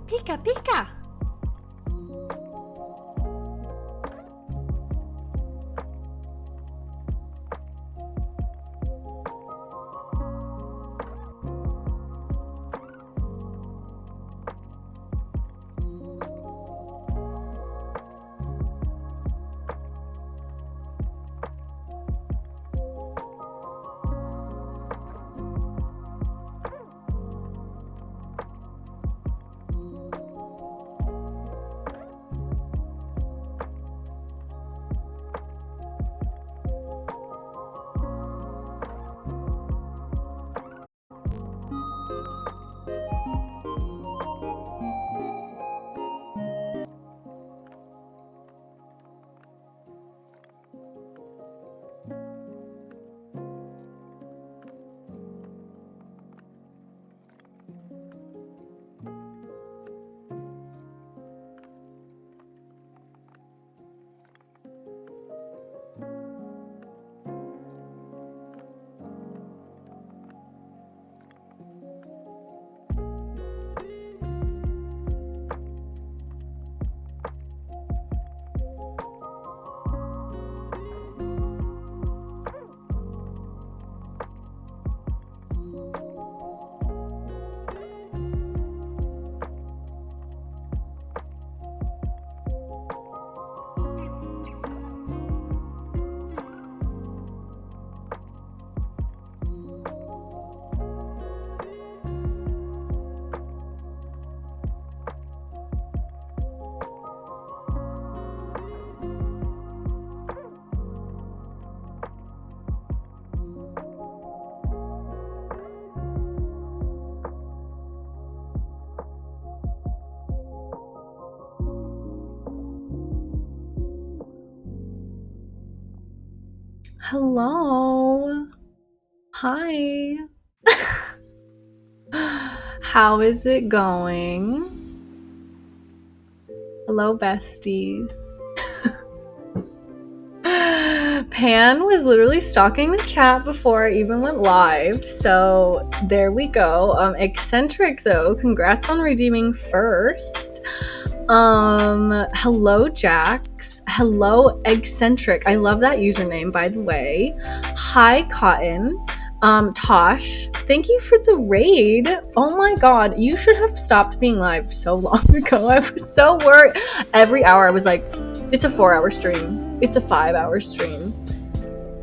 Pika pika! Hello. Hi. How is it going? Hello, besties. Pan was literally stalking the chat before I even went live, so there we go. Eccentric though, congrats on redeeming first. Hello Jax. Hello Eccentric. I love that username, by the way. Hi Cotton. Tosh, thank you for the raid. Oh my god, you should have stopped being live so long ago. I was so worried. Every hour I was like, it's a 4-hour stream. It's a 5-hour stream.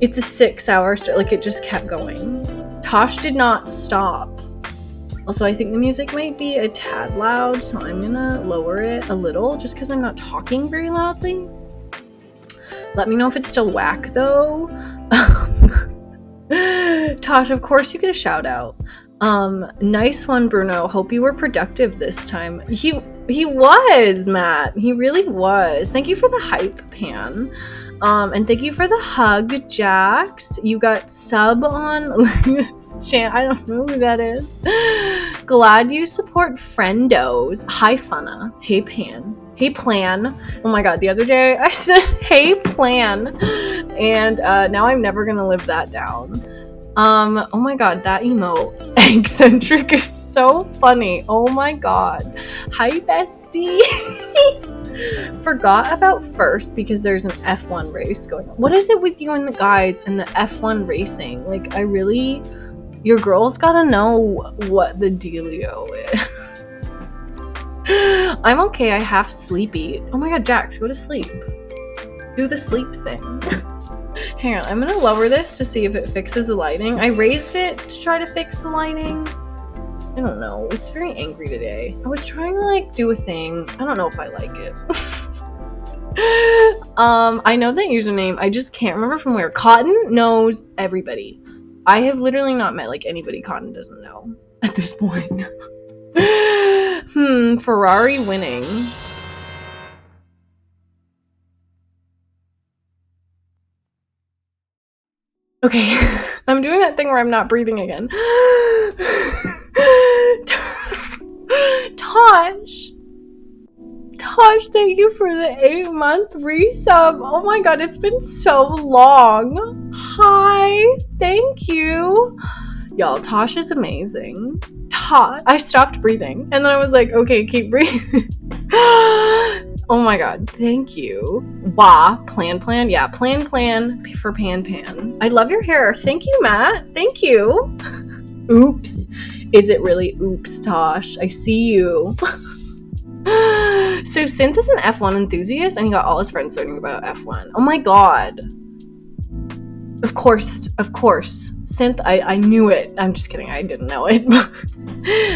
It's a 6-hour stream. Like, it just kept going. Tosh did not stop. Also, I think the music might be a tad loud, so I'm gonna lower it a little just because I'm not talking very loudly. Let me know if it's still whack, though. Tosh, of course you get a shout out. Nice one, Bruno. Hope you were productive this time. He was, Matt. He really was. Thank you for the hype, Pan. And thank you for the hug, Jax. You got sub on. I don't know who that is. Glad you support friendos. Hi, Funna. Hey, Pan. Hey, Plan. Oh my god, the other day I said, hey, Plan. And now I'm never gonna live that down. Oh my god, that emote. Eccentric is so funny. Oh my god. Hi, besties. Forgot about first because there's an F1 race going on. What is it with you and the guys and the F1 racing? Like, your girls gotta know what the dealio is. I'm okay, I half sleepy. Oh my god, Jax, go to sleep. Do the sleep thing. Hang on, I'm gonna lower this to see if it fixes the lighting. I raised it to try to fix the lighting. I don't know, it's very angry today. I was trying to like do a thing. I don't know if I like it. I know that username, I just can't remember from where. Cotton knows everybody. I have literally not met like anybody Cotton doesn't know at this point. Ferrari winning. Okay, I'm doing that thing where I'm not breathing again. Tosh, thank you for the 8-month resub. Oh my god, it's been so long. Hi, thank you. Y'all, Tosh is amazing. I stopped breathing. And then I was like, okay, keep breathing. Oh my god, thank you. Wah, plan. Yeah, plan for Pan. I love your hair. Thank you, Matt. Thank you. Oops. Is it really oops, Tosh? I see you. So Synth is an F1 enthusiast and he got all his friends learning about F1. Oh my god. Of course. Synth, I knew it. I'm just kidding, I didn't know it.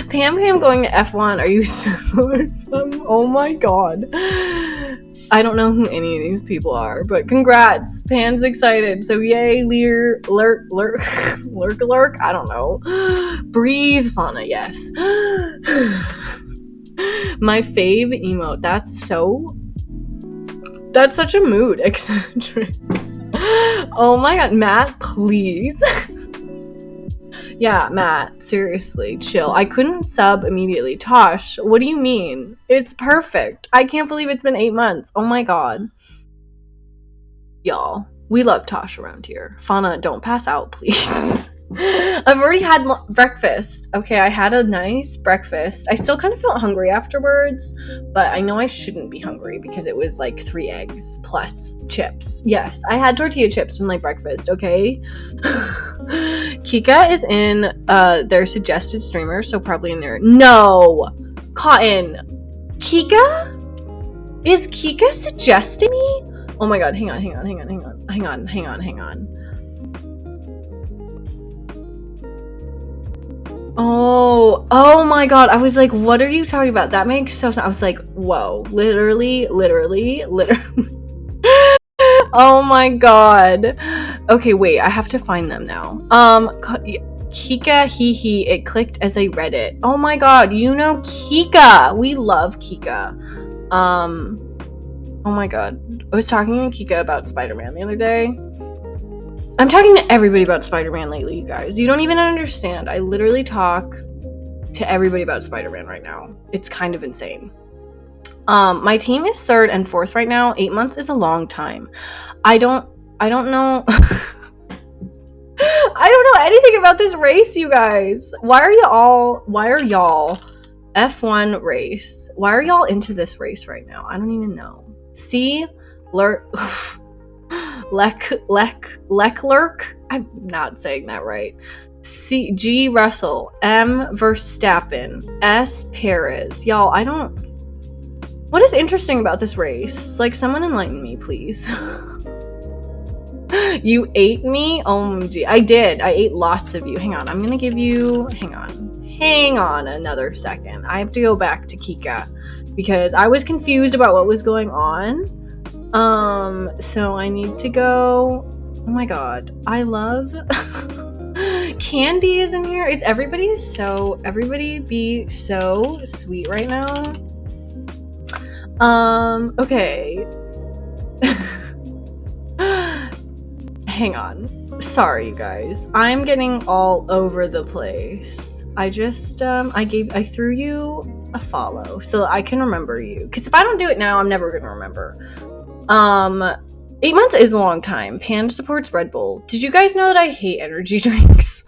Pam going to F1, are you similar to some? Oh my god. I don't know who any of these people are, but congrats. Pan's excited. So yay, lurk. I don't know. Breathe, Fauna, yes. My fave emote. That's such a mood. Eccentric. Oh my god, Matt, please. Yeah, Matt, seriously, chill. I couldn't sub immediately. Tosh, what do you mean? It's perfect. I can't believe it's been 8 months. Oh my god. Y'all, we love Tosh around here. Fauna, don't pass out, please. I've already had breakfast. Okay, I had a nice breakfast. I still kind of felt hungry afterwards, but I know I shouldn't be hungry because it was like 3 eggs plus chips. Yes, I had tortilla chips with my breakfast, okay? Kika is in their suggested streamer, so probably in there. No! Cotton! Kika? Is Kika suggesting me? Oh my god, hang on. Oh my god, I was like, what are you talking about? That makes so sense. I was like, whoa, literally. Oh my god. Okay, wait, I have to find them now. Kika, it clicked as I read it. Oh my god, you know Kika. We love Kika. Oh my god. I was talking to Kika about Spider-Man the other day. I'm talking to everybody about Spider-Man lately, you guys. You don't even understand. I literally talk to everybody about Spider-Man right now. It's kind of insane. My team is 3rd and 4th right now. 8 months is a long time. I don't know. I don't know anything about this race, you guys. Why are y'all F1 race? Why are y'all into this race right now? I don't even know. C. Leclerc? I'm not saying that right. C. G. Russell. M. Verstappen. S. Perez. Y'all, what is interesting about this race? Like, someone enlighten me, please. You ate me? OMG. I did. I ate lots of you. Hang on. I'm gonna give you... Hang on another second. I have to go back to Kika because I was confused about what was going on. So I need to go... Oh my god. I love... Candy is in here. Everybody be so sweet right now. Okay. Hang on. Sorry, you guys. I'm getting all over the place. I just, I threw you a follow so I can remember you. Because if I don't do it now, I'm never gonna remember. 8 months is a long time. Panda supports Red Bull. Did you guys know that I hate energy drinks?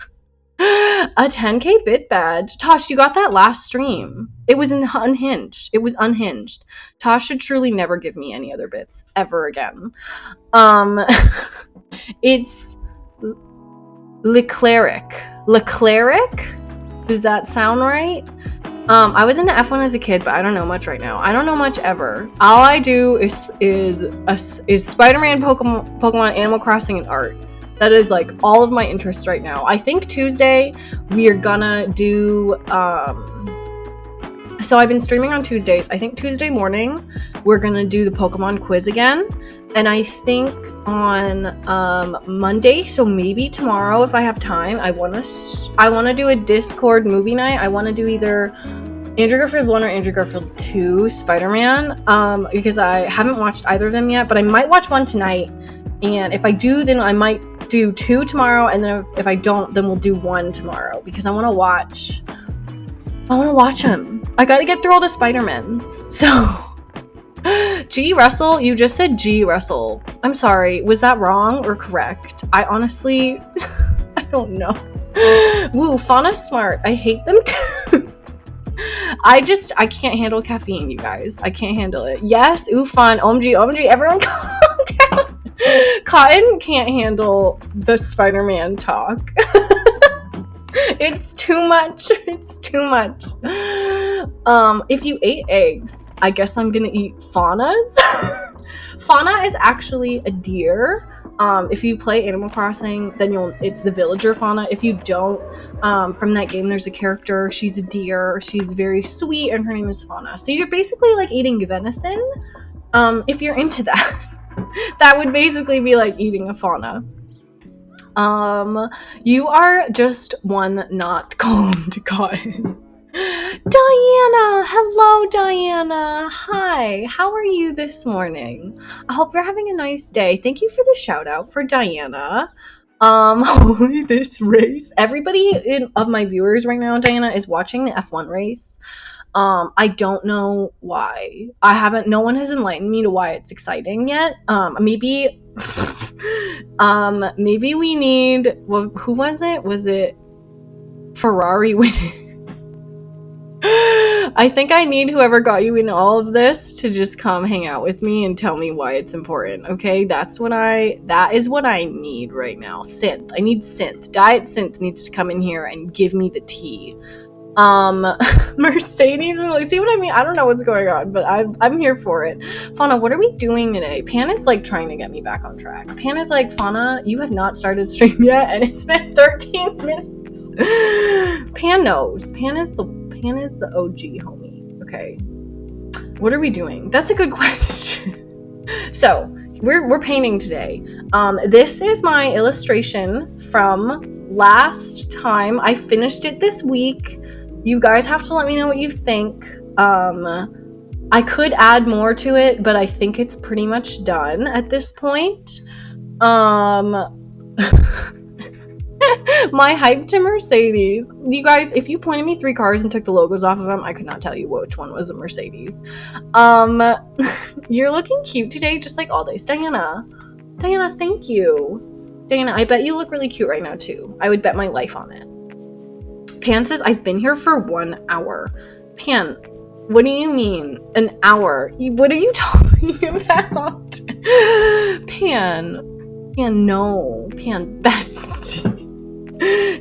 A 10k bit badge. Tosh, you got that last stream. It was unhinged. It was unhinged. Tosh should truly never give me any other bits ever again. It's Leclerc. Does that sound right? I was into F1 as a kid, but I don't know much right now. I don't know much ever. All I do is Spider-Man, Pokemon, Animal Crossing, and art. That is like all of my interests right now. I think Tuesday we are gonna do so I've been streaming on Tuesdays. I think Tuesday morning we're gonna do the Pokemon quiz again. And I think on Monday, so maybe tomorrow if I have time, I wanna do a Discord movie night. I wanna do either Andrew Garfield 1 or Andrew Garfield 2 Spider-Man, because I haven't watched either of them yet, but I might watch one tonight. And if I do, then I might do 2 tomorrow, and then if I don't, then we'll do 1 tomorrow, because I want to watch them. I gotta get through all the Spider-Mans. So, G. Russell, you just said G. Russell. I'm sorry, was that wrong or correct? I honestly, I don't know. Woo, Fauna's smart. I hate them too. I can't handle caffeine, you guys. I can't handle it. Yes, ooh, fun. OMG, everyone calm down. Cotton can't handle the Spider-Man talk. It's too much. It's too much. If you ate eggs, I guess I'm gonna eat faunas. Fauna is actually a deer. If you play Animal Crossing, then it's the villager fauna. If you don't, from that game, there's a character. She's a deer. She's very sweet, and her name is Fauna. So you're basically like eating venison. If you're into that, that would basically be like eating a fauna. You are just one not calmed, Cotton. Diana! Hello, Diana! Hi, how are you this morning? I hope you're having a nice day. Thank you for the shout out for Diana. Holy, this race. Everybody of my viewers right now, Diana, is watching the F1 race. I don't know why. No one has enlightened me to why it's exciting yet. Maybe we need, who was it? Was it Ferrari winning? I think I need whoever got you in all of this to just come hang out with me and tell me why it's important, okay? That is what I need right now. Synth. I need synth. Diet Synth needs to come in here and give me the tea. Mercedes, see what I mean? I don't know what's going on, but I'm here for it. Fauna, what are we doing today? Pan is like trying to get me back on track. Pan is like, Fauna, you have not started stream yet, and it's been 13 minutes. Pan knows. Pan is the OG homie. Okay. What are we doing? That's a good question. So, we're painting today. This is my illustration from last time. I finished it this week. You guys have to let me know what you think. I could add more to it, but I think it's pretty much done at this point. My hype to Mercedes. You guys, if you pointed me 3 cars and took the logos off of them, I could not tell you which one was a Mercedes. You're looking cute today, just like always. Diana, thank you. Diana, I bet you look really cute right now too. I would bet my life on it. Pan says, I've been here for 1 hour. Pan, what do you mean? An hour? What are you talking about? Pan, no. Pan, best.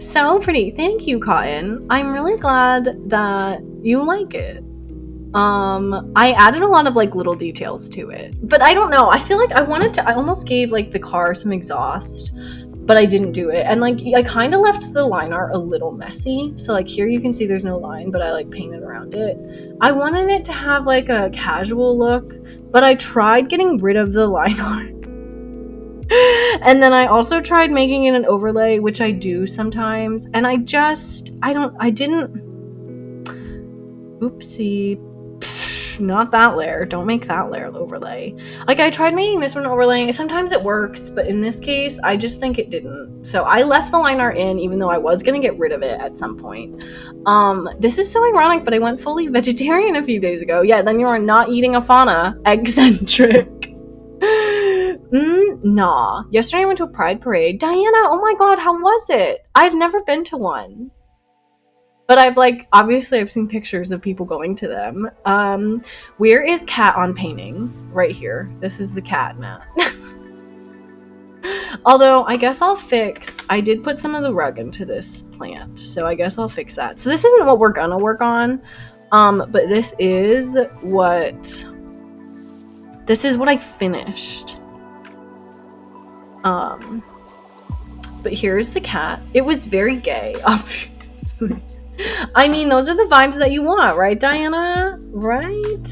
So pretty. Thank you, Cotton. I'm really glad that you like it. I added a lot of like little details to it, but I don't know. I feel like I almost gave like the car some exhaust, but I didn't do it. And like, I kind of left the line art a little messy. So like here you can see there's no line, but I like painted around it. I wanted it to have like a casual look, but I tried getting rid of the line art. And then I also tried making it an overlay, which I do sometimes. And oopsie. Not that layer. Don't make that layer overlay. Like, I tried making this one overlaying. Sometimes it works, but in this case, I just think it didn't. So I left the line art in, even though I was going to get rid of it at some point. This is so ironic, but I went fully vegetarian a few days ago. Yeah, then you are not eating a fauna. Eccentric. Nah. Yesterday I went to a pride parade. Diana, oh my god, how was it? I've never been to one. But obviously I've seen pictures of people going to them. Where is cat on painting? Right here. This is the cat, Matt. Although, I guess I did put some of the rug into this plant, so I guess I'll fix that. So this isn't what we're gonna work on, but this is what I finished. But here's the cat. It was very gay, obviously. I mean, those are the vibes that you want, right, Diana? Right?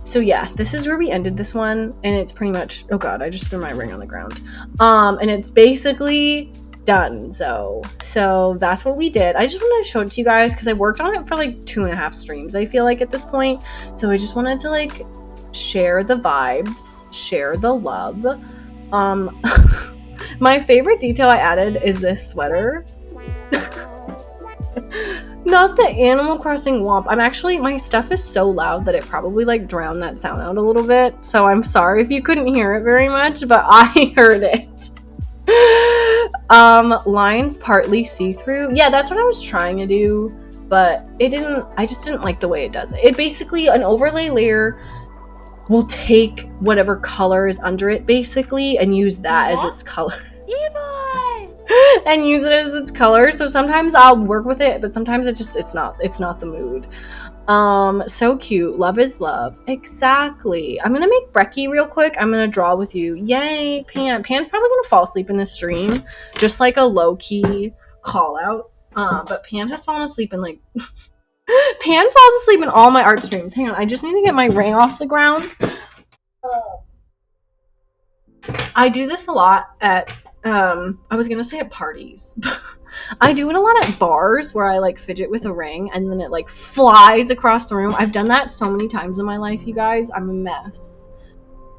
So yeah, this is where we ended this one, and it's pretty much, oh god, I just threw my ring on the ground. And it's basically done, so that's what we did. I just wanted to show it to you guys, because I worked on it for like 2.5 streams, I feel like, at this point. So I just wanted to like share the vibes, share the love. My favorite detail I added is this sweater. Not the Animal Crossing womp. My stuff is so loud that it probably like drowned that sound out a little bit. So I'm sorry if you couldn't hear it very much, but I heard it. Lines partly see-through. Yeah, that's what I was trying to do. but I just didn't like the way it does it. It basically, an overlay layer will take whatever color is under it basically and use that as its color. And use it as its color. So sometimes I'll work with it, but sometimes it's not the mood. So cute. Love is love. Exactly. I'm gonna make Brekkie real quick. I'm gonna draw with you. Yay, Pan. Pan's probably gonna fall asleep in this stream. Just like a low-key call out. But Pan has fallen asleep in like Pan falls asleep in all my art streams. Hang on, I just need to get my ring off the ground. I do this a lot at I was gonna say at parties. I do it a lot at bars where I like fidget with a ring and then it like flies across the room. I've done that so many times in my life, you guys. I'm a mess.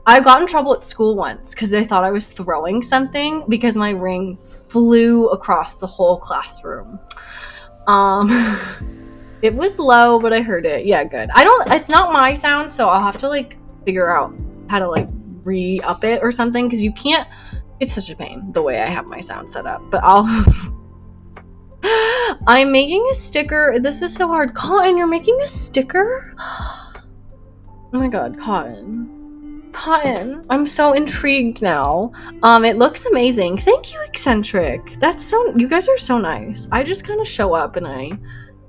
I got in trouble at school once because they thought I was throwing something because my ring flew across the whole classroom. It was low, but I heard it. Yeah, good. It's not my sound, so I'll have to like figure out how to like re-up it or something because you can't. It's such a pain the way I have my sound set up, but I'm making a sticker. This is so hard. Cotton, you're making a sticker? Oh my god, Cotton. I'm so intrigued now. It looks amazing. Thank you, Eccentric. You guys are so nice. I just kind of show up and I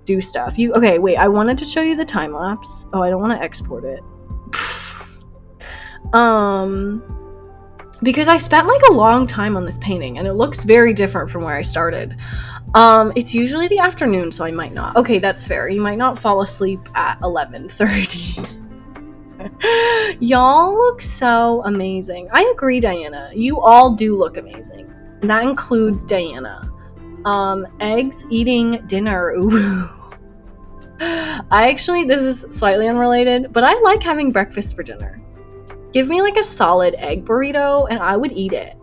do stuff. Okay, wait, I wanted to show you the time lapse. Oh, I don't want to export it. Because I spent like a long time on this painting and it looks very different from where I started. It's usually the afternoon, so I might not. Okay, that's fair. You might not fall asleep at 11:30. Y'all look so amazing. I agree, Diana. You all do look amazing. And that includes Diana. Eggs eating dinner. Ooh. This is slightly unrelated, but I like having breakfast for dinner. Give me like a solid egg burrito and I would eat it.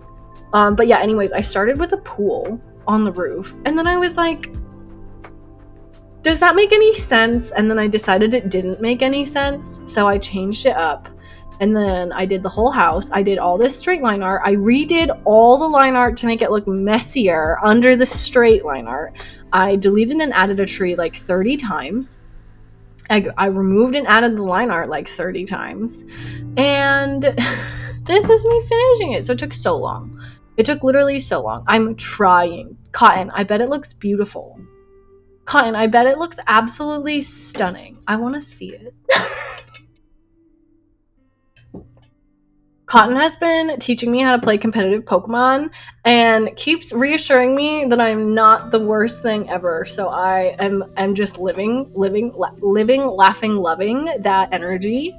But yeah, anyways, I started with a pool on the roof and then I was like, does that make any sense? And then I decided it didn't make any sense. So I changed it up and then I did the whole house. I did all this straight line art. I redid all the line art to make it look messier under the straight line art. I deleted and added a tree like 30 times. I removed and added the line art like 30 times. And this is me finishing it. So it took so long. It took literally so long. I'm trying. Cotton, I bet it looks beautiful. Cotton, I bet it looks absolutely stunning. I want to see it. Cotton has been teaching me how to play competitive Pokemon and keeps reassuring me that I'm not the worst thing ever. So I am just living, laughing, loving that energy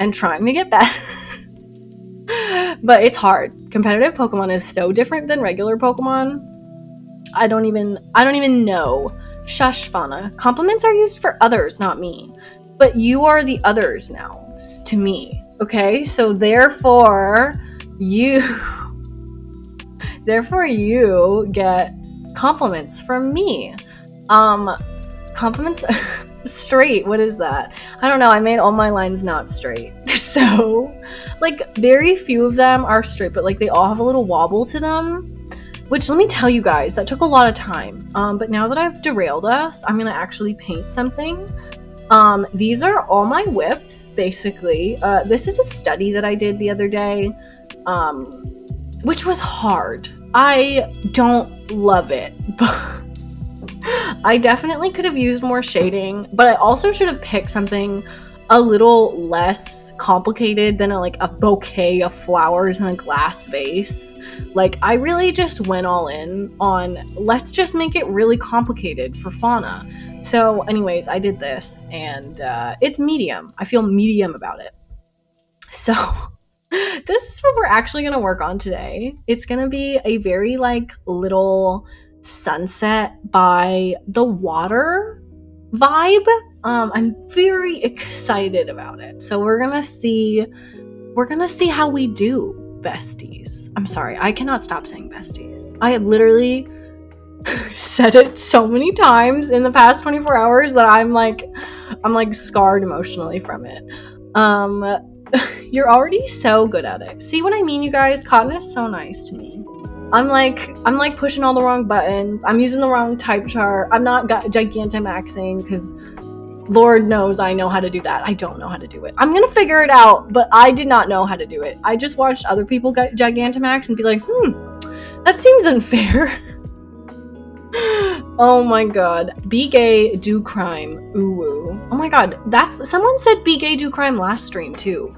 and trying to get better. But it's hard. Competitive Pokemon is so different than regular Pokemon. I don't even know. Shush, Fauna. Compliments are used for others, not me. But you are the others now to me. Okay, so therefore you get compliments from me. Compliments straight, what is that? I don't know, I made all my lines not straight. So, like, very few of them are straight, but like they all have a little wobble to them. Which, let me tell you guys, that took a lot of time. But now that I've derailed us, I'm gonna actually paint something. These are all my whips, basically. This is a study that I did the other day, which was hard. I don't love it, but I definitely could have used more shading, but I also should have picked something a little less complicated than like a bouquet of flowers in a glass vase. Like, I really just went all in on, let's just make it really complicated for Fauna. So anyways, I did this and it's medium. I feel medium about it. So this is what we're actually going to work on today. It's going to be a very like little sunset by the water vibe. I'm very excited about it. So we're going to see how we do, besties. I'm sorry. I cannot stop saying besties. I have literally said it so many times in the past 24 hours that I'm like scarred emotionally from it. You're already so good at it. See what I mean, you guys? Cotton is so nice to me. I'm like pushing all the wrong buttons. I'm using the wrong type chart. I'm not Gigantamaxing because Lord knows I know how to do that. I don't know how to do it. I'm gonna figure it out, but I did not know how to do it. I just watched other people get Gigantamax and be like, that seems unfair. Oh my god. Be gay, do crime. Ooh woo. Oh my god. Someone said be gay, do crime last stream too.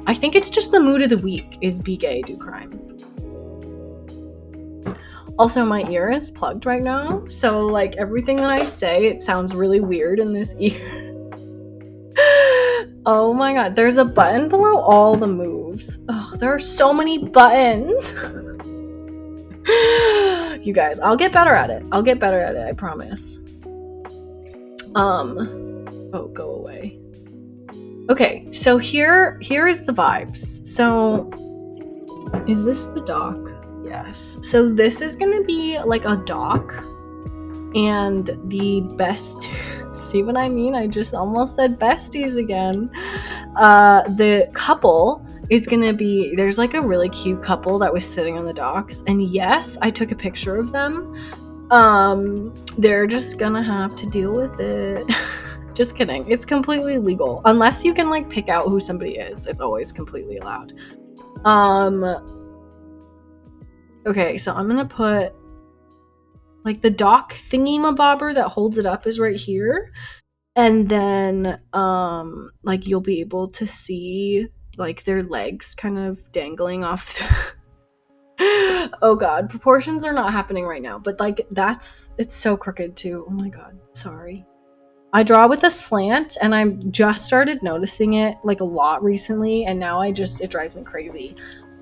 I think it's just the mood of the week is be gay, do crime. Also, my ear is plugged right now, so like everything that I say, it sounds really weird in this ear. Oh my god, there's a button below all the moves. Oh, there are so many buttons. You guys, I'll get better at it. I promise. Oh, go away. Okay, so here is the vibes. So, is this the dock? Yes. So this is gonna be like a dock, and the best. See what I mean? I just almost said besties again. The couple is gonna be. There's like a really cute couple that was sitting on the docks, and yes, I took a picture of them. They're just gonna have to deal with it. Just kidding. It's completely legal unless you can like pick out who somebody is. It's always completely allowed. Okay, so I'm gonna put like the dock thingy-mabobber that holds it up is right here, and then like you'll be able to see like their legs kind of dangling off. Oh god, proportions are not happening right now, but like it's so crooked too. Oh my god, sorry. I draw with a slant, and I just started noticing it like a lot recently, and now it drives me crazy.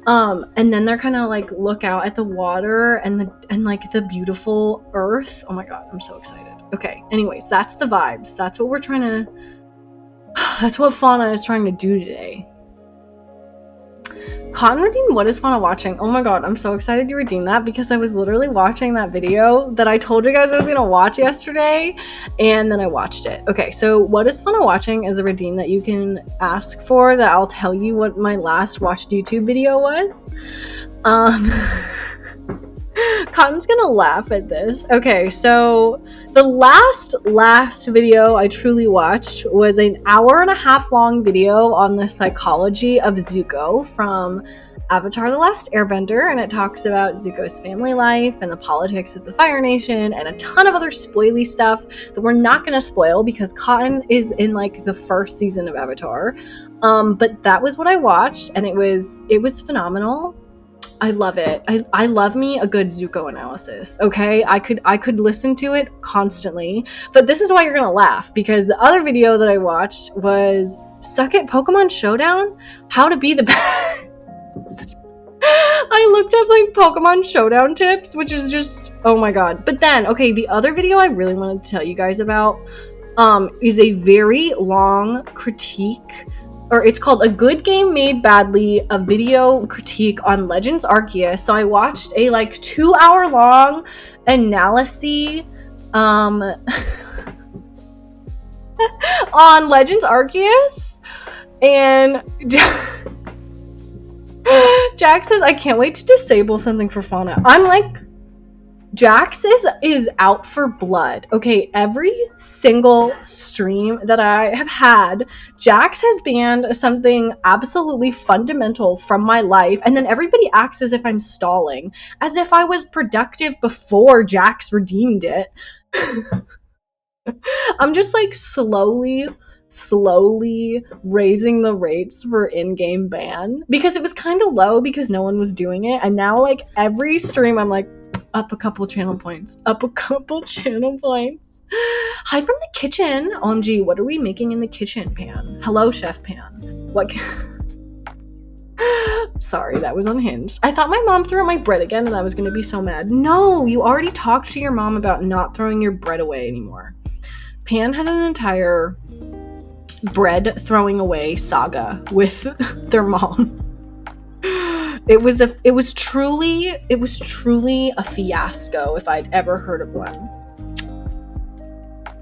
And then they're kind of like look out at the water and like the beautiful earth. Oh my god, I'm so excited. Okay, anyways, that's the vibes. That's what Fauna is trying to do today. Cotton redeemed what is Fauna watching? Oh my god, I'm so excited you redeemed that because I was literally watching that video that I told you guys I was gonna watch yesterday, and then I watched it. Okay, so what is Fauna watching is a redeem that you can ask for that I'll tell you what my last watched YouTube video was. Cotton's gonna laugh at this. Okay, so the last video I truly watched was an 1.5 hour long video on the psychology of Zuko from Avatar: The Last Airbender, and it talks about Zuko's family life and the politics of the Fire Nation and a ton of other spoily stuff that we're not gonna spoil because Cotton is in like the first season of Avatar. But that was what I watched, and it was phenomenal. I love it. I love me a good Zuko analysis, okay? I could listen to it constantly, but this is why you're gonna laugh, because the other video that I watched was Suck It Pokemon Showdown? How to be the best. I looked up like Pokemon Showdown tips, which is just, oh my god. But then, okay, the other video I really wanted to tell you guys about is a very long critique, or it's called A Good Game Made Badly, a video critique on Legends Arceus. So I watched a like 2 hour long analysis on Legends Arceus, and Jack says, I can't wait to disable something for Fauna. I'm like, Jax is out for blood. Okay, every single stream that I have had, Jax has banned something absolutely fundamental from my life, and then everybody acts as if I'm stalling, as if I was productive before Jax redeemed it. I'm just like slowly raising the rates for in-game ban because it was kind of low because no one was doing it, and now like every stream I'm like, up a couple channel points. Hi from the kitchen. OMG, what are we making in the kitchen, Pan? Hello, Chef Pan. What? Sorry, that was unhinged. I thought my mom threw out my bread again and I was gonna be so mad. No, you already talked to your mom about not throwing your bread away anymore. Pan had an entire bread throwing away saga with their mom. It was truly a fiasco if I'd ever heard of one.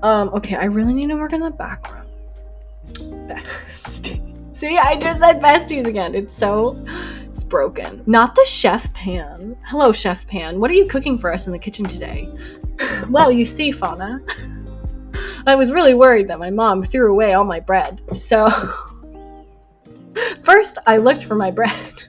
Okay, I really need to work on the background. Bestie. See, I just said besties again. It's so It's broken. Not the Chef Pan. Hello, Chef Pan. What are you cooking for us in the kitchen today? Well, you see, Fauna, I was really worried that my mom threw away all my bread. So, first, I looked for my bread.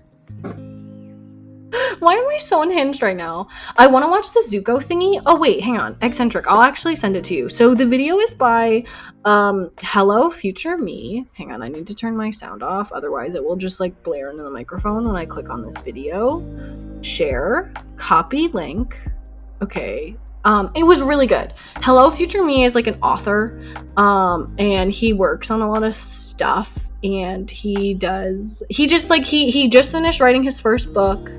Why am I so unhinged right now? I want to watch the Zuko thingy. Oh, wait, hang on. Eccentric. I'll actually send it to you. So the video is by Hello Future Me. Hang on, I need to turn my sound off. Otherwise, it will just like blare into the microphone when I click on this video. Share. Copy link. Okay. It was really good. Hello Future Me is like an author, and he works on a lot of stuff, and he just finished writing his first book.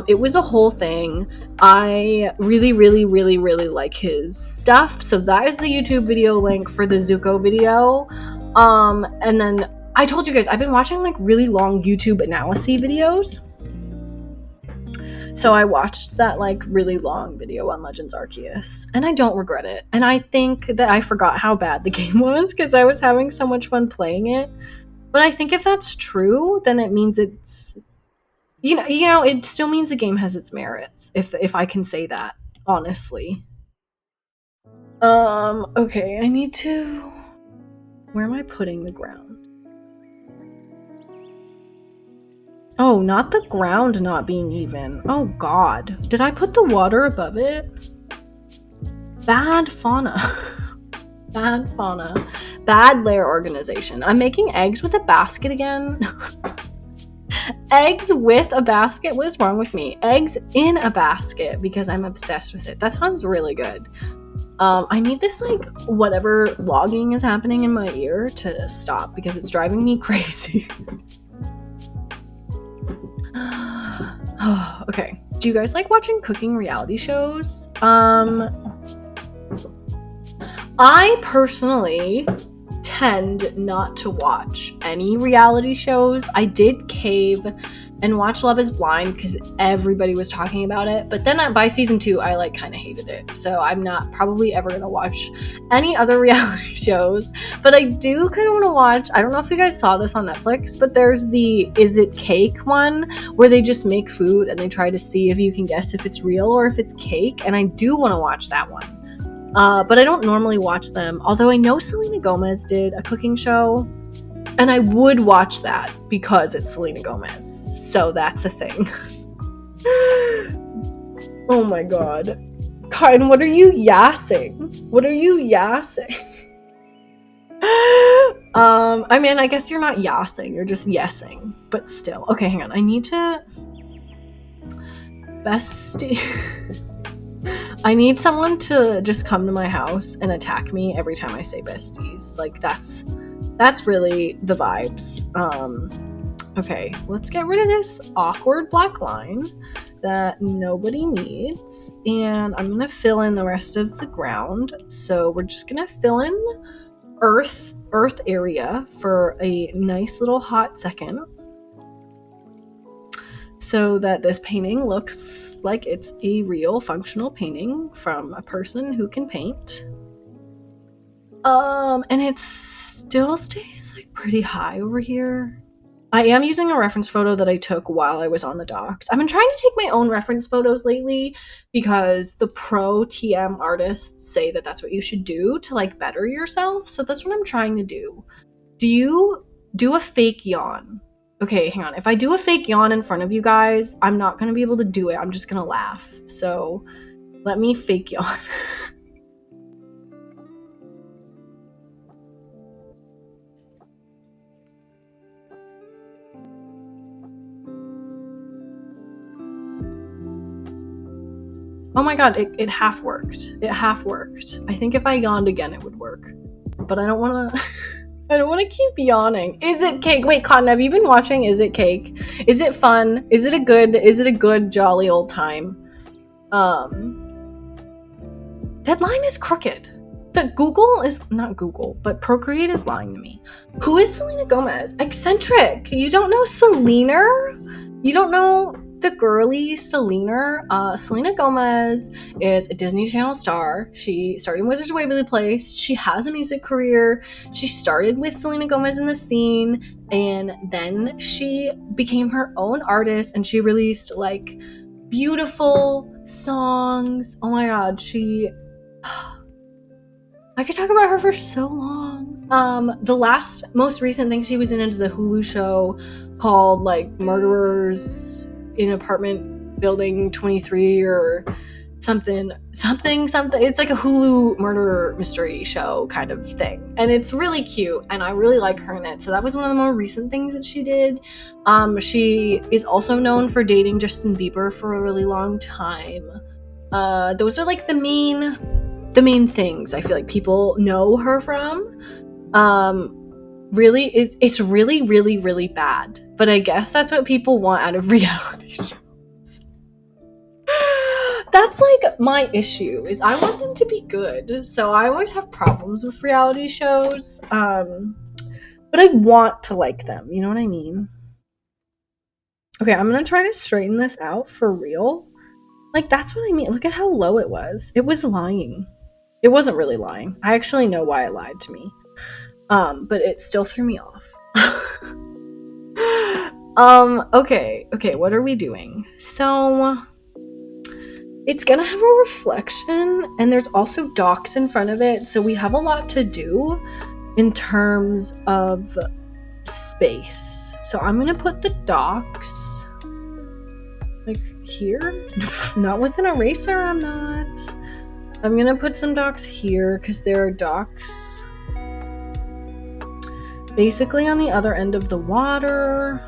It was a whole thing. I really, really, really, really like his stuff. So that is the YouTube video link for the Zuko video. And then I told you guys, I've been watching like really long YouTube analysis videos. So I watched that like really long video on Legends Arceus, and I don't regret it. And I think that I forgot how bad the game was because I was having so much fun playing it. But I think if that's true, then it means it's, you know, it still means the game has its merits, if I can say that, honestly. Okay, I need to, where am I putting the ground? Oh, not the ground not being even. Oh god. Did I put the water above it? Bad fauna. Bad fauna. Bad layer organization. I'm making eggs with a basket again. Eggs with a basket? What is wrong with me? Eggs in a basket because I'm obsessed with it. That sounds really good. I need this like whatever logging is happening in my ear to stop because it's driving me crazy. Okay. Do you guys like watching cooking reality shows? I personally tend not to watch any reality shows. I did cave and watch Love is Blind because everybody was talking about it, but then by season 2 I like kind of hated it, so I'm not probably ever gonna watch any other reality shows. But I do kind of want to watch, I don't know if you guys saw this on Netflix, but there's the Is It Cake one where they just make food and they try to see if you can guess if it's real or if it's cake, and I do want to watch that one. But I don't normally watch them, although I know Selena Gomez did a cooking show, and I would watch that because it's Selena Gomez. So that's a thing. Oh my god. Karen, what are you yassing? What are you yassing? I mean, I guess you're not yassing, you're just yesing. But still. Okay, hang on. I need to... Bestie... I need someone to just come to my house and attack me every time I say besties. Like, that's really the vibes. Okay, let's get rid of this awkward black line that nobody needs. And I'm gonna fill in the rest of the ground. So we're just gonna fill in earth area for a nice little hot second, so that this painting looks like it's a real functional painting from a person who can paint. And it still stays like pretty high over here. I am using a reference photo that I took while I was on the docks. I've been trying to take my own reference photos lately because the pro TM artists say that that's what you should do to like better yourself. So that's what I'm trying to do. Do you do a fake yawn? Okay, hang on. If I do a fake yawn in front of you guys, I'm not going to be able to do it. I'm just going to laugh. So let me fake yawn. Oh my god, it half worked. It half worked. I think if I yawned again, it would work. But I don't want to... I don't want to keep yawning. Is it cake? Wait, Cotton, have you been watching Is It Cake? Is it fun? Is it a good jolly old time? That line is crooked. The Google is not Google, but Procreate is lying to me. Who is Selena Gomez? Eccentric. You don't know Selena? You don't know the girly Selena Gomez is a Disney Channel star. She started in Wizards of Waverly Place. She has a music career. She started with Selena Gomez in the Scene, and then she became her own artist, and she released like beautiful songs. Oh my god, I could talk about her for so long. The most recent thing she was in is a Hulu show called like Murderers in Apartment Building 23 or something. It's like a Hulu murder mystery show kind of thing, and it's really cute, and I really like her in it. So that was one of the more recent things that she did. She is also known for dating Justin Bieber for a really long time. Those are like the main things I feel like people know her from. Really it's really, really, really bad, but I guess that's what people want out of reality shows. That's like my issue, is I want them to be good, so I always have problems with reality shows, but I want to like them, you know what I mean? Okay, I'm gonna try to straighten this out for real. Like, that's what I mean. Look at how low it was. It was lying. It wasn't really lying. I actually know why it lied to me. But it still threw me off. Okay, what are we doing? So, it's gonna have a reflection, and there's also docks in front of it, so we have a lot to do in terms of space. So I'm gonna put the docks like here. Not with an eraser, I'm not. I'm gonna put some docks here because there are docks basically on the other end of the water,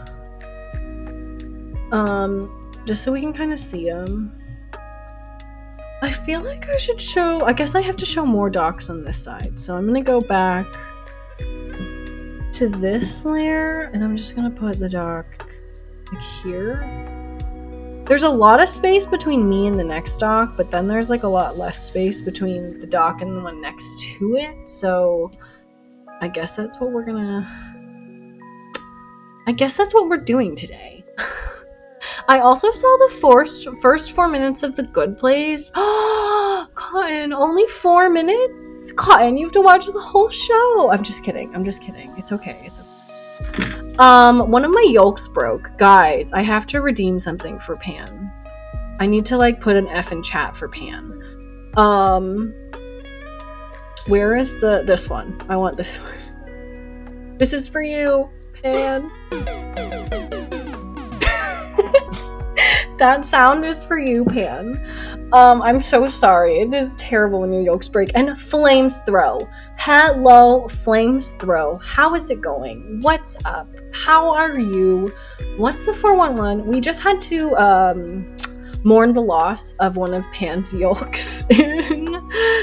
just so we can kind of see them. I feel like I guess I have to show more docks on this side, so I'm gonna go back to this layer, and I'm just gonna put the dock like here. There's a lot of space between me and the next dock, but then there's like a lot less space between the dock and the one next to it, so I guess that's what we're doing today. I also saw the first 4 minutes of The Good Place. Cotton, only 4 minutes? Cotton, you have to watch the whole show. I'm just kidding. It's okay. One of my yolks broke. Guys, I have to redeem something for Pan. I need to like put an F in chat for Pan. Where is this one? I want this one. This is for you, Pan. That sound is for you, Pan. I'm so sorry. It is terrible when your yolks break. And Flames Throw. Hello, Flames Throw. How is it going? What's up? How are you? What's the 411? We just had to mourn the loss of one of Pan's yolks in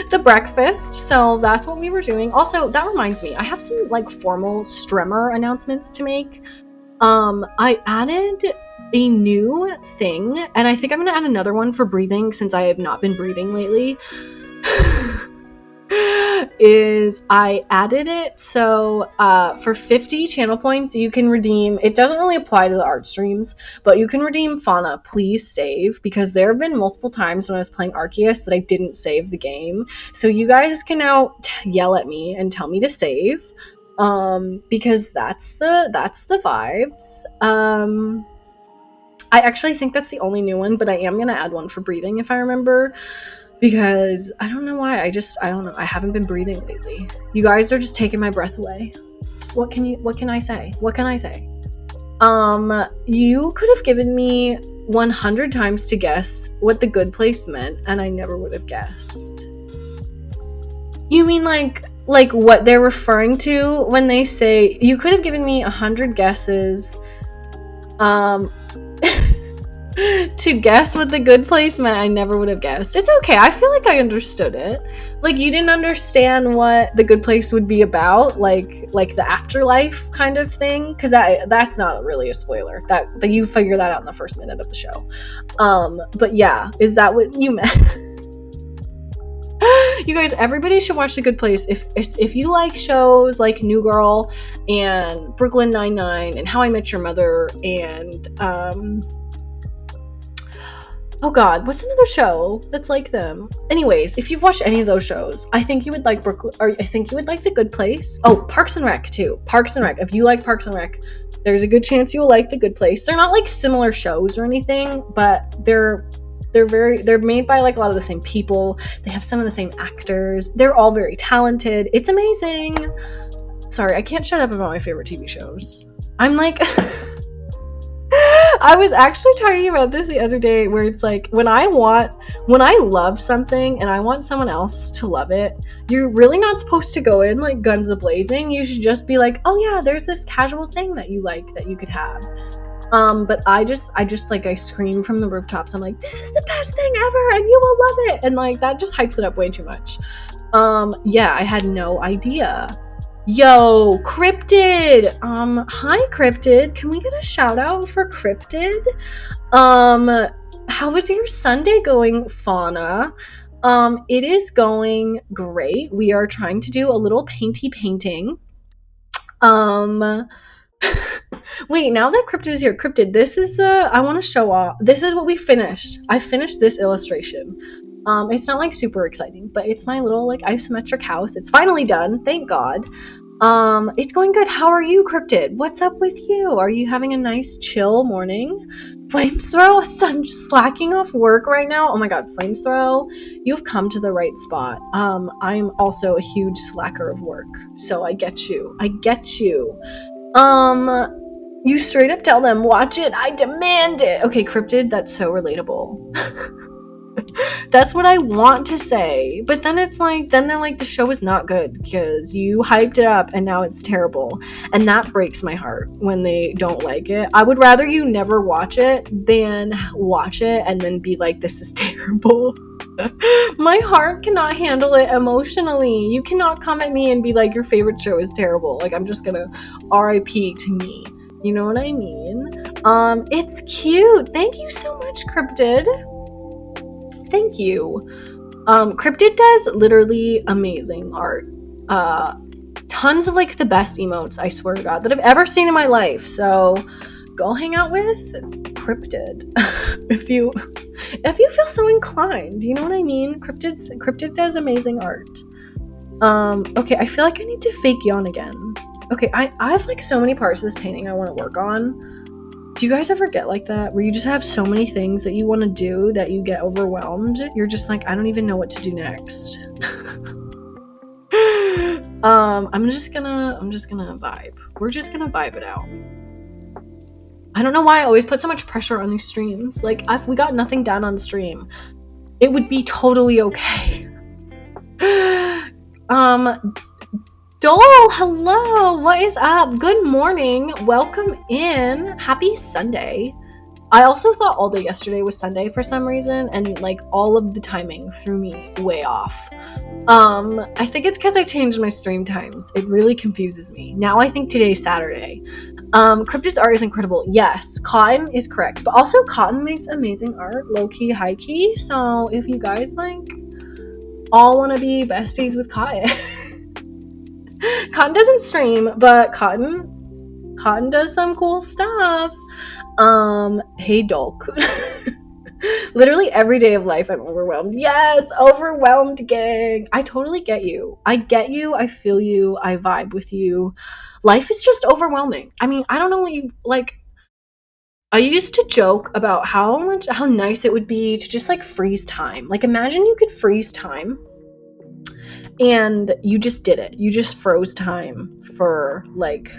the breakfast. So that's what we were doing. Also, that reminds me, I have some like formal Stremmer announcements to make. I added a new thing, and I think I'm gonna add another one for breathing since I have not been breathing lately. Is I added it so for 50 channel points you can redeem, it doesn't really apply to the art streams, but you can redeem Fauna Please Save, because there have been multiple times when I was playing Arceus that I didn't save the game, so you guys can now yell at me and tell me to save, because that's the vibes. I actually think that's the only new one, but I am gonna add one for breathing if I remember, because I don't know why. I don't know. I haven't been breathing lately. You guys are just taking my breath away. What can I say? You could have given me 100 times to guess what The Good Place meant, and I never would have guessed. You mean like what they're referring to when they say, you could have given me 100 guesses to guess what The Good Place meant, I never would have guessed. It's okay. I feel like I understood it. Like, you didn't understand what The Good Place would be about, like the afterlife kind of thing, because that's not really a spoiler. That you figure that out in the first minute of the show. But yeah, is that what you meant? You guys, everybody should watch The Good Place. If you like shows like New Girl and Brooklyn Nine-Nine and How I Met Your Mother and Oh god, what's another show that's like them? Anyways, if you've watched any of those shows, I think you would like Brooklyn, or I think you would like The Good Place. Oh, Parks and Rec too. Parks and Rec. If you like Parks and Rec, there's a good chance you'll like The Good Place. They're not like similar shows or anything, but they're made by like a lot of the same people. They have some of the same actors. They're all very talented. It's amazing. Sorry, I can't shut up about my favorite TV shows. I'm like I was actually talking about this the other day where it's like when I love something and I want someone else to love it, you're really not supposed to go in like guns a-blazing. You should just be like, oh yeah, there's this casual thing that you like that you could have. But I just like I scream from the rooftops. I'm like, this is the best thing ever and you will love it. And like that just hypes it up way too much. Yeah, I had no idea. Yo, Cryptid! Hi Cryptid. Can we get a shout out for Cryptid? How was your Sunday going, Fauna? It is going great. We are trying to do a little painting. Wait, now that Cryptid is here, Cryptid, this is I want to show off. This is what we finished. I finished this illustration. It's not like super exciting, but it's my little like isometric house. It's finally done, thank God. It's going good. How are you, Cryptid? What's up with you? Are you having a nice chill morning? Flames Throw, I'm slacking off work right now. Oh my god, Flames Throw, you've come to the right spot. I'm also a huge slacker of work, so I get you. You straight up tell them, watch it, I demand it. Okay, Cryptid, that's so relatable. That's what I want to say, but then it's like, then they're like, the show is not good because you hyped it up and now it's terrible, and that breaks my heart when they don't like it. I would rather you never watch it than watch it and then be like, this is terrible. My heart cannot handle it emotionally. You cannot come at me and be like, your favorite show is terrible. Like, I'm just gonna RIP to me. You know what I mean? It's cute. Thank you so much, Cryptid. Thank you. Cryptid does literally amazing art. Tons of like the best emotes, I swear to God, that I've ever seen in my life. So go hang out with Cryptid if you feel so inclined. You know what I mean? Cryptid does amazing art. Okay, I feel like I need to fake yawn again. Okay, I have like so many parts of this painting I want to work on. Do you guys ever get like that? Where you just have so many things that you want to do that you get overwhelmed? You're just like, I don't even know what to do next. I'm just gonna vibe. We're just gonna vibe it out. I don't know why I always put so much pressure on these streams. Like, if we got nothing done on stream, it would be totally okay. Dole, hello, what is up? Good morning, welcome in, happy Sunday. I also thought all day yesterday was Sunday for some reason, and like all of the timing threw me way off. I think it's because I changed my stream times. It really confuses me. Now I think today's Saturday. Cryptid's art is incredible. Yes, Cotton is correct, but also Cotton makes amazing art, low-key, high-key, so if you guys like all want to be besties with Cotton. Cotton doesn't stream, but Cotton does some cool stuff. Hey Dolk. Literally every day of life I'm overwhelmed. Yes, overwhelmed gang. I totally get you. I get you, I feel you, I vibe with you. Life is just overwhelming. I mean, I don't know what you like. I used to joke about how nice it would be to just like freeze time. Like, imagine you could freeze time and you just did it. You just froze time for like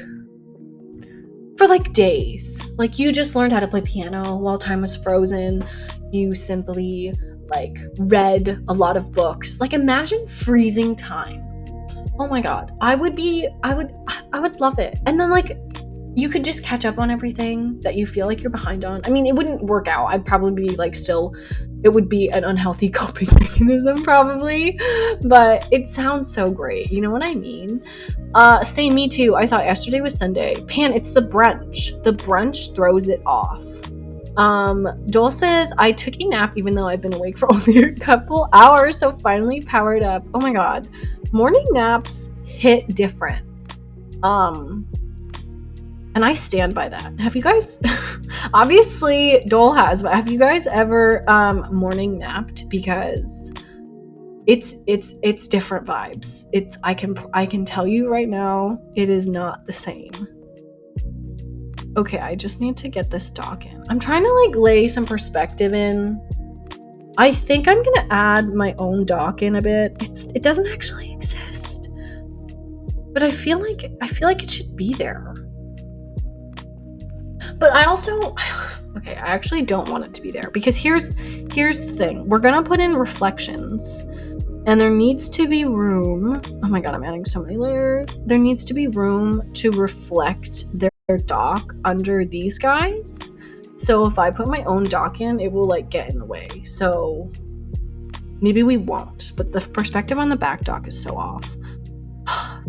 days. Like, you just learned how to play piano while time was frozen. You simply like read a lot of books. Like, imagine freezing time. Oh my god. I would love it. And then like you could just catch up on everything that you feel like you're behind on. I mean, it wouldn't work out. I'd probably be like it would be an unhealthy coping mechanism probably, but it sounds so great. You know what I mean? Say me too. I thought yesterday was Sunday. Pan, it's the brunch. The brunch throws it off. Dole says, I took a nap even though I've been awake for only a couple hours, so finally powered up. Oh my god. Morning naps hit different. And I stand by that. Have you guys, obviously Dole has, but have you guys ever morning napped? Because it's different vibes. I can tell you right now, it is not the same. Okay, I just need to get this dock in. I'm trying to like lay some perspective in. I think I'm gonna add my own dock in a bit. It doesn't actually exist, but I feel like it should be there. But I also, okay, I actually don't want it to be there because here's the thing. We're gonna put in reflections, and there needs to be room. Oh my god, I'm adding so many layers. There needs to be room to reflect their dock under these guys. So if I put my own dock in, it will like get in the way. So maybe we won't. But the perspective on the back dock is so off.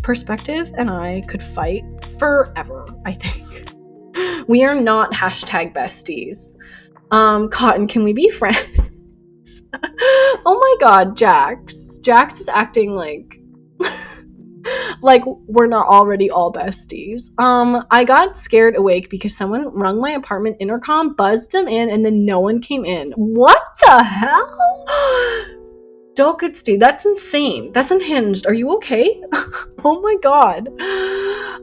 Perspective and I could fight forever, I think. We are not #besties. Cotton, can we be friends? Oh my god, Jax. Jax is acting like like we're not already all besties. I got scared awake because someone rung my apartment intercom, buzzed them in, and then no one came in. What the hell? Dokutsu, that's insane. That's unhinged. Are you okay? Oh my god.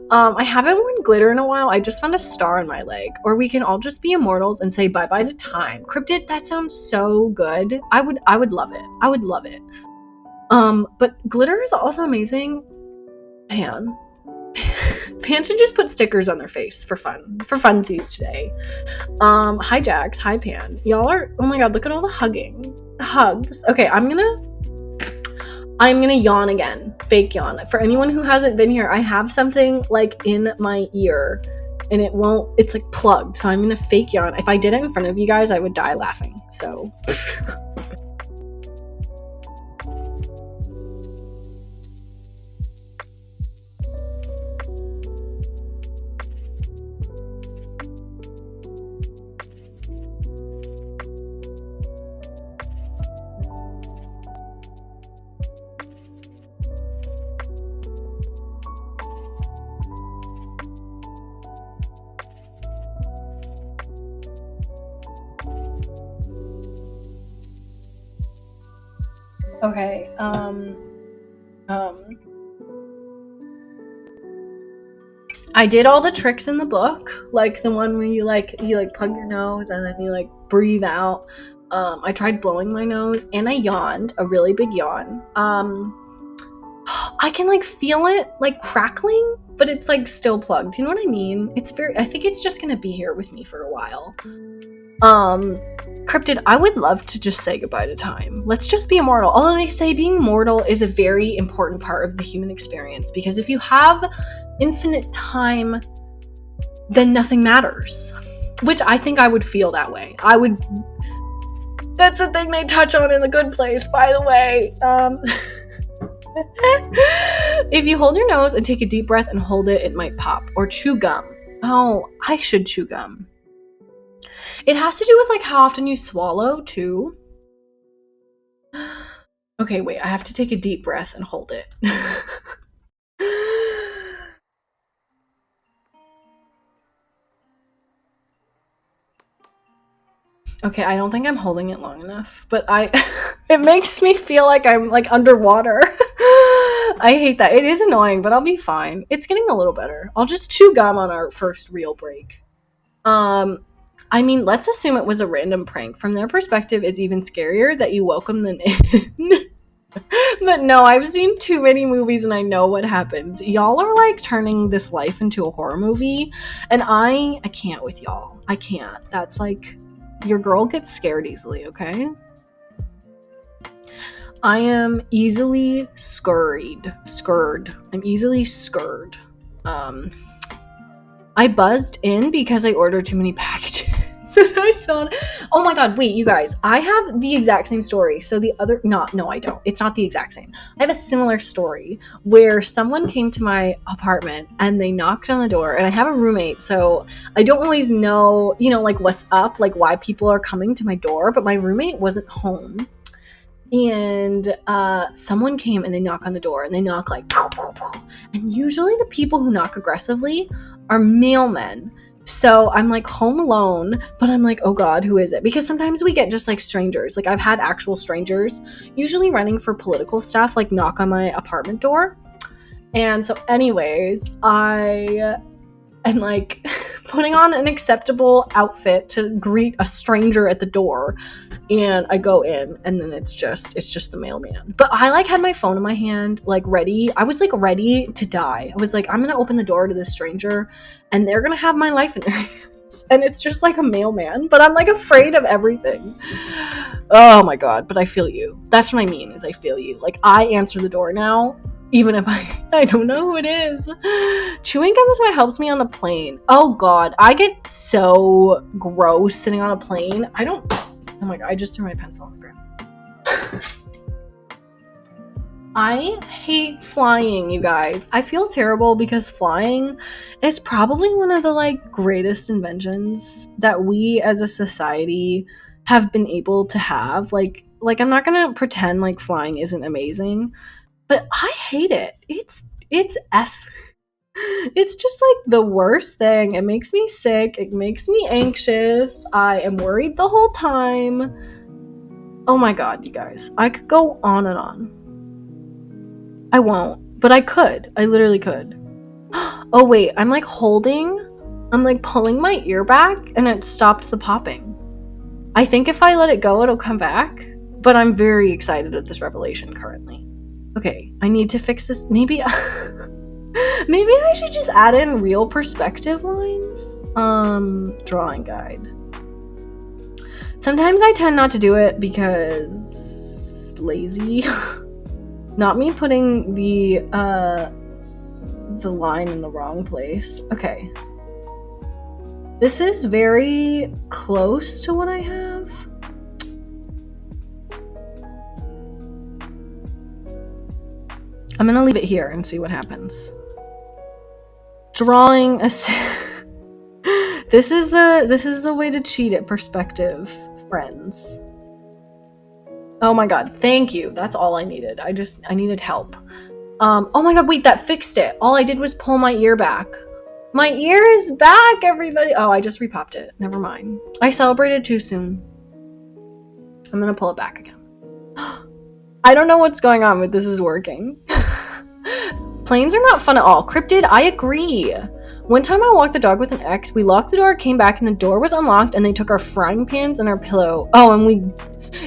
I haven't worn glitter in a while. I just found a star on my leg. Or we can all just be immortals and say bye-bye to time. Cryptid, that sounds so good. I would love it. I would love it. But glitter is also amazing. Pan should just put stickers on their face for funsies today. Hi Jax, hi Pan. Y'all are, oh my god, look at all the hugs. Okay, I'm gonna yawn again. Fake yawn. For anyone who hasn't been here, I have something like in my ear and it's like plugged, so I'm gonna fake yawn. If I did it in front of you guys, I would die laughing. So okay, I did all the tricks in the book, like the one where you plug your nose and then you like breathe out. I tried blowing my nose and I yawned, a really big yawn. I can like feel it like crackling, but it's like still plugged. You know what I mean? I think it's just gonna be here with me for a while. Cryptid, I would love to just say goodbye to time. Let's just be immortal. Although they say being mortal is a very important part of the human experience, because if you have infinite time, then nothing matters. Which I think I would feel that way. That's a thing they touch on in The Good Place, by the way. If you hold your nose and take a deep breath and hold it, it might pop. Or chew gum. Oh, I should chew gum. It has to do with like how often you swallow too. Okay, wait, I have to take a deep breath and hold it. Okay, I don't think I'm holding it long enough, but it makes me feel like I'm like underwater. I hate that. It is annoying, but I'll be fine. It's getting a little better. I'll just chew gum on our first real break. I mean, let's assume it was a random prank. From their perspective, it's even scarier that you welcome them in. But no, I've seen too many movies and I know what happens. Y'all are like turning this life into a horror movie, and I can't with y'all. I can't. That's like, your girl gets scared easily, okay? I am easily scared. I'm easily scared. I buzzed in because I ordered too many packages. And I thought, oh my god, wait, you guys, I have the exact same story. So no, I don't. It's not the exact same. I have a similar story where someone came to my apartment and they knocked on the door, and I have a roommate, so I don't always know, like what's up, like why people are coming to my door, but my roommate wasn't home. And someone came and they knock on the door, and they knock like, and usually the people who knock aggressively are mailmen. So I'm like home alone, but I'm like, oh God, who is it? Because sometimes we get just like strangers. Like I've had actual strangers, usually running for political stuff, like knock on my apartment door. And so anyways, I am like putting on an acceptable outfit to greet a stranger at the door. And I go in, and then it's just the mailman. But I like had my phone in my hand, like ready. I was like ready to die. I was like, I'm gonna open the door to this stranger, and they're gonna have my life in their hands. And it's just like a mailman, but I'm like afraid of everything. Oh my God! But I feel you. That's what I mean. Is I feel you. Like I answer the door now, even if I don't know who it is. Chewing gum is what helps me on the plane. Oh God, I get so gross sitting on a plane. Oh my God, I just threw my pencil on the ground. I hate flying, you guys. I feel terrible because flying is probably one of the like greatest inventions that we as a society have been able to have. Like I'm not gonna pretend like flying isn't amazing, but I hate it. It's It's just like the worst thing. It makes me sick. It makes me anxious. I am worried the whole time. Oh my God, you guys. I could go on and on. I won't, but I could. I literally could. Oh wait, I'm like pulling my ear back and it stopped the popping. I think if I let it go, it'll come back, but I'm very excited at this revelation currently. Okay, I need to fix this. Maybe I should just add in real perspective lines. Drawing guide. Sometimes I tend not to do it because lazy. Not me putting the line in the wrong place. Okay. This is very close to what I have. I'm gonna leave it here and see what happens. Drawing a this is the way to cheat at perspective, friends. Oh my God, thank you. That's all I needed. I needed help. Oh my God, wait, that fixed it. All I did was pull my ear back. My ear is back, everybody. Oh, I just repopped it. Never mind. I celebrated too soon. I'm gonna pull it back again. I don't know what's going on, but this is working. Planes are not fun at all. Cryptid, I agree. One time I walked the dog with an ex. We locked the door, came back, and the door was unlocked, and they took our frying pans and our pillow. Oh, and we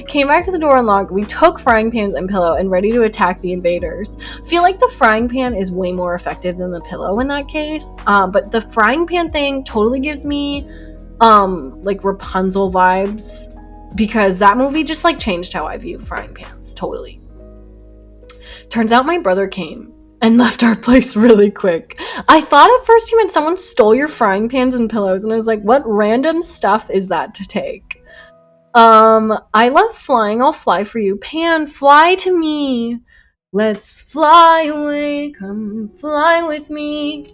came back to the door unlocked. We took frying pans and pillow and ready to attack the invaders. Feel like the frying pan is way more effective than the pillow in that case. But the frying pan thing totally gives me like Rapunzel vibes, because that movie just like changed how I view frying pans. Totally. Turns out my brother came and left our place really quick. I thought at first he meant someone stole your frying pans and pillows, and I was like, what random stuff is that to take? I love flying. I'll fly for you. Pan, fly to me. Let's fly away. Come fly with me.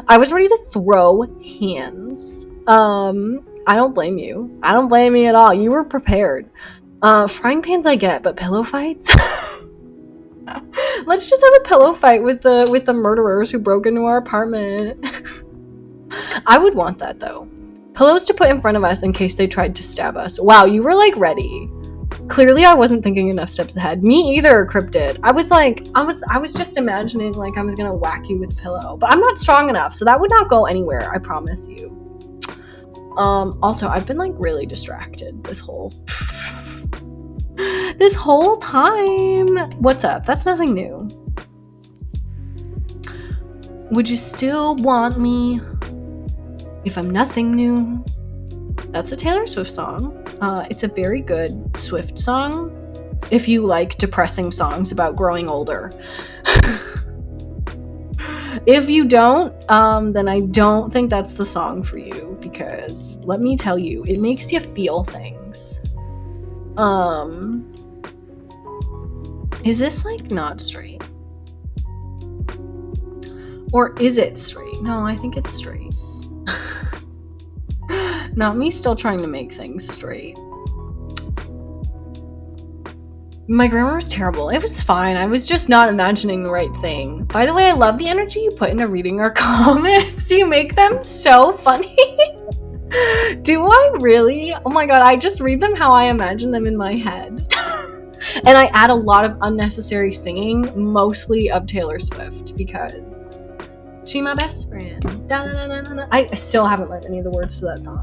I was ready to throw hands. I don't blame you. I don't blame you at all. You were prepared. Frying pans I get, but pillow fights? Let's just have a pillow fight with the murderers who broke into our apartment. I would want that though. Pillows to put in front of us in case they tried to stab us. Wow, you were like ready. Clearly I wasn't thinking enough steps ahead. Me either, Cryptid. I was just imagining like I was gonna whack you with a pillow. But I'm not strong enough, so that would not go anywhere, I promise you. Also, I've been like really distracted this whole time. What's up? That's nothing new. Would you still want me if I'm nothing new? That's a Taylor Swift song. It's a very good Swift song if you like depressing songs about growing older. If you don't, then I don't think that's the song for you, because let me tell you, it makes you feel things. Is this like not straight? Or is it straight? No, I think it's straight. Not me still trying to make things straight. My grammar was terrible. It was fine. I was just not imagining the right thing. By the way, I love the energy you put into reading our comments. You make them so funny. Do I really? Oh my god, I just read them how I imagine them in my head. And I add a lot of unnecessary singing, mostly of Taylor Swift, because she my best friend. Da-na-na-na-na. I still haven't learned any of the words to that song.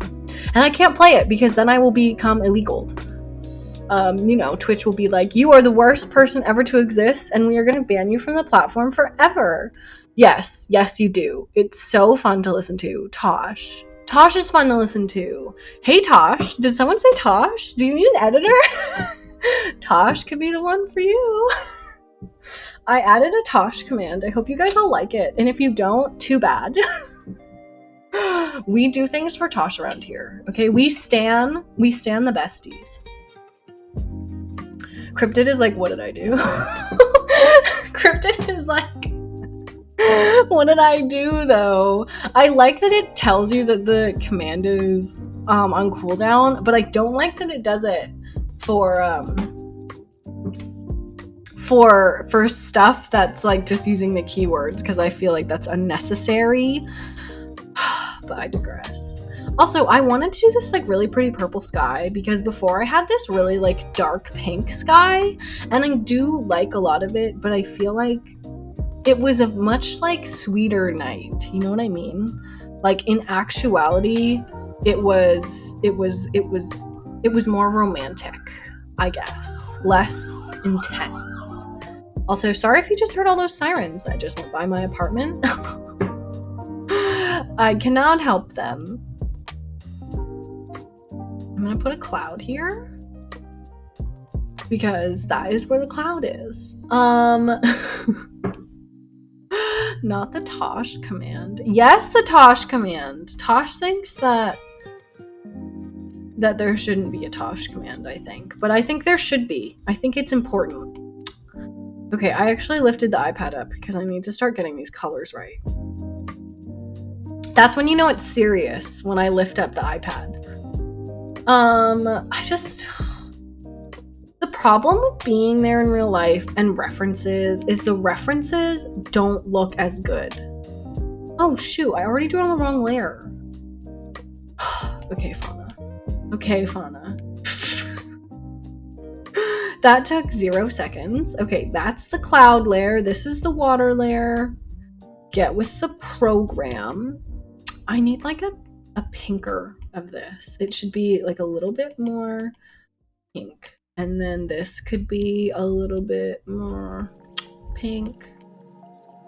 And I can't play it because then I will become illegal. You know, Twitch will be like, you are the worst person ever to exist, and we are going to ban you from the platform forever. Yes, you do. It's so fun to listen to. Tosh is fun to listen to. Hey, Tosh. Did someone say Tosh? Do you need an editor? Tosh could be the one for you. I added a Tosh command. I hope you guys all like it. And if you don't, too bad. We do things for Tosh around here. Okay, we stan the besties. Cryptid is like, what did I do? Cryptid is like, what did I do though? I like that it tells you that the command is on cooldown, but I don't like that it does it for stuff that's like just using the keywords, because I feel like that's unnecessary. But I digress. Also, I wanted to do this like really pretty purple sky because before I had this really like dark pink sky, and I do like a lot of it, but I feel like it was a much like sweeter night. You know what I mean? Like in actuality, it was more romantic, I guess. Less intense. Also, sorry if you just heard all those sirens that just went by my apartment. I cannot help them. I'm gonna put a cloud here because that is where the cloud is. Not the Tosh command. Yes, the Tosh command. Tosh thinks that there shouldn't be a Tosh command, I think. But I think there should be. I think it's important. Okay, I actually lifted the iPad up because I need to start getting these colors right. That's when you know it's serious, when I lift up the iPad. The problem with being there in real life and references is the references don't look as good. Oh shoot, I already drew on the wrong layer. Okay, Fauna. That took 0 seconds. Okay, that's the cloud layer. This is the water layer. Get with the program. I need like a pinker of this. It should be like a little bit more pink. And then this could be a little bit more pink.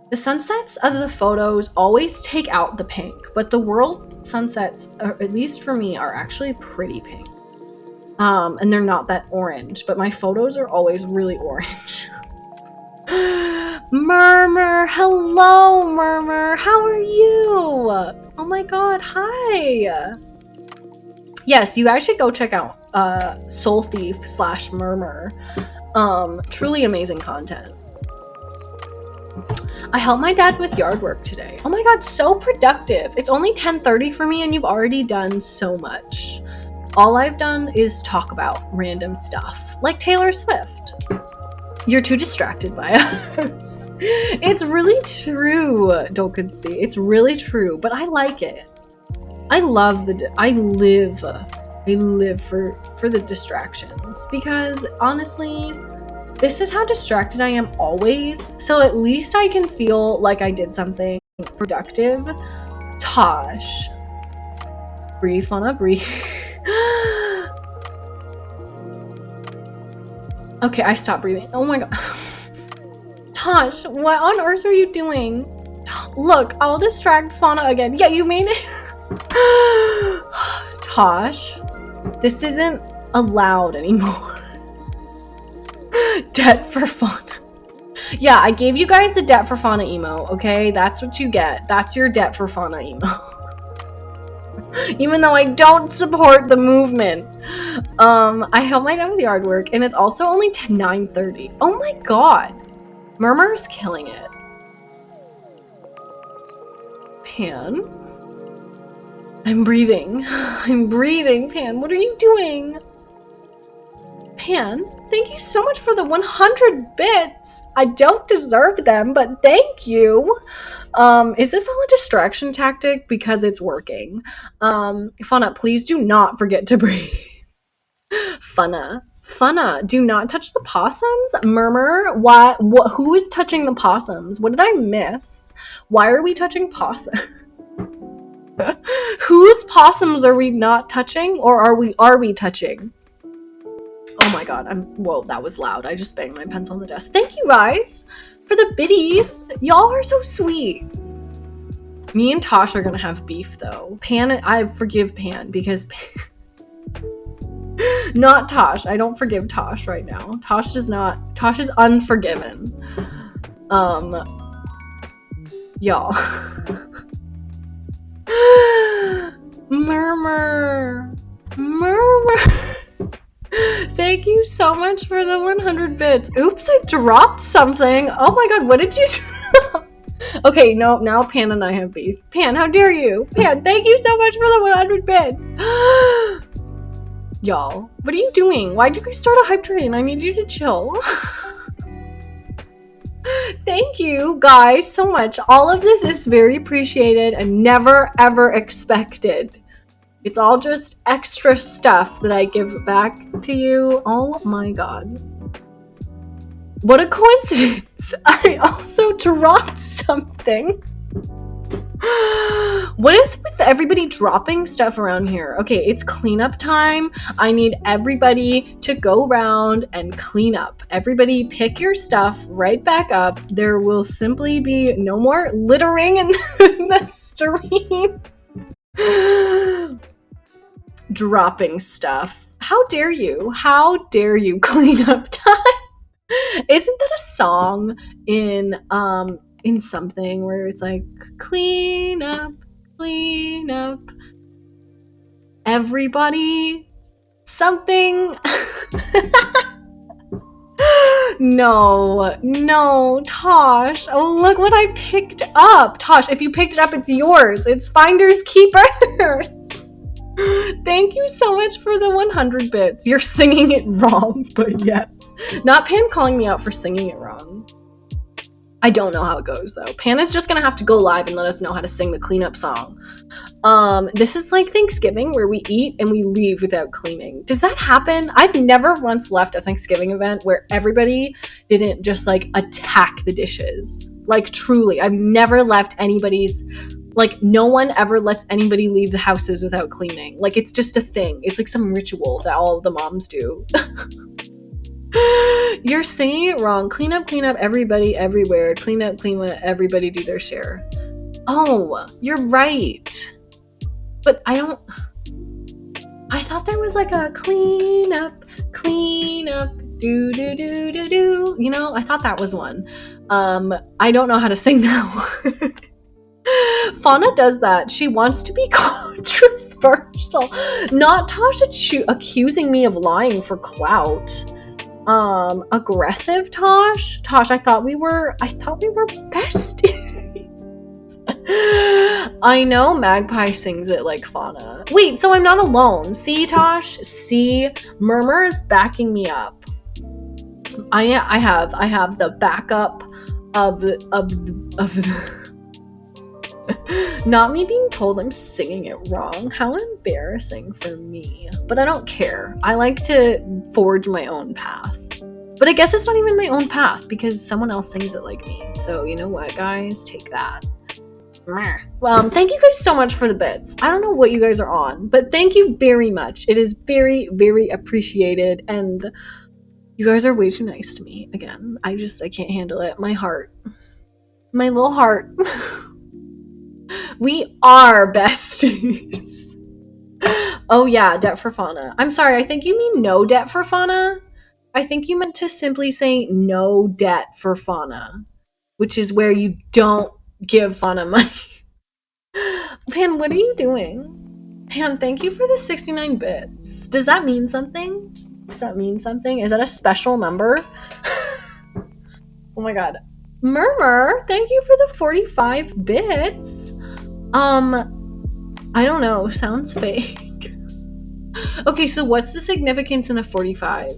The sunsets of the photos always take out the pink, but the world sunsets, or at least for me, are actually pretty pink. And they're not that orange, but my photos are always really orange. Murmur, hello Murmur, how are you? Oh my god, hi. Yes, you guys should go check out Soul Thief / Murmur. Truly amazing content. I helped my dad with yard work today. Oh my god, so productive. It's only 10:30 for me and you've already done so much. All I've done is talk about random stuff, like Taylor Swift. You're too distracted by us. It's really true, Dolkenstein. It's really true, but I like it. I live for the distractions because honestly, this is how distracted I am always. So at least I can feel like I did something productive. Tosh. Breathe, Fauna, breathe. Okay, I stopped breathing. Oh my god. Tosh, what on earth are you doing? Look, I'll distract Fauna again. Yeah, you made it. Tosh, this isn't allowed anymore. Debt for Fauna. Yeah, I gave you guys the debt for Fauna emo, okay? That's what you get. That's your debt for Fauna emo. Even though I don't support the movement. I helped my dad with yard work, and it's also only 9:30. Oh my god. Murmur's killing it. Pan? I'm breathing. I'm breathing, Pan. What are you doing? Pan, thank you so much for the 100 bits. I don't deserve them, but thank you. Is this all a distraction tactic? Because it's working. Funna, please do not forget to breathe. Funna, do not touch the possums. Murmur, what? Who is touching the possums? What did I miss? Why are we touching possums? Whose possums are we not touching, or are we touching? Oh my god, whoa, that was loud. I just banged my pencil on the desk. Thank you guys for the biddies. Y'all are so sweet. Me and Tosh are gonna have beef though. Pan, I forgive Pan because not Tosh. I don't forgive Tosh right now. Tosh is unforgiven. Y'all. Murmur. Thank you so much for the 100 bits. Oops, I dropped something. Oh my god, what did you do? Okay, no, now Pan and I have beef. Pan, how dare you? Pan, thank you so much for the 100 bits. Y'all, what are you doing? Why'd you guys start a hype train? I need you to chill. Thank you guys so much. All of this is very appreciated and never ever expected. It's all just extra stuff that I give back to you. Oh my god. What a coincidence. I also dropped something. What is with everybody dropping stuff around here? Okay, it's cleanup time. I need everybody to go around and clean up. Everybody pick your stuff right back up. There will simply be no more littering in the stream. Dropping stuff. How dare you? How dare you? Clean up time. Isn't that a song in something where it's like clean up, everybody something? No, Tosh. Oh, look what I picked up. Tosh, if you picked it up, it's yours. It's finders keepers. Thank you so much for the 100 bits. You're singing it wrong, but yes. Not Pan calling me out for singing it wrong. I don't know how it goes, though. Pan is just gonna have to go live and let us know how to sing the cleanup song. This is like Thanksgiving, where we eat and we leave without cleaning. Does that happen? I've never once left a Thanksgiving event where everybody didn't just, like, attack the dishes. Like, truly. I've never left anybody's... Like, no one ever lets anybody leave the houses without cleaning. Like, it's just a thing. It's like some ritual that all of the moms do. You're saying it wrong. Clean up, everybody, everywhere. Clean up, everybody do their share. Oh, you're right. But I thought there was like a clean up, do. You know, I thought that was one. I don't know how to sing that one. Fauna does that. She wants to be controversial. Not Tasha accusing me of lying for clout. Aggressive Tosh? Tosh, I thought we were besties. I know Magpie sings it like Fauna. Wait, so I'm not alone. See, Tosh? See? Murmur is backing me up. I have the backup of the not me being told I'm singing it wrong. How embarrassing for me. But I don't care. I like to forge my own path. But I guess it's not even my own path because someone else sings it like me. So you know what, guys? Take that. Thank you guys so much for the bits. I don't know what you guys are on, but thank you very much. It is very, very appreciated, and you guys are way too nice to me. Again, I can't handle it. My heart. My little heart. We are besties. Oh yeah, debt for Fauna. I'm sorry, I think you mean no debt for Fauna. I think you meant to simply say no debt for Fauna, which is where you don't give Fauna money. Pan, what are you doing? Pan, thank you for the 69 bits. Does that mean something? Is that a special number? Oh my god. Murmur, thank you for the 45 bits. I don't know, sounds fake. Okay, so what's the significance in a 45?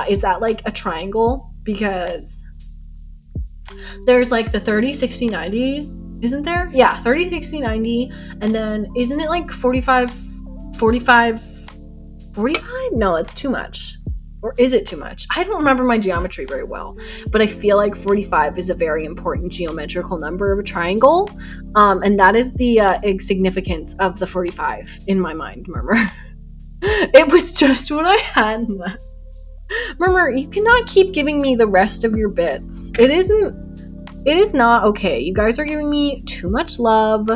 is that like a triangle? Because there's like the 30, 60, 90, isn't there? Yeah, 30, 60, 90, and then isn't it like 45, 45, 45? No, it's too much. Or is it too much? I don't remember my geometry very well, but I feel like 45 is a very important geometrical number of a triangle, and that is the significance of the 45 in my mind, Murmur. It was just what I had left. Murmur, you cannot keep giving me the rest of your bits. It is not okay. You guys are giving me too much love,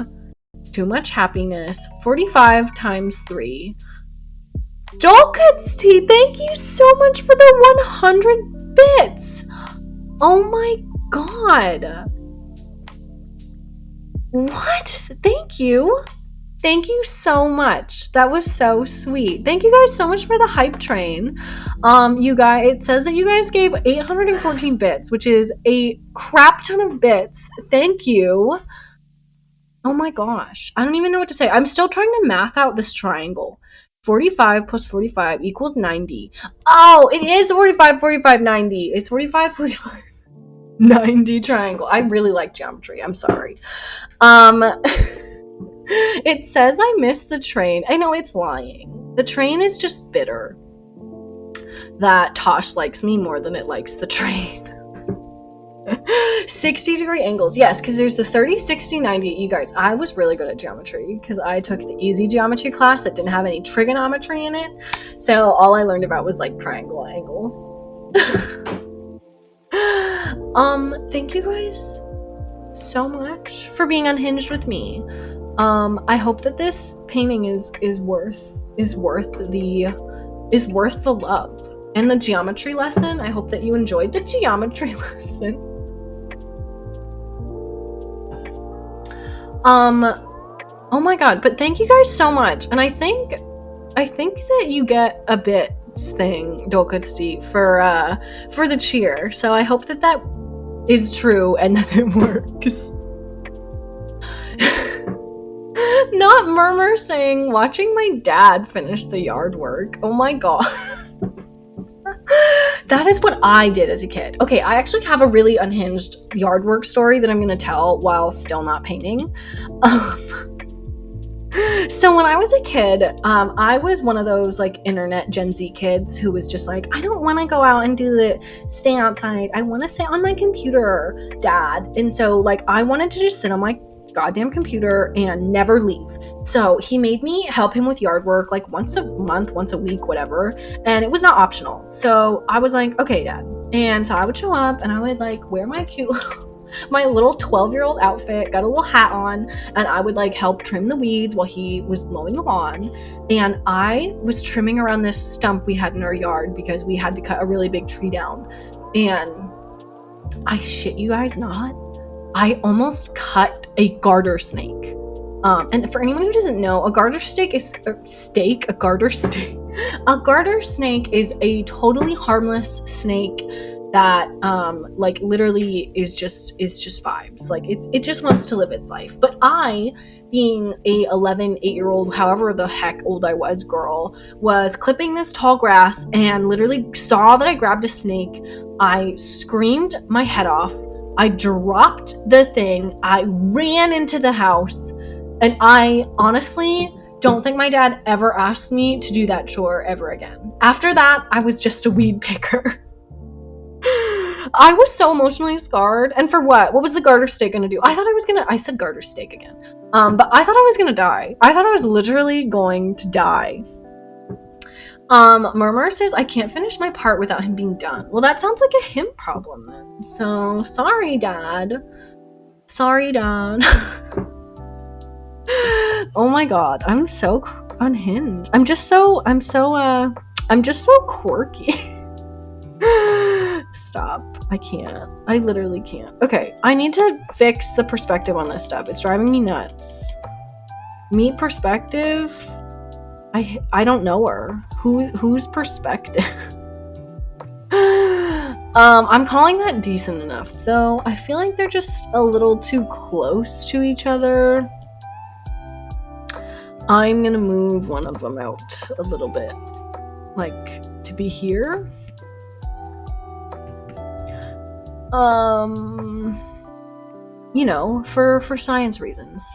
too much happiness. 45 times 3. Dolcutsty, thank you so much for the 100 bits. Oh my god. What? Thank you. Thank you so much. That was so sweet. Thank you guys so much for the hype train. You guys, it says that you guys gave 814 bits, which is a crap ton of bits. Thank you. Oh my gosh. I don't even know what to say. I'm still trying to math out this triangle. 45 plus 45 equals 90. Oh, it is 45, 45, 90. It's 45, 45, 90 triangle. I really like geometry. I'm sorry. It says I missed the train. I know it's lying. The train is just bitter that Tosh likes me more than it likes the train. 60-degree angles. Yes, because there's the 30, 60, 90. You guys, I was really good at geometry because I took the easy geometry class that didn't have any trigonometry in it. So all I learned about was like triangle angles. Thank you guys so much for being unhinged with me. I hope that this painting is worth the love and the geometry lesson. I hope that you enjoyed the geometry lesson. Oh my god, but thank you guys so much. And I think that you get a bits thing, Dolcutsty, for the cheer. So I hope that is true and that it works. Not Murmur saying, watching my dad finish the yard work. Oh my god. That is what I did as a kid. Okay, I actually have a really unhinged yard work story that I'm going to tell while still not painting. So when I was a kid, I was one of those like internet Gen Z kids who was just like, I don't want to go out and stay outside. I want to sit on my computer, Dad. And so like I wanted to just sit on my goddamn computer and never leave. So he made me help him with yard work like once a month, once a week, whatever. And it was not optional. So I was like, okay, Dad. And so I would show up and I would like wear my cute my little 12-year-old outfit, got a little hat on, and I would like help trim the weeds while he was mowing the lawn. And I was trimming around this stump we had in our yard because we had to cut a really big tree down. And I shit you guys not, I almost cut a garter snake. And for anyone who doesn't know, a garter snake is a garter snake is a totally harmless snake that like literally is just vibes. Like it just wants to live its life. But I, being a 8-year-old, however the heck old I was, girl, was clipping this tall grass and literally saw that I grabbed a snake. I screamed my head off. I dropped the thing. I ran into the house. And I honestly don't think my dad ever asked me to do that chore ever again. After that, I was just a weed picker. I was so emotionally scarred. And for what? What was the garter snake gonna do? I said garter snake again. But I thought I was gonna die. I thought I was literally going to die. Murmur says, I can't finish my part without him being done. Well, that sounds like a him problem then. So, sorry, Dad. Sorry, Dad. Oh my god, I'm so unhinged. I'm just so quirky. Stop. I can't. I literally can't. Okay, I need to fix the perspective on this stuff. It's driving me nuts. Meet perspective? I don't know her. Whose perspective? I'm calling that decent enough, though. I feel like they're just a little too close to each other. I'm gonna move one of them out a little bit. Like, to be here. You know, for science reasons.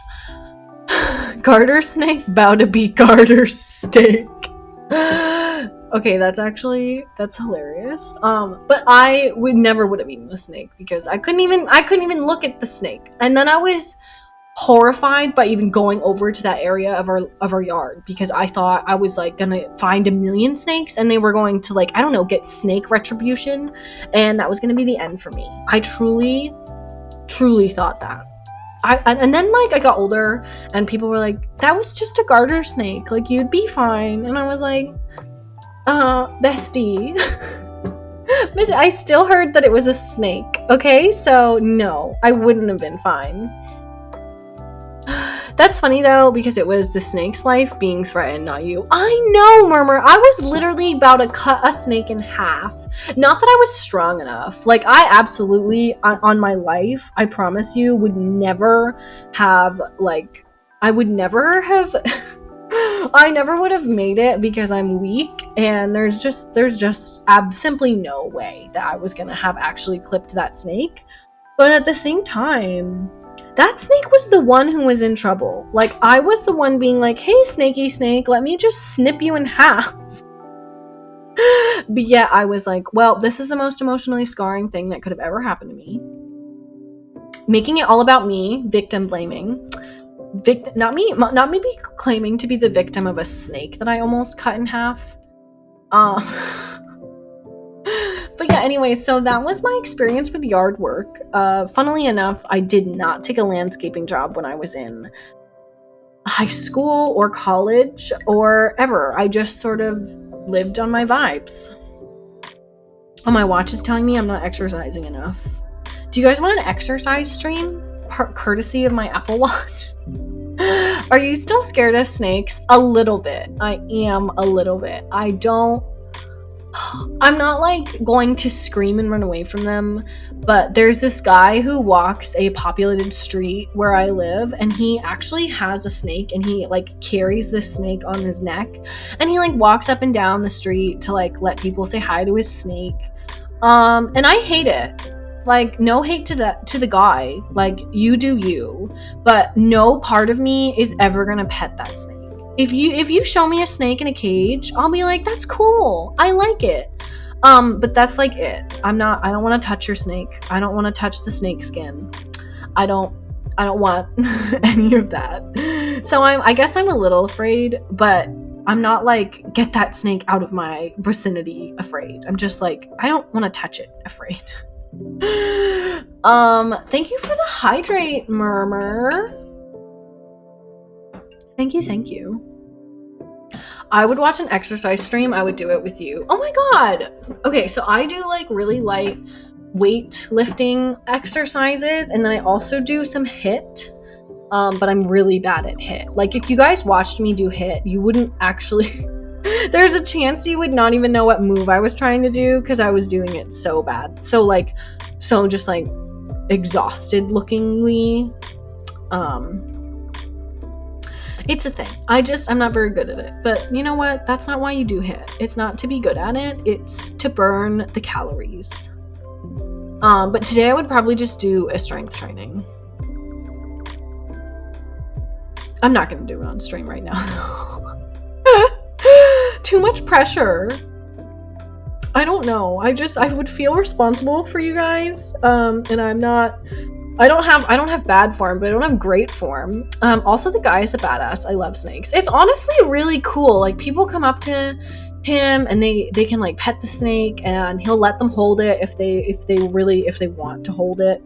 Garter snake bow to be garter steak. Okay, that's hilarious. But I would have eaten the snake because I couldn't even look at the snake. And then I was horrified by even going over to that area of our yard because I thought I was like gonna find a million snakes and they were going to, like, I don't know, get snake retribution, and that was gonna be the end for me. I truly thought that. And then, like, I got older and people were like, that was just a garter snake, like, you'd be fine. And I was like, bestie. But I still heard that it was a snake, okay? So no, I wouldn't have been fine. That's funny though, because it was the snake's life being threatened, not you. I know, Murmur. I was literally about to cut a snake in half. Not that I was strong enough. Like, I absolutely, on my life, I promise you, would never have, like, I never would have made it because I'm weak, and there's just simply no way that I was gonna have actually clipped that snake. But at the same time, that snake was the one who was in trouble. Like, I was the one being like, hey, snaky snake, let me just snip you in half. But yeah, I was like, well, this is the most emotionally scarring thing that could have ever happened to me. Making it all about me, victim blaming. Not me claiming to be the victim of a snake that I almost cut in half. But yeah, anyway, so that was my experience with yard work. Funnily enough, I did not take a landscaping job when I was in high school or college or ever. I just sort of lived on my vibes. Oh, my watch is telling me I'm not exercising enough. Do you guys want an exercise stream? Courtesy of my Apple Watch? Are you still scared of snakes? A little bit. I am a little bit. I'm not like going to scream and run away from them, but there's this guy who walks a populated street where I live, and he actually has a snake, and he like carries this snake on his neck, and he like walks up and down the street to like let people say hi to his snake. And I hate it. Like, no hate to the guy. Like, you do you, but no part of me is ever gonna pet that snake. If you show me a snake in a cage, I'll be like, that's cool. I like it. But that's like it. I don't want to touch your snake. I don't want to touch the snake skin. I don't want any of that. So I guess I'm a little afraid, but I'm not like, get that snake out of my vicinity afraid. I'm just like, I don't want to touch it afraid. Thank you for the hydrate, Murmur. Thank you. I would watch an exercise stream. I would do it with you. Oh my god. Okay, so I do like really light weight lifting exercises, and then I also do some HIIT. But I'm really bad at HIIT. Like, if you guys watched me do HIIT, you wouldn't actually there's a chance you would not even know what move I was trying to do because I was doing it so bad. So just like exhausted lookingly. It's a thing. I'm not very good at it. But you know what? That's not why you do HIIT. It's not to be good at it. It's to burn the calories. But today I would probably just do a strength training. I'm not going to do it on stream right now, though. Too much pressure. I don't know. I would feel responsible for you guys. And I don't have bad form, but I don't have great form. Also, the guy is a badass. I love snakes. It's honestly really cool. Like, people come up to him and they can like pet the snake, and he'll let them hold it if they want to hold it.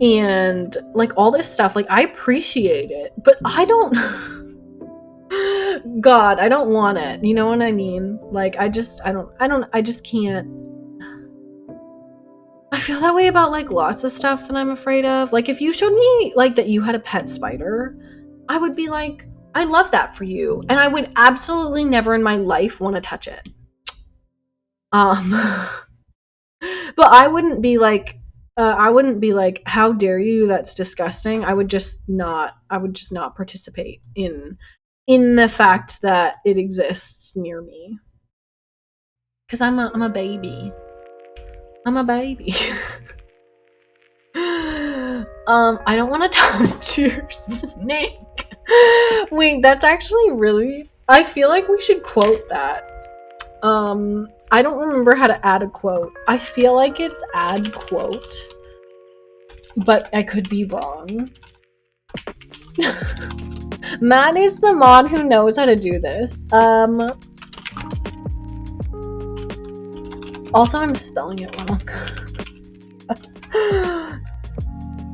And like all this stuff, like, I appreciate it, but I don't God, I don't want it. You know what I mean? Like, I just can't. I feel that way about like lots of stuff that I'm afraid of. Like, if you showed me like that you had a pet spider, I would be like, I love that for you. And I would absolutely never in my life want to touch it. But I wouldn't be like, how dare you? That's disgusting. I would just not participate in the fact that it exists near me. Cause I'm a baby. I'm a baby. I don't want to touch your snake. Wait, that's actually really... I feel like we should quote that. I don't remember how to add a quote. I feel like it's add quote, but I could be wrong. Matt is the mod who knows how to do this. Also, I'm spelling it wrong.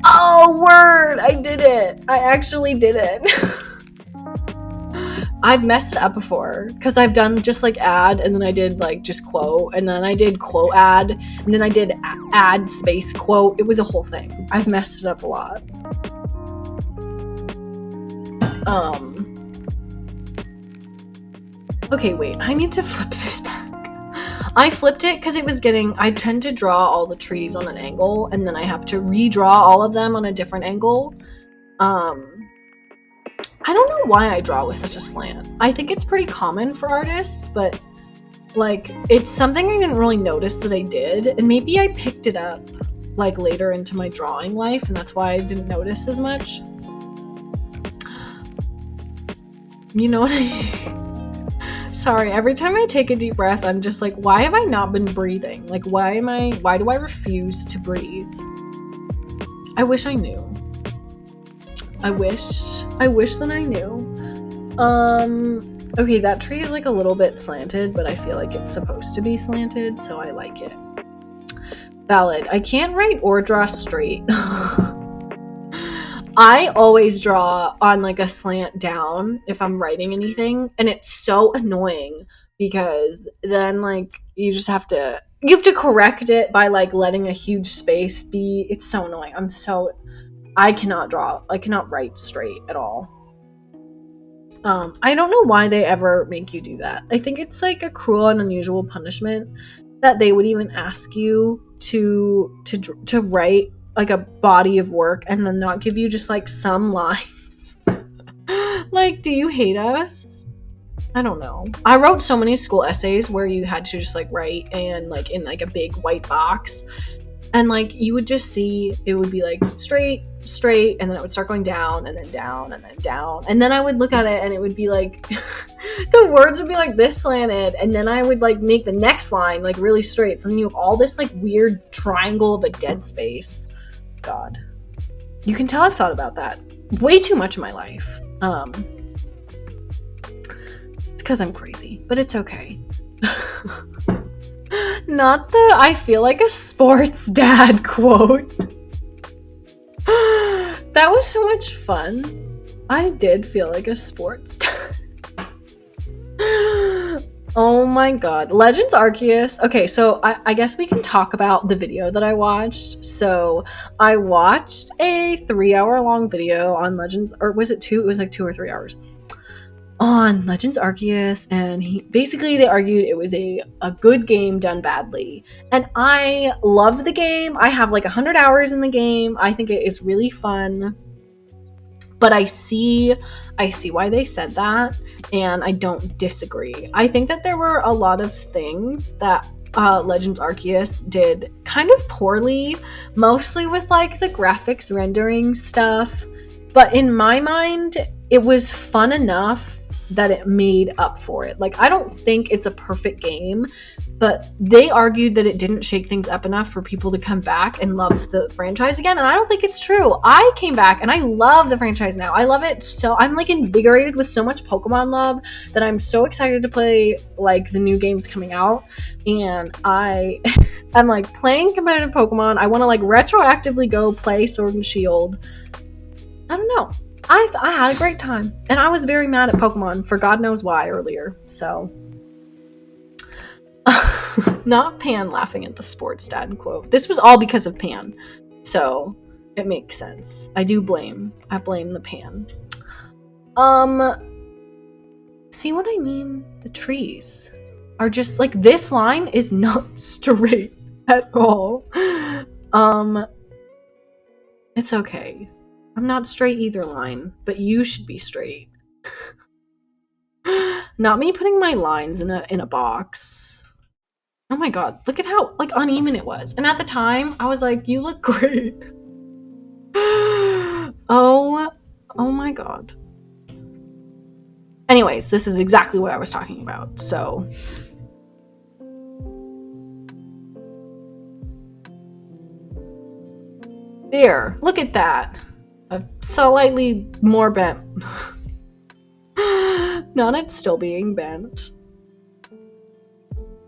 Oh, word! I did it! I actually did it. I've messed it up before, because I've done just like add, and then I did like just quote, and then I did quote add, and then I did add space quote. It was a whole thing. I've messed it up a lot. Okay, wait, I need to flip this back. I flipped it because it was getting... I tend to draw all the trees on an angle, and then I have to redraw all of them on a different angle. I don't know why I draw with such a slant. I think it's pretty common for artists, but like it's something I didn't really notice that I did, and maybe I picked it up like later into my drawing life, and that's why I didn't notice as much. You know what I mean? Sorry, every time I take a deep breath, I'm just like, why have I not been breathing? Like, why do I refuse to breathe? I wish I knew. I wish that I knew. Okay, that tree is like a little bit slanted, but I feel like it's supposed to be slanted, so I like it. Valid. I can't write or draw straight. I always draw on like a slant down if I'm writing anything, and it's so annoying because then like you have to correct it by like letting a huge space be. It's so annoying. I cannot write straight at all. I don't know why they ever make you do that. I think it's like a cruel and unusual punishment that they would even ask you to write like a body of work and then not give you just like some lines. Like, do you hate us? I don't know. I wrote so many school essays where you had to just like write and like in like a big white box, and like you would just see it would be like straight, and then it would start going down and then down and then down, and then I would look at it and it would be like the words would be like this slanted, and then I would like make the next line like really straight, so then you have all this like weird triangle of a dead space. God, you can tell I've thought about that way too much in my life. It's because I'm crazy, but it's okay. Not the I feel like a sports dad quote. That was so much fun. I did feel like a sports dad. Oh my god. Legends Arceus. Okay, so I guess we can talk about the video that I watched. So I watched a 3-hour long video on Legends, or was it 2? It was like 2 or 3 hours. On Legends Arceus, and they argued it was a good game done badly. And I love the game. I have like 100 hours in the game. I think it is really fun. But I see why they said that, and I don't disagree. I think that there were a lot of things that Legends Arceus did kind of poorly, mostly with like the graphics rendering stuff. But in my mind, it was fun enough that it made up for it. Like, I don't think it's a perfect game, but they argued that it didn't shake things up enough for people to come back and love the franchise again, and I don't think it's true. I came back and I love the franchise now. I love it so. I'm like invigorated with so much Pokemon love that I'm so excited to play like the new games coming out, and I'm like playing competitive Pokemon. I want to like retroactively go play Sword and Shield. I don't know. I had a great time, and I was very mad at Pokemon for God knows why earlier, so. Not Pan laughing at the sports dad quote. This was all because of Pan, so it makes sense. I blame the Pan. See what I mean? The trees are just like, this line is not straight at all. It's okay. I'm not straight either line, but you should be straight. Not me putting my lines in a box. Oh my god, look at how like uneven it was. And at the time, I was like, you look great. Oh my god. Anyways, this is exactly what I was talking about. So there, look at that. Slightly more bent. Not it still being bent.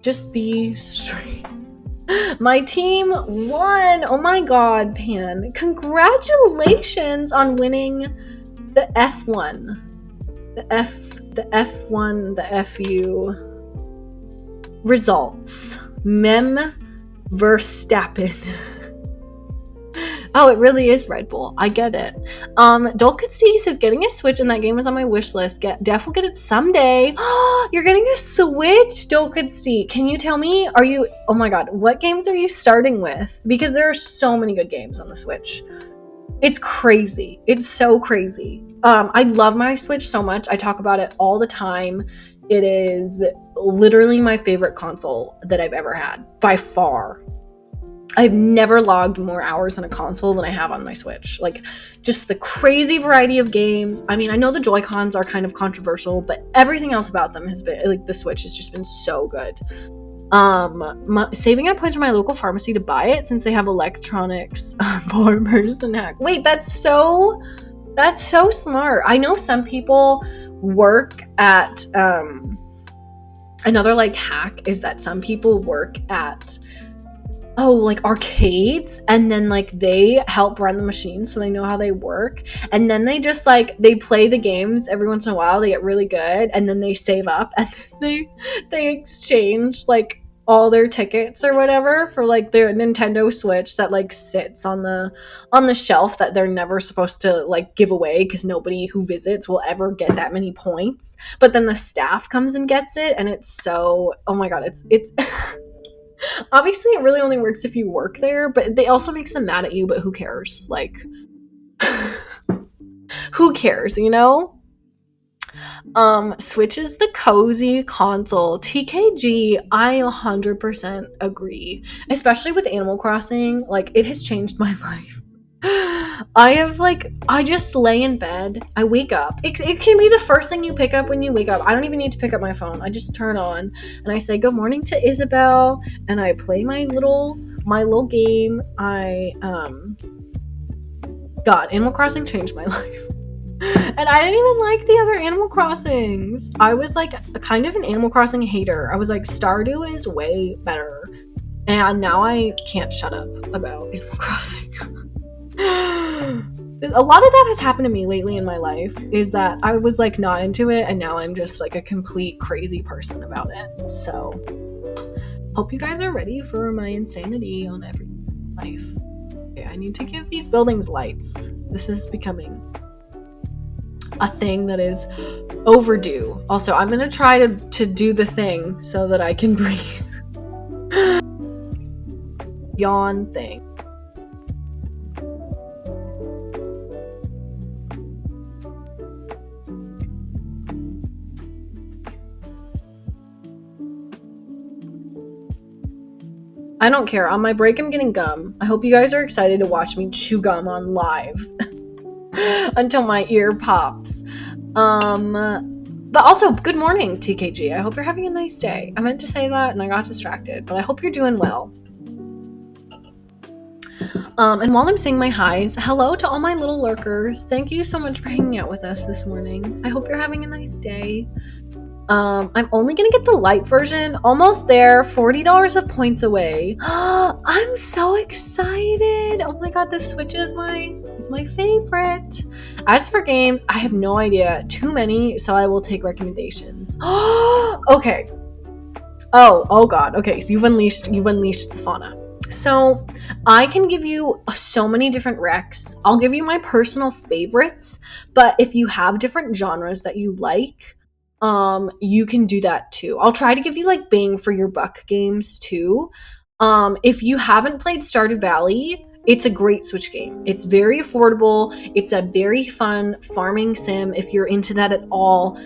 Just be straight. My team won! Oh my god, Pan. Congratulations on winning the F1. The F1, the FU results. Mem Verstappen. Oh, it really is Red Bull. I get it. Dolkitsi says getting a Switch, and that game was on my wish list. Def will get it someday. You're getting a Switch, Dolkitsi. Can you tell me? Oh my god, what games are you starting with? Because there are so many good games on the Switch. It's crazy. It's so crazy. I love my Switch so much. I talk about it all the time. It is literally my favorite console that I've ever had, by far. I've never logged more hours on a console than I have on my Switch. Like, just the crazy variety of games. I mean, I know the Joy-Cons are kind of controversial, but everything else about them has been, like, the Switch has just been so good. Saving up points from my local pharmacy to buy it since they have electronics bombers and hack. Wait, that's so smart. I know some people work at, another, like, hack is that some people work at like arcades, and then like they help run the machines so they know how they work, and then they just like they play the games every once in a while, they get really good, and then they save up, and then they exchange like all their tickets or whatever for like their Nintendo Switch that like sits on the shelf that they're never supposed to like give away because nobody who visits will ever get that many points, but then the staff comes and gets it, and it's so, oh my god, it's obviously it really only works if you work there, but they also makes them mad at you, but who cares? Like, who cares, you know? Switch is the cozy console. TKG, I 100% agree. Especially with Animal Crossing, like, it has changed my life. I just lay in bed, I wake up. It can be the first thing you pick up when you wake up. I don't even need to pick up my phone. I just turn on and I say good morning to Isabel, and I play my little game. God, Animal Crossing changed my life. And I didn't even like the other Animal Crossings. I was like kind of an Animal Crossing hater. I was like, Stardew is way better. And now I can't shut up about Animal Crossing. A lot of that has happened to me lately in my life, is that I was like not into it, and now I'm just like a complete crazy person about it. So hope you guys are ready for my insanity on every life. Okay, I need to give these buildings lights. This is becoming a thing that is overdue. Also, I'm gonna try to do the thing so that I can breathe. Yawn thing. I don't care. On my break, I'm getting gum. I hope you guys are excited to watch me chew gum on live until my ear pops. But also, good morning, TKG. I hope you're having a nice day. I meant to say that and I got distracted, but I hope you're doing well. And while I'm saying my highs, hello to all my little lurkers. Thank you so much for hanging out with us this morning. I hope you're having a nice day. I'm only gonna get the light version. Almost there. $40 of points away. I'm so excited. Oh my god, this Switch is my favorite. As for games, I have no idea. Too many, so I will take recommendations. Okay. Oh god. Okay, so you've unleashed the fauna. So I can give you so many different recs. I'll give you my personal favorites, but if you have different genres that you like, you can do that too. I'll try to give you like bang for your buck games too. If you haven't played Stardew Valley, It's a great Switch game. It's very affordable. It's a very fun farming sim. If you're into that at all,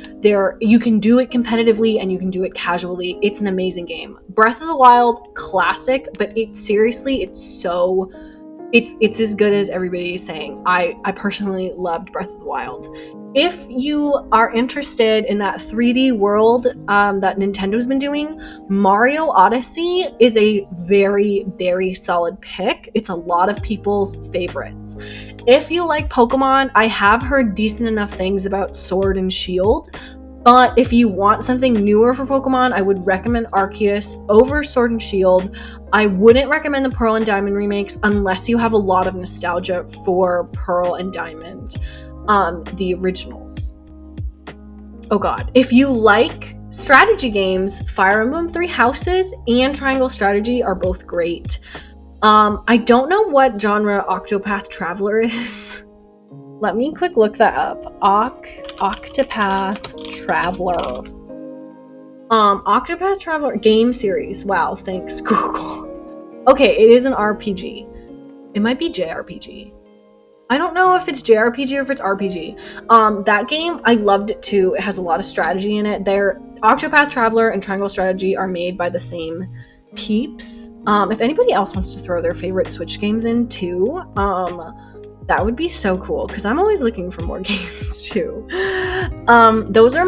you can do it competitively and you can do it casually. It's an amazing game. Breath of the Wild, classic, but it's as good as everybody is saying. I personally loved Breath of the Wild. If you are interested in that 3D world that Nintendo's been doing, Mario Odyssey is a very, very solid pick. It's a lot of people's favorites. If you like Pokemon, I have heard decent enough things about Sword and Shield, but if you want something newer for Pokemon, I would recommend Arceus over Sword and Shield. I wouldn't recommend the Pearl and Diamond remakes unless you have a lot of nostalgia for Pearl and Diamond. The originals. Oh god. If you like strategy games, Fire Emblem Three Houses and Triangle Strategy are both great. I don't know what genre Octopath Traveler is. Let me quick look that up. Octopath Traveler. Octopath Traveler game series. Wow, thanks Google. Okay, it is an RPG. It might be JRPG. I don't know if it's JRPG or if it's RPG. That game, I loved it too. It has a lot of strategy in it. Octopath Traveler and Triangle Strategy are made by the same peeps. If anybody else wants to throw their favorite Switch games in too, that would be so cool because I'm always looking for more games too. Those are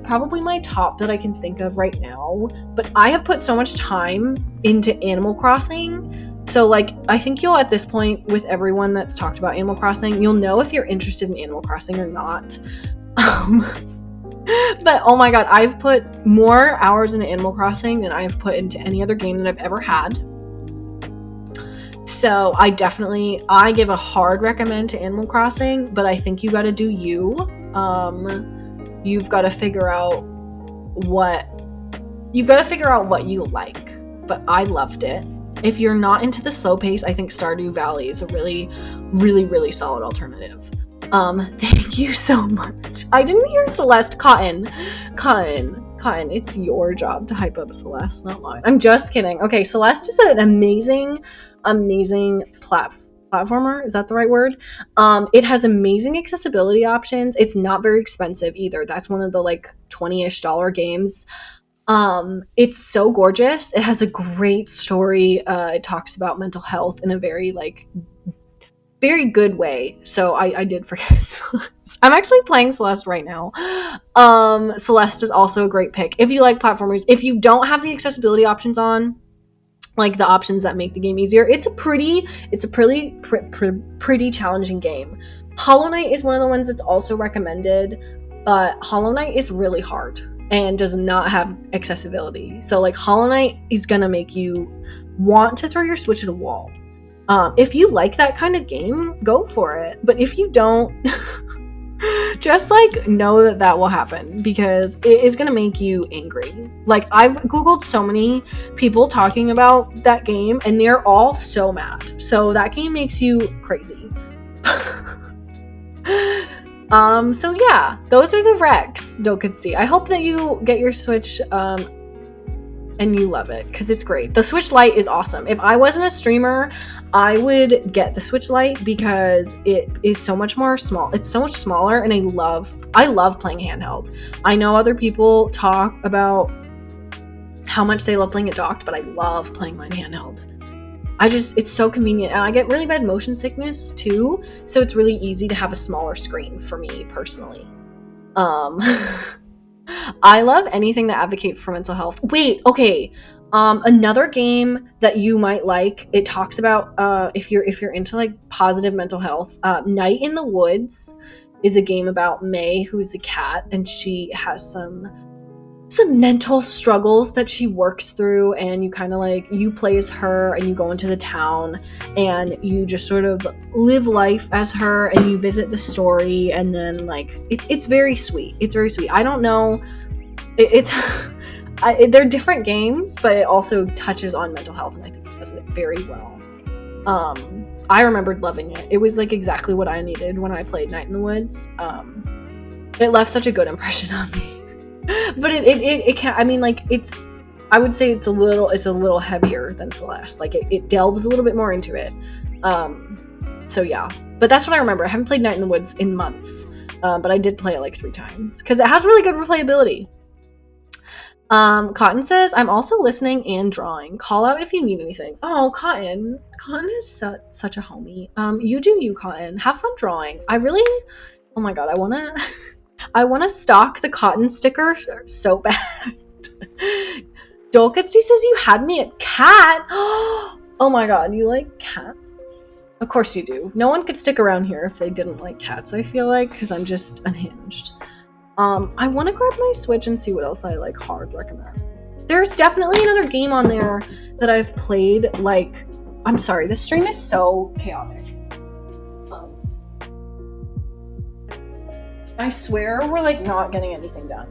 probably my top that I can think of right now. But I have put so much time into Animal Crossing. So, I think you'll, at this point, with everyone that's talked about Animal Crossing, you'll know if you're interested in Animal Crossing or not. But, oh my god, I've put more hours into Animal Crossing than I've put into any other game that I've ever had. So, I give a hard recommend to Animal Crossing, but I think you gotta do you. You've gotta figure out what you like. But I loved it. If you're not into the slow pace, I think Stardew Valley is a really, really, really solid alternative. Thank you so much. I didn't hear Celeste. Cotton, it's your job to hype up Celeste, not mine. I'm just kidding. Okay, Celeste is an amazing platformer. Is that the right word? It has amazing accessibility options. It's not very expensive either. That's one of the $20-ish games. It's so gorgeous. It has a great story. It talks about mental health in a very very good way. So I did forget Celeste. I'm actually playing Celeste right now. Celeste is also a great pick if you like platformers. If you don't have the accessibility options on, the options that make the game easier, it's a pretty challenging game. Hollow Knight is one of the ones that's also recommended, but Hollow Knight is really hard and does not have accessibility. So Hollow Knight is gonna make you want to throw your Switch at a wall. If you like that kind of game, go for it. But if you don't, just know that will happen because it is gonna make you angry. I've Googled so many people talking about that game and they're all so mad. So that game makes you crazy. So yeah, those are the recs Dokutsi. I hope that you get your Switch and you love it because it's great. The Switch Lite is awesome. If I wasn't a streamer, I would get the Switch Lite because it is so much more small. It's so much smaller and I love playing handheld. I know other people talk about how much they love playing it docked, but I love playing mine handheld. It's so convenient, and I get really bad motion sickness too, so it's really easy to have a smaller screen for me personally. I love anything that advocates for mental health. Wait, okay. Another game that you might like, it talks about if you're into positive mental health. Night in the Woods is a game about May, who's a cat, and she has some mental struggles that she works through, and you kind of you play as her and you go into the town and you just sort of live life as her and you visit the story, and then it's very sweet. It's very sweet. I don't know, they're different games, but it also touches on mental health, and I think it does it very well. I remembered loving it. It was exactly what I needed when I played Night in the Woods. It left such a good impression on me. But it can't, I would say it's a little heavier than Celeste. It delves a little bit more into it. So yeah, but that's what I remember. I haven't played Night in the Woods in months, but I did play it like 3 times because it has really good replayability. Cotton says, I'm also listening and drawing. Call out if you need anything. Oh, Cotton. Cotton is such a homie. You do you, Cotton. Have fun drawing. Oh my god, I wanna stock the Cotton sticker so bad. Dolkitsty says you had me at cat. Oh my god, you like cats? Of course you do. No one could stick around here if they didn't like cats, I feel like, because I'm just unhinged. I want to grab my Switch and see what else I like hard recommend. There's definitely another game on there that I've played, like, I'm sorry, this stream is so chaotic. I swear we're like not getting anything done,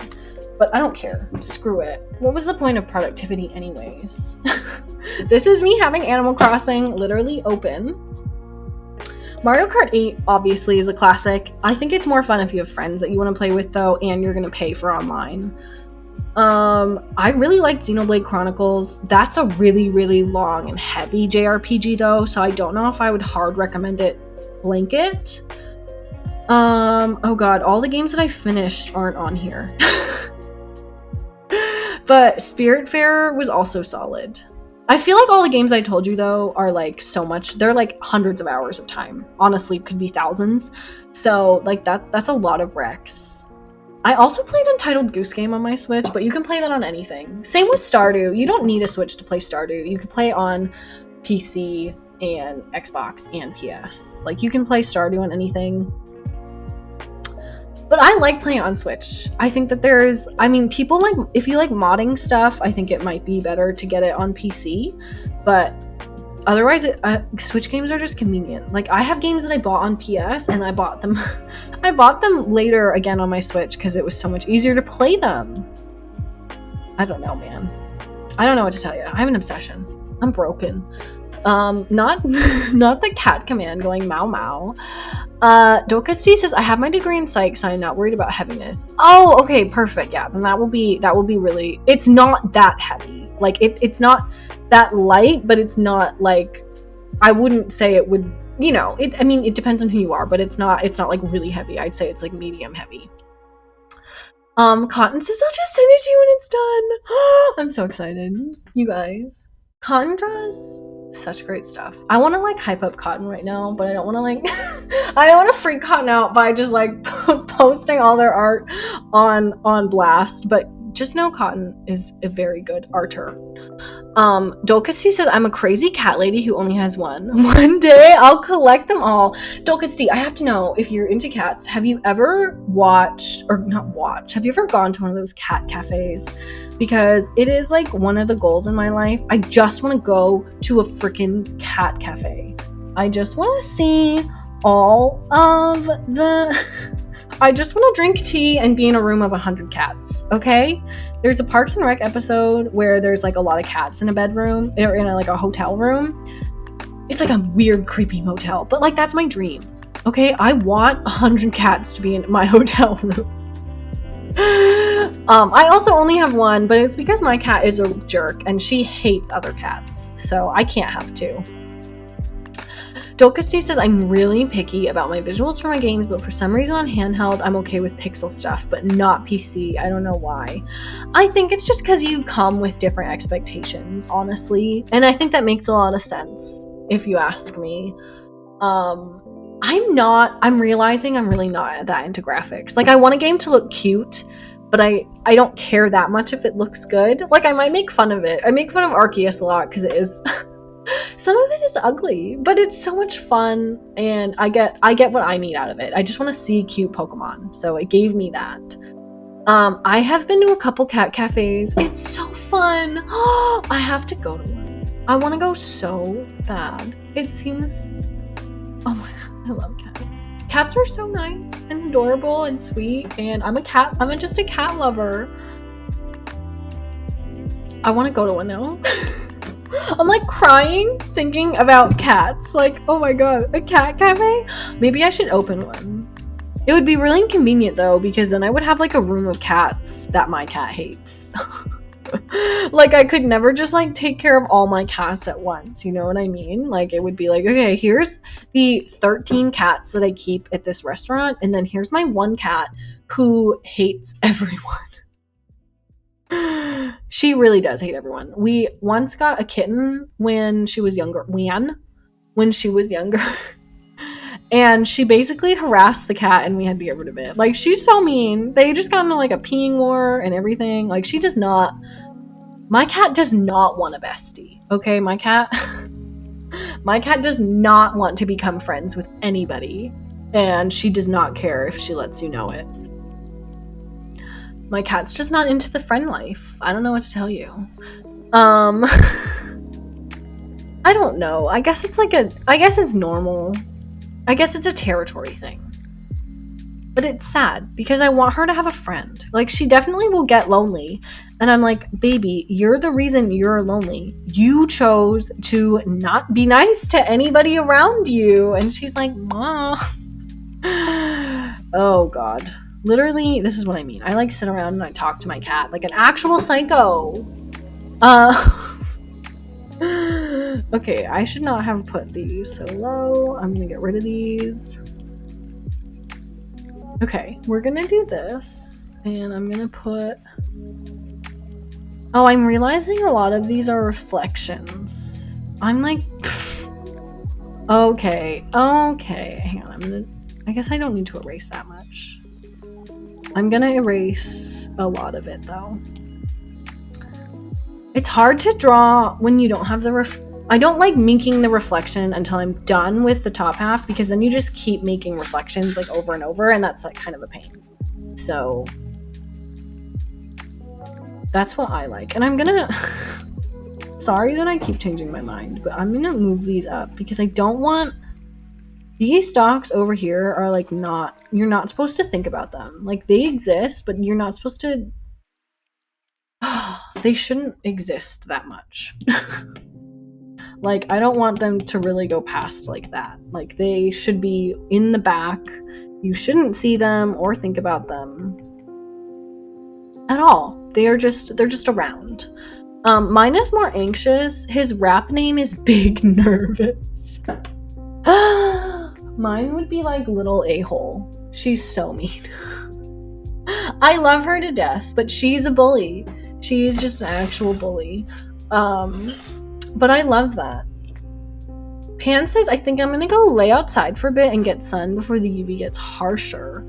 but I don't care. Screw it. What was the point of productivity anyways? This is me having Animal Crossing literally open. Mario Kart 8 obviously is a classic. I think it's more fun if you have friends that you want to play with though, and you're gonna pay for online. I really like Xenoblade Chronicles. That's a really, really long and heavy JRPG though, so I don't know if I would hard recommend it blanket. Oh god, all the games that I finished aren't on here. But Spiritfarer was also solid. I feel like all the games I told you though are like so much, they're like hundreds of hours of time. Honestly, could be thousands. So like that's a lot of recs. I also played Untitled Goose Game on my Switch, but you can play that on anything. Same with Stardew. You don't need a Switch to play Stardew. You can play on PC and Xbox and PS. Like you can play Stardew on anything. But I like playing on Switch. I think that people like, if you like modding stuff, I think it might be better to get it on PC. But otherwise, Switch games are just convenient. Like I have games that I bought on PS and I bought them later again on my Switch because it was so much easier to play them. I don't know, man. I don't know what to tell you. I have an obsession. I'm broken. Not the cat command going Mau Mau. Dokatsu says, I have my degree in psych, so I'm not worried about heaviness. Oh, okay, perfect. Yeah, then that will be really, it's not that heavy. Like it's not that light, but it's not like, I wouldn't say it would, it depends on who you are, but it's not like really heavy. I'd say it's like medium heavy. Cotton says, I'll just send it to you when it's done. I'm so excited. You guys. Cotton draws such great stuff. I want to like hype up Cotton right now, but I don't want to like I don't want to freak Cotton out by just like posting all their art on blast, but just know Cotton is a very good arter. Dolkasty said, I'm a crazy cat lady who only has one. One day I'll collect them all. Dolkasty, I have to know, if you're into cats, have you ever have you ever gone to one of those cat cafes? Because it is like one of the goals in my life. I just want to go to a freaking cat cafe. I just want to see all of the I just want to drink tea and be in a room of 100 cats, okay? There's a Parks and Rec episode where there's like a lot of cats in a bedroom, or in a hotel room. It's like a weird, creepy motel, but like that's my dream, okay? I want 100 cats to be in my hotel room. I also only have one, but it's because my cat is a jerk and she hates other cats, so I can't have two. Dolkasty says, I'm really picky about my visuals for my games, but for some reason on handheld, I'm okay with pixel stuff, but not PC. I don't know why. I think it's just because you come with different expectations, honestly. And I think that makes a lot of sense, if you ask me. I'm realizing I'm really not that into graphics. Like, I want a game to look cute, but I don't care that much if it looks good. Like, I might make fun of it. I make fun of Arceus a lot because it is... some of it is ugly, but it's so much fun, and I get what I need out of it. I just want to see cute Pokemon, so it gave me that. I have been to a couple cat cafes. It's so fun. I have to go to one. I want to go so bad. It seems... Oh my god, I love cats. Cats are so nice and adorable and sweet, and I'm just a cat lover. I want to go to one now. I'm like crying thinking about cats. Like, oh my god, a cat cafe? Maybe I should open one. It would be really inconvenient though, because then I would have like a room of cats that my cat hates. Like, I could never just, like, take care of all my cats at once, you know what I mean? Like, it would be like, okay, here's the 13 cats that I keep at this restaurant, and then here's my one cat who hates everyone. She really does hate everyone. We once got a kitten when she was younger. When she was younger. And she basically harassed the cat and we had to get rid of it. Like, she's so mean. They just got into, like, a peeing war and everything. Like, she does not... My cat does not want a bestie, okay? My cat does not want to become friends with anybody. And she does not care if she lets you know it. My cat's just not into the friend life. I don't know what to tell you. I don't know. I guess it's normal. I guess it's a territory thing. But it's sad because I want her to have a friend. Like, she definitely will get lonely. And I'm like, baby, you're the reason you're lonely. You chose to not be nice to anybody around you. And she's like, Mom. Oh, God. Literally, this is what I mean. I, like, sit around and I talk to my cat like an actual psycho. Okay, I should not have put these so low. I'm gonna get rid of these. Okay, we're gonna do this, and I'm gonna put... Oh, I'm realizing a lot of these are reflections. I'm like... Okay, hang on, I guess I don't need to erase that much. I'm gonna erase a lot of it, though. It's hard to draw when you don't have the I don't like making the reflection until I'm done with the top half, because then you just keep making reflections, like, over and over, and that's, like, kind of a pain. So that's what I like. And I'm gonna... Sorry that I keep changing my mind, but I'm gonna move these up because I don't want... These docs over here are, like, not... You're not supposed to think about them. Like, they exist, but you're not supposed to... They shouldn't exist that much. Like, I don't want them to really go past like that. Like, they should be in the back. You shouldn't see them or think about them at all. They're just around. Mine is more anxious. His rap name is Big Nervous. Mine would be like Little A-hole. She's so mean. I love her to death, but she's a bully. She is just an actual bully. But I love that. Pan says, I think I'm gonna go lay outside for a bit and get sun before the UV gets harsher.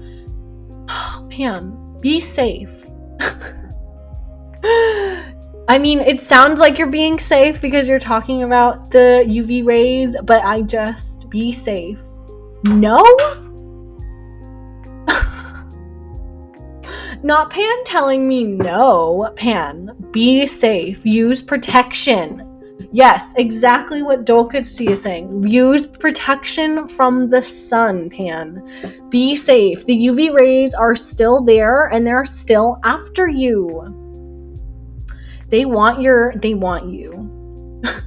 Pan, be safe. I mean, it sounds like you're being safe because you're talking about the UV rays, but I just... Be safe. No? Not Pan telling me no. Pan, be safe. Use protection. Yes, exactly what Dolkitsty is saying. Use protection from the sun, Pan. Be safe. The UV rays are still there and they're still after you. They want you.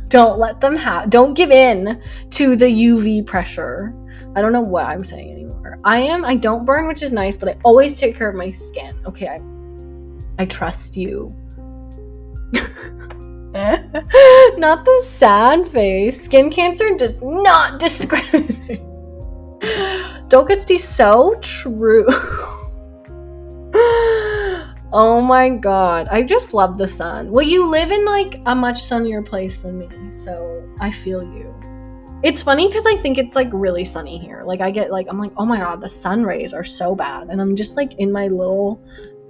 Don't let them don't give in to the UV pressure. I don't know what I'm saying anymore. I don't burn, which is nice, but I always take care of my skin. Okay, I trust you. Not the sad face. Skin cancer does not discriminate. Dolkitsty, so true. Oh my god. I just love the sun. Well, you live in like a much sunnier place than me, so I feel you. It's funny because I think it's like really sunny here. Like I get like, I'm like, oh my god, the sun rays are so bad. And I'm just like in my little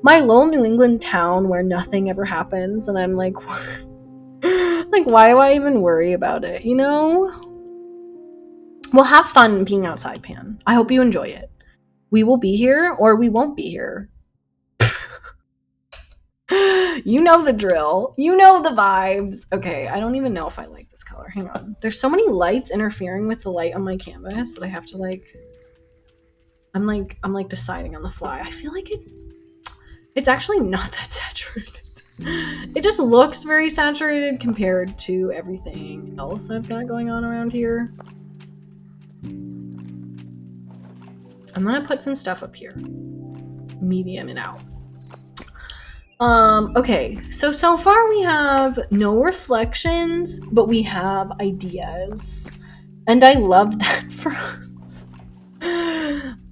New England town where nothing ever happens. And I'm like, like, why do I even worry about it, you know? Well, have fun being outside, Pan. I hope you enjoy it. We will be here or we won't be here. You know the drill. You know the vibes. Okay, I don't even know if I like this color. Hang on. There's so many lights interfering with the light on my canvas that I have to like... I'm like deciding on the fly. I feel like it's actually not that saturated. It just looks very saturated compared to everything else I've got going on around here. I'm gonna put some stuff up here. Medium it out. Okay, so far we have no reflections, but we have ideas. And I love that for us.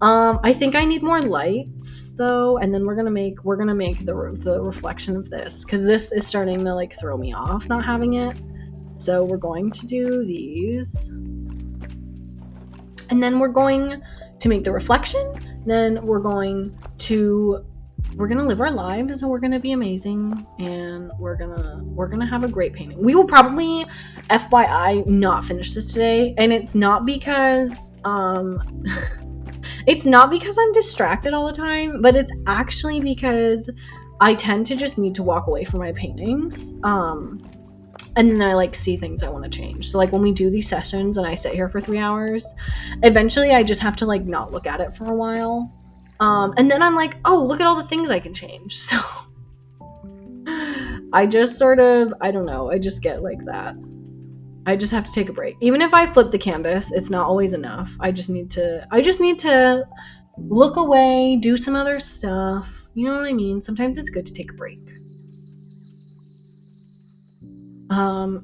I think I need more lights though, and then we're gonna make the reflection of this, because this is starting to like throw me off not having it. So we're going to do these. And then we're going to make the reflection. Then we're gonna live our lives, and we're gonna be amazing, and we're gonna have a great painting. We will probably, FYI, not finish this today, and it's not because it's not because I'm distracted all the time, but it's actually because I tend to just need to walk away from my paintings. And then I like see things I want to change. So like when we do these sessions and I sit here for 3 hours, eventually I just have to like not look at it for a while. And then I'm like, oh, look at all the things I can change. So I just sort of, I don't know, I just get like that. I just have to take a break. Even if I flip the canvas, it's not always enough. I just need to look away, do some other stuff. You know what I mean? Sometimes it's good to take a break.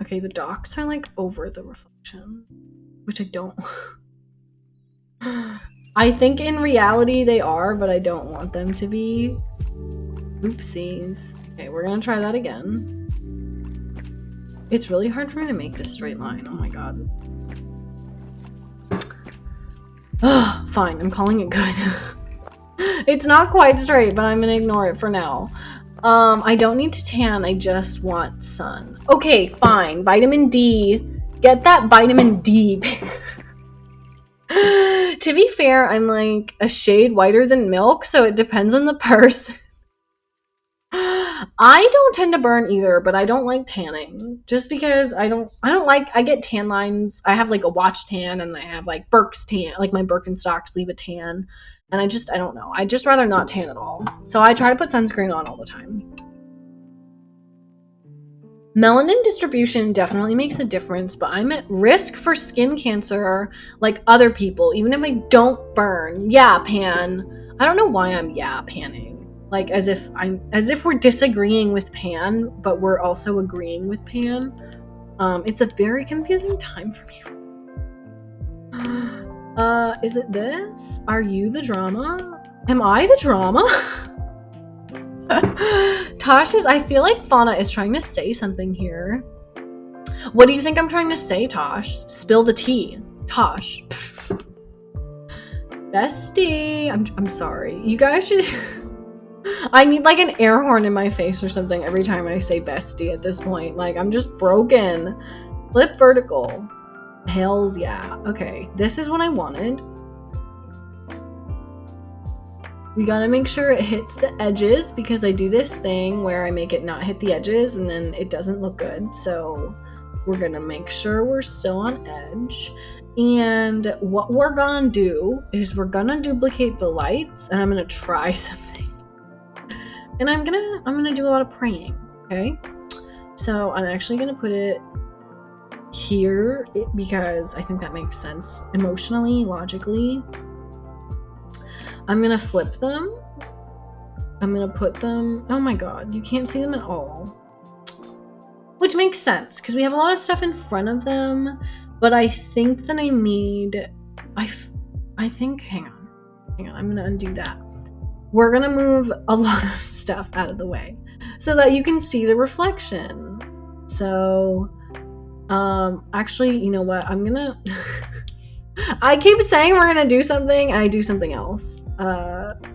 Okay, the docks are like over the reflection, which I don't. I think in reality they are, but I don't want them to be. Oopsies. Okay, we're gonna try that again. It's really hard for me to make this straight line. Oh my god. Ugh, fine, I'm calling it good. It's not quite straight, but I'm gonna ignore it for now. I don't need to tan, I just want sun. Okay, fine. Vitamin D. Get that vitamin D. To be fair, I'm like a shade whiter than milk, so it depends on the person. I don't tend to burn either, but I don't like tanning. Just because I get tan lines. I have like a watch tan, and I have like Burke's tan, like my Birkenstocks leave a tan. And I don't know. I just rather not tan at all. So I try to put sunscreen on all the time. Melanin distribution definitely makes a difference, but I'm at risk for skin cancer like other people, even if I don't burn. Yeah, Pan. I don't know why I'm panning. Like as if we're disagreeing with Pan, but we're also agreeing with Pan. It's a very confusing time for me. Is it this? Are you the drama? Am I the drama? Tosh I feel like Fauna is trying to say something here. What do you think I'm trying to say, Tosh? Spill the tea. Tosh. Bestie. I'm sorry. You guys should... I need like an air horn in my face or something every time I say bestie at this point. Like, I'm just broken. Flip vertical. Hells yeah. Okay, this is what I wanted. We gotta make sure it hits the edges, because I do this thing where I make it not hit the edges and then it doesn't look good. So we're gonna make sure we're still on edge. And what we're gonna do is we're gonna duplicate the lights, and I'm gonna try something. And I'm gonna do a lot of praying, okay? So I'm actually gonna put it here because I think that makes sense emotionally, logically. I'm gonna flip them. I'm gonna put them... Oh my god, you can't see them at all. Which makes sense, because we have a lot of stuff in front of them, but I think that I need... I think... Hang on, I'm gonna undo that. We're gonna move a lot of stuff out of the way so that you can see the reflection. So, actually, you know what? I'm gonna... I keep saying we're gonna do something, and I do something else.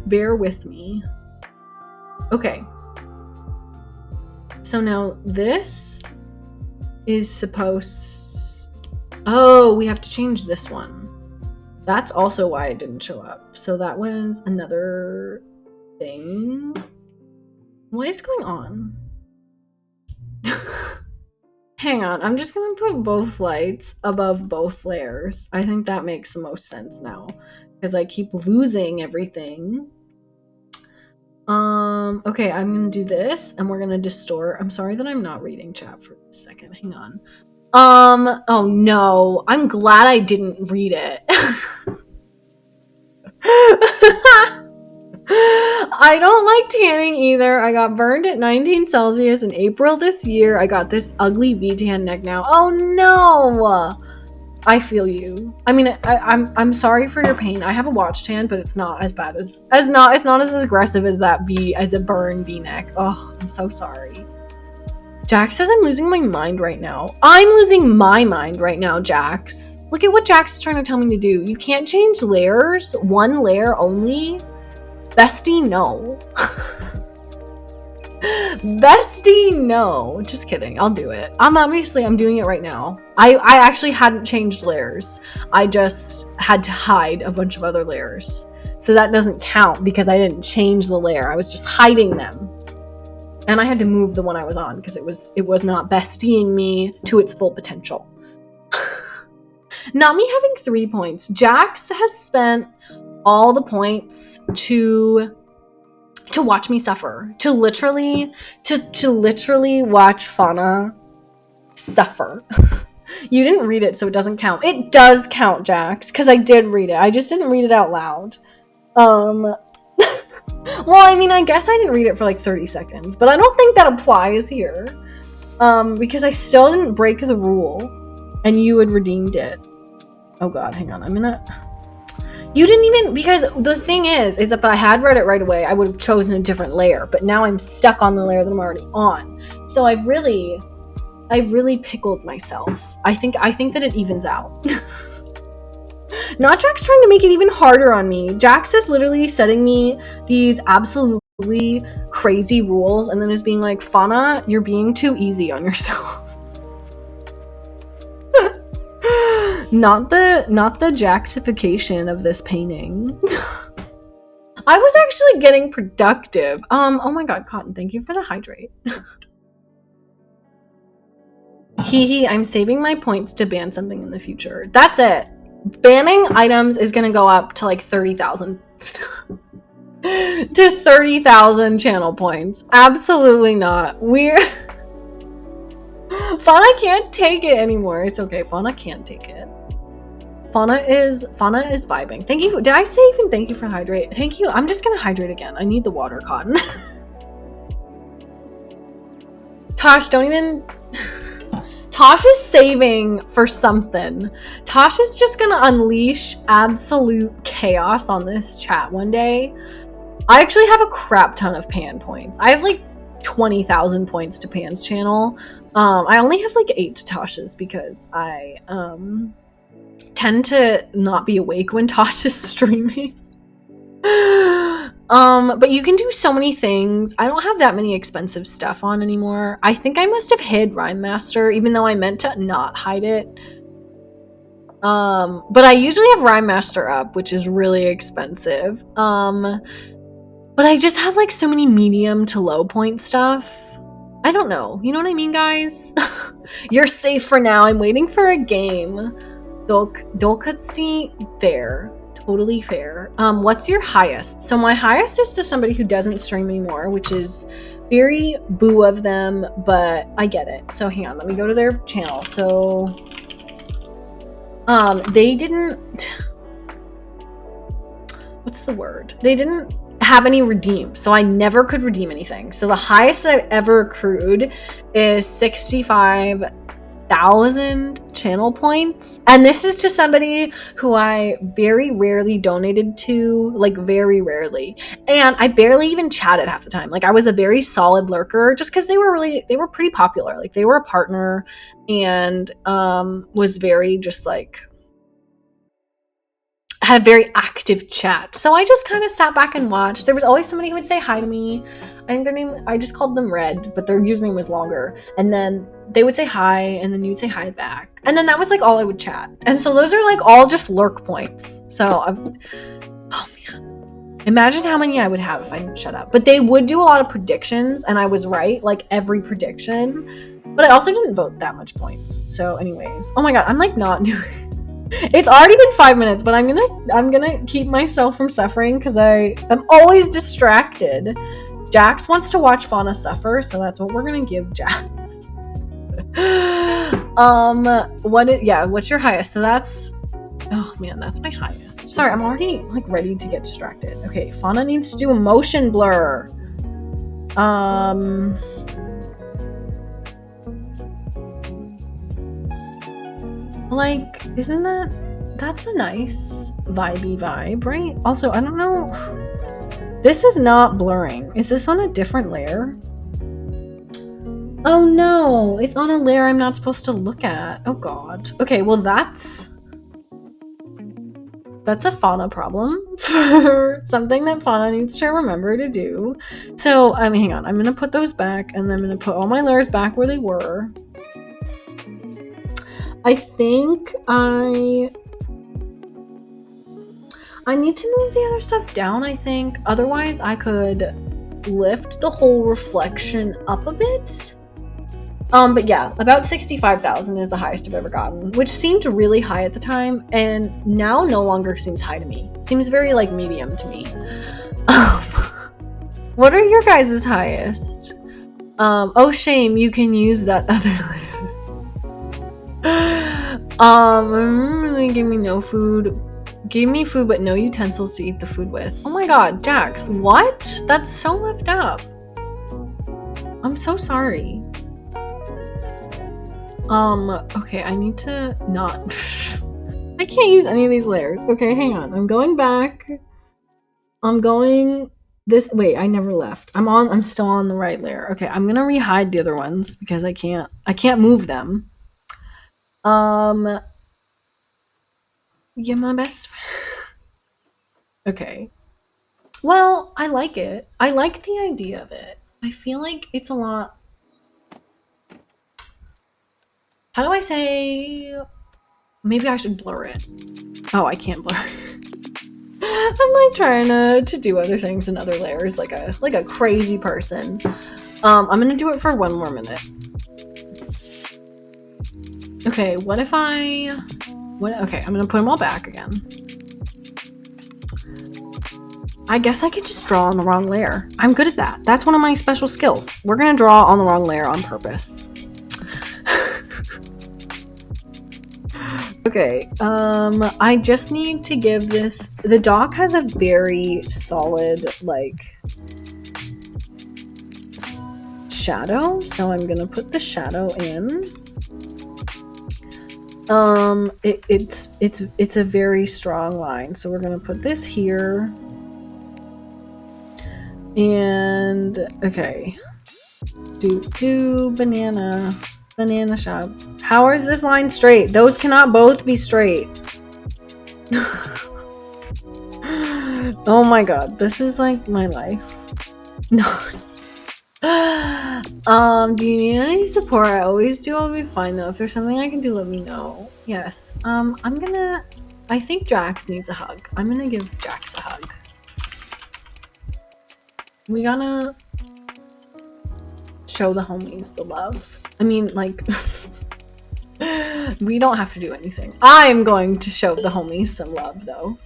Bear with me. Okay. So now this is supposed... Oh, we have to change this one. That's also why it didn't show up. So that was another thing. What is going on? Hang on, I'm just gonna put both lights above both layers. I think that makes the most sense now, because I keep losing everything. Okay, I'm gonna do this, and we're gonna distort. I'm sorry that I'm not reading chat for a second. Hang on. Oh no, I'm glad I didn't read it. I don't like tanning either. I got burned at 19 Celsius in April this year. I got this ugly V-tan neck now. Oh no! I feel you. I mean, I'm sorry for your pain. I have a watch tan, but it's not as bad as it's not as aggressive as that as a burn V-neck. Oh, I'm so sorry. Jax says I'm losing my mind right now. I'm losing my mind right now, Jax. Look at what Jax is trying to tell me to do. You can't change layers. One layer only. Bestie, no. Bestie, no. Just kidding. I'll do it. I'm doing it right now. I actually hadn't changed layers. I just had to hide a bunch of other layers. So that doesn't count because I didn't change the layer. I was just hiding them. And I had to move the one I was on because it was not bestieing me to its full potential. Not me having 3 points. Jax has spent all the points to watch me suffer, to literally watch Fauna suffer. You didn't read it, so it doesn't count. It does count, Jax, because I did read it. I just didn't read it out loud. Well, I mean, I guess I didn't read it for like 30 seconds, but I don't think that applies here. Because I still didn't break the rule, and you had redeemed it. Oh god, hang on, You didn't even, because the thing is if I had read it right away, I would have chosen a different layer, but now I'm stuck on the layer that I'm already on. So I've really pickled myself. I think that it evens out. Not Jax trying to make it even harder on me. Jax is literally setting me these absolutely crazy rules and then is being like, Fauna, you're being too easy on yourself. Not the Jaxification of this painting. I was actually getting productive. Oh my god, Cotton, thank you for the hydrate. Hee, I'm saving my points to ban something in the future. That's it. Banning items is gonna go up to like 30,000 to 30,000 channel points. Absolutely not. Fauna can't take it anymore. It's okay. Fauna can't take it. Fauna is vibing. Thank you. Did I say even thank you for hydrate? Thank you. I'm just gonna hydrate again. I need the water, Cotton. Tosh, don't even. Tosh is saving for something. Tosh is just gonna unleash absolute chaos on this chat one day. I actually have a crap ton of Pan points. I have like 20,000 points to Pan's channel. I only have like 8 to Tosh's because I tend to not be awake when Tosh is streaming. But you can do so many things. I don't have that many expensive stuff on anymore. I think I must have hid Rhyme Master, even though I meant to not hide it. But I usually have Rhyme Master up, which is really expensive. But I just have like so many medium to low point stuff. I don't know. You know what I mean, guys? You're safe for now. I'm waiting for a game. Dolkutsti, fair. Totally fair. What's your highest? So my highest is to somebody who doesn't stream anymore, which is very boo of them, but I get it. So hang on, let me go to their channel. So they didn't, what's the word? They didn't have any redeems, so I never could redeem anything. So the highest that I've ever accrued is 65,000 channel points, and this is to somebody who I very rarely donated to, like very rarely, and I barely even chatted half the time. Like I was a very solid lurker just because they were pretty popular. Like they were a partner and was very just like had a very active chat. So I just kind of sat back and watched. There was always somebody who would say hi to me. I think their name, I just called them Red, but their username was longer. And then they would say hi, and then you would say hi back. And then that was like all I would chat. And so those are like all just lurk points. So, oh man. Imagine how many I would have if I didn't shut up. But they would do a lot of predictions, and I was right, like every prediction. But I also didn't vote that much points. So anyways, oh my god, I'm like not doing... It's already been 5 minutes, but I'm gonna keep myself from suffering because I'm always distracted. Jax wants to watch Fauna suffer, so that's what we're gonna give Jax. What's your highest? So that's Oh man, that's my highest. Sorry, I'm already like ready to get distracted. Okay, Fauna needs to do a motion blur. Like, isn't that's a nice vibey vibe, right? Also, I don't know. This is not blurring. Is this on a different layer? Oh no, it's on a layer I'm not supposed to look at. Oh god. Okay, well that's a Fauna problem for something that Fauna needs to remember to do. So, hang on. I'm gonna put those back, and then I'm gonna put all my layers back where they were. I think I need to move the other stuff down, I think. Otherwise, I could lift the whole reflection up a bit. But yeah, about 65,000 is the highest I've ever gotten, which seemed really high at the time, and now no longer seems high to me. It seems very, like, medium to me. What are your guys' highest? Oh shame, you can use that other layer. Give me no food. Gave me food but no utensils to eat the food with. Oh my god, Jax, what? That's so left up. I'm so sorry. Okay, I need to not... I can't use any of these layers. Okay, hang on. I'm going back. I'm going this... Wait, I never left. I'm still on the right layer. Okay, I'm gonna re-hide the other ones because I can't move them. You're my best friend. Okay. Well, I like it. I like the idea of it. I feel like it's a lot... How do I say... Maybe I should blur it. Oh, I can't blur it. I'm like trying to do other things in other layers like a crazy person. I'm gonna do it for one more minute. Okay, what if I... Okay, I'm gonna put them all back again. I guess I could just draw on the wrong layer. I'm good at that. That's one of my special skills. We're gonna draw on the wrong layer on purpose. Okay, I just need to give this... The dock has a very solid, like, shadow, so I'm gonna put the shadow in. It's a very strong line, so we're gonna put this here. And, okay. Banana shop. How is this line straight? Those cannot both be straight. Oh my god, this is like my life. No. Do you need any support? I always do. I'll be fine though. If there's something I can do, let me know. Yes. I think Jax needs a hug. I'm gonna give Jax a hug. We gotta show the homies the love. I mean, like, we don't have to do anything. I'm going to show the homies some love, though.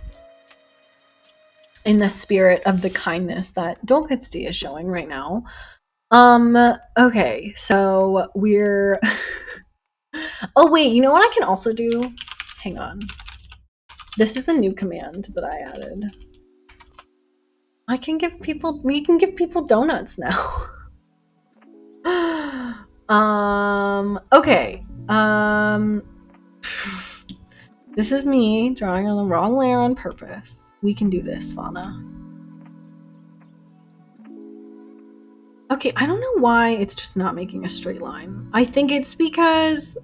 In the spirit of the kindness that Dolkitsty is showing right now. Okay, so we're... Oh, wait, you know what I can also do? Hang on. This is a new command that I added. We can give people donuts now. Okay. This is me drawing on the wrong layer on purpose. We can do this, Fauna. Okay, I don't know why it's just not making a straight line. I think it's because,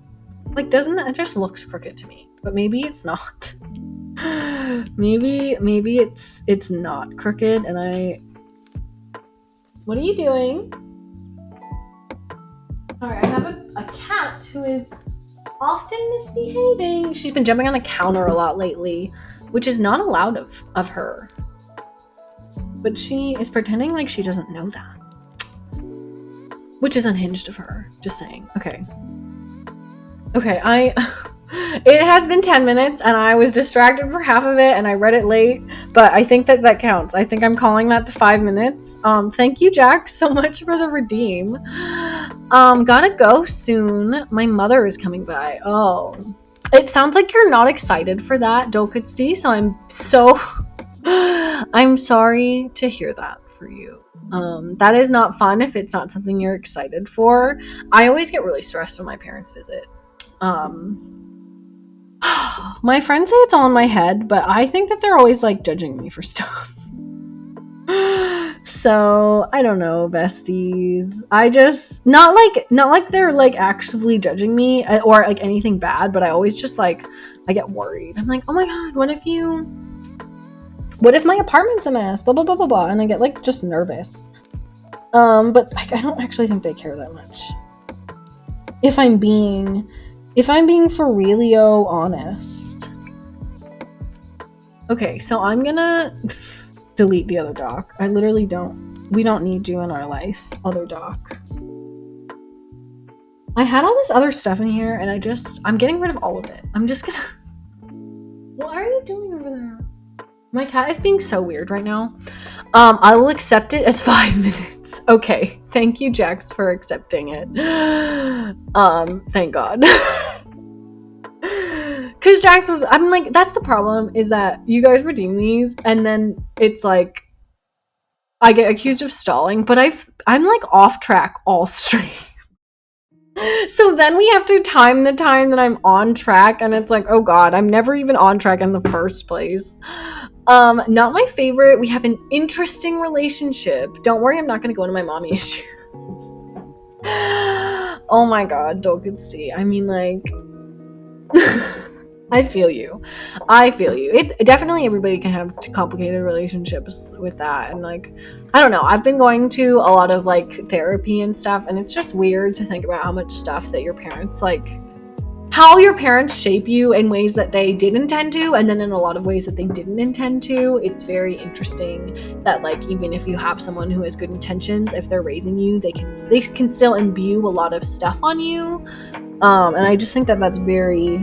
like, it just looks crooked to me. But maybe it's not. maybe it's not crooked and I... What are you doing? Sorry, I have a cat who is often misbehaving. She's been jumping on the counter a lot lately, which is not allowed of her. But she is pretending like she doesn't know that. Which is unhinged of her. Just saying. Okay. Okay, it has been 10 minutes and I was distracted for half of it and I read it late, but I think that counts. I think I'm calling that the 5 minutes. Thank you, Jack, so much for the redeem. Gotta go soon. My mother is coming by. Oh. It sounds like you're not excited for that, Dokutsti, so I'm sorry to hear that for you. That is not fun if it's not something you're excited for. I always get really stressed when my parents visit. My friends say it's all in my head, but I think that they're always like judging me for stuff. So I don't know, besties. I just not like they're like actively judging me or like anything bad, but I always just like I get worried. I'm like, oh my god, what if my apartment's a mess? Blah blah blah blah blah, and I get like just nervous. But like, I don't actually think they care that much. If I'm being for realio honest. Okay, so I'm gonna delete the other doc. I literally we don't need you in our life, other doc. I had all this other stuff in here and I'm getting rid of all of it. I'm just gonna... What are you doing over there? My cat is being so weird right now. I will accept it as 5 minutes. Okay, thank you, Jax, for accepting it. Thank God. Because Jax was... I'm like, that's the problem, is that you guys redeem these and then it's like I get accused of stalling, but I'm like off track all stream. So then we have to time the time that I'm on track, and it's like, oh god, I'm never even on track in the first place. Not my favorite. We have an interesting relationship. Don't worry, I'm not gonna go into my mommy issues. Oh my god, Dokutsti. I mean, like... I feel you. It definitely, everybody can have complicated relationships with that, and like, I don't know. I've been going to a lot of like therapy and stuff, and it's just weird to think about how much stuff that your parents how your parents shape you in ways that they did intend to, and then in a lot of ways that they didn't intend to. It's very interesting that like, even if you have someone who has good intentions, if they're raising you, they can still imbue a lot of stuff on you. And I just think that it's very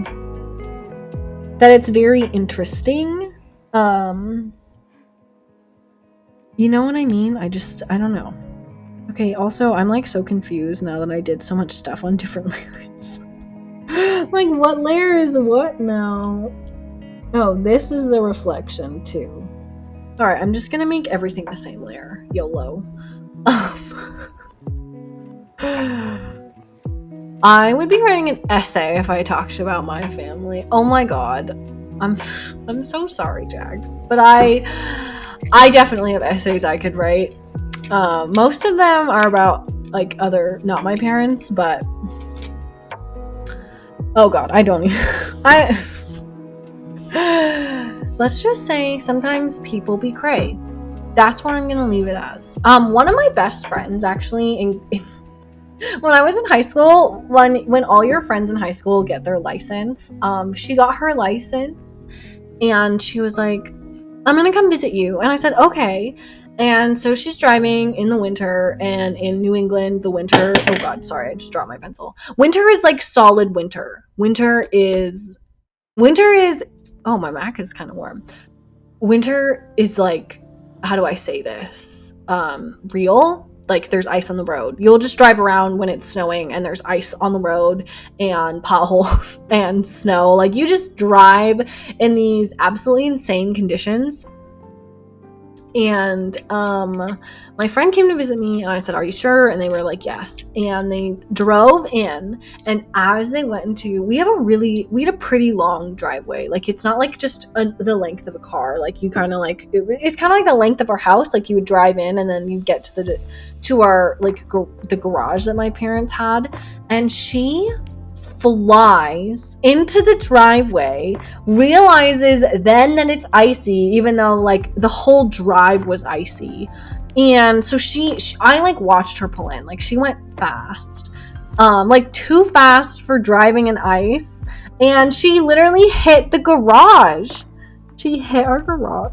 interesting. You know what I mean? I don't know. Okay, also, I'm like so confused now that I did so much stuff on different layers. Like, what layer is what now? Oh, this is the reflection too. Alright, I'm just gonna make everything the same layer. YOLO. I would be writing an essay if I talked about my family. Oh my god. I'm so sorry, Jax. But I definitely have essays I could write. Most of them are about like not my parents, but oh god, I don't even let's just say sometimes people be cray. That's what I'm gonna leave it as. One of my best friends actually when I was in high school, when all your friends in high school get their license, she got her license and she was like, I'm gonna come visit you. And I said, okay. And so she's driving in the winter, and in New England, the winter, oh god, sorry, I just dropped my pencil. Winter is like solid winter. Winter is, oh, my Mac is kind of warm. Winter is like, how do I say this? Real. Like, there's ice on the road. You'll just drive around when it's snowing and there's ice on the road and potholes and snow. Like, you just drive in these absolutely insane conditions. And my friend came to visit me and I said, are you sure? And they were like, yes. And they drove in, and as they went into, we had a pretty long driveway. Like, it's not like just the length of a car. Like, you kind of like, it's kind of like the length of our house. Like, you would drive in and then you get to our like the garage that my parents had, and she flies into the driveway, realizes then that it's icy, even though like the whole drive was icy. And so I like watched her pull in. Like, she went fast, like too fast for driving in ice, and she literally hit the garage. She hit our garage.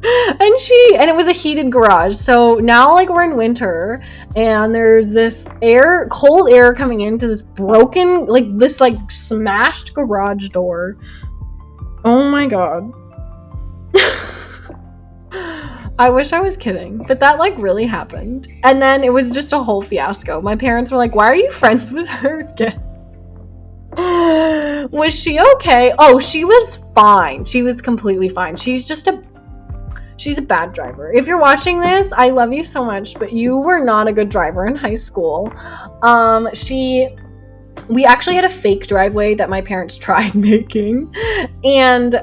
And it was a heated garage. So now, like, we're in winter and there's this cold air coming into this broken, like, this like smashed garage door. Oh my god. I wish I was kidding, but that like really happened. And then it was just a whole fiasco. My parents were like, why are you friends with her again? Was she okay? Oh, she was fine. She was completely fine. She's a bad driver. If you're watching this, I love you so much, but you were not a good driver in high school. We actually had a fake driveway that my parents tried making, and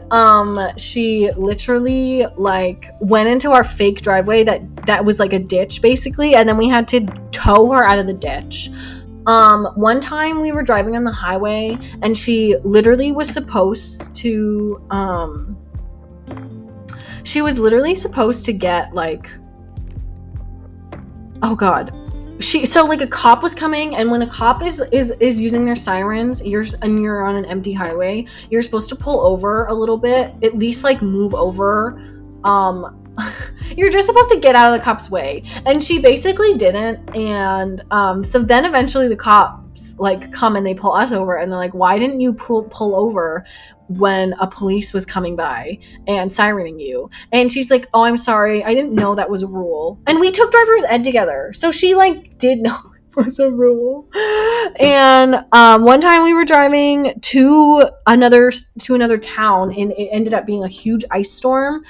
she literally like went into our fake driveway that was like a ditch basically, and then we had to tow her out of the ditch. One time we were driving on the highway, and she literally was supposed to get like, oh god, so like a cop was coming, and when a cop is using their sirens, you're on an empty highway, you're supposed to pull over a little bit, at least like move over. You're just supposed to get out of the cop's way, and she basically didn't. And so then eventually the cops like come and they pull us over, and they're like, why didn't you pull over when a police was coming by and sirening you? And she's like, oh, I'm sorry, I didn't know that was a rule. And we took driver's ed together, so she like did know it was a rule. And one time we were driving to another town, and it ended up being a huge ice storm.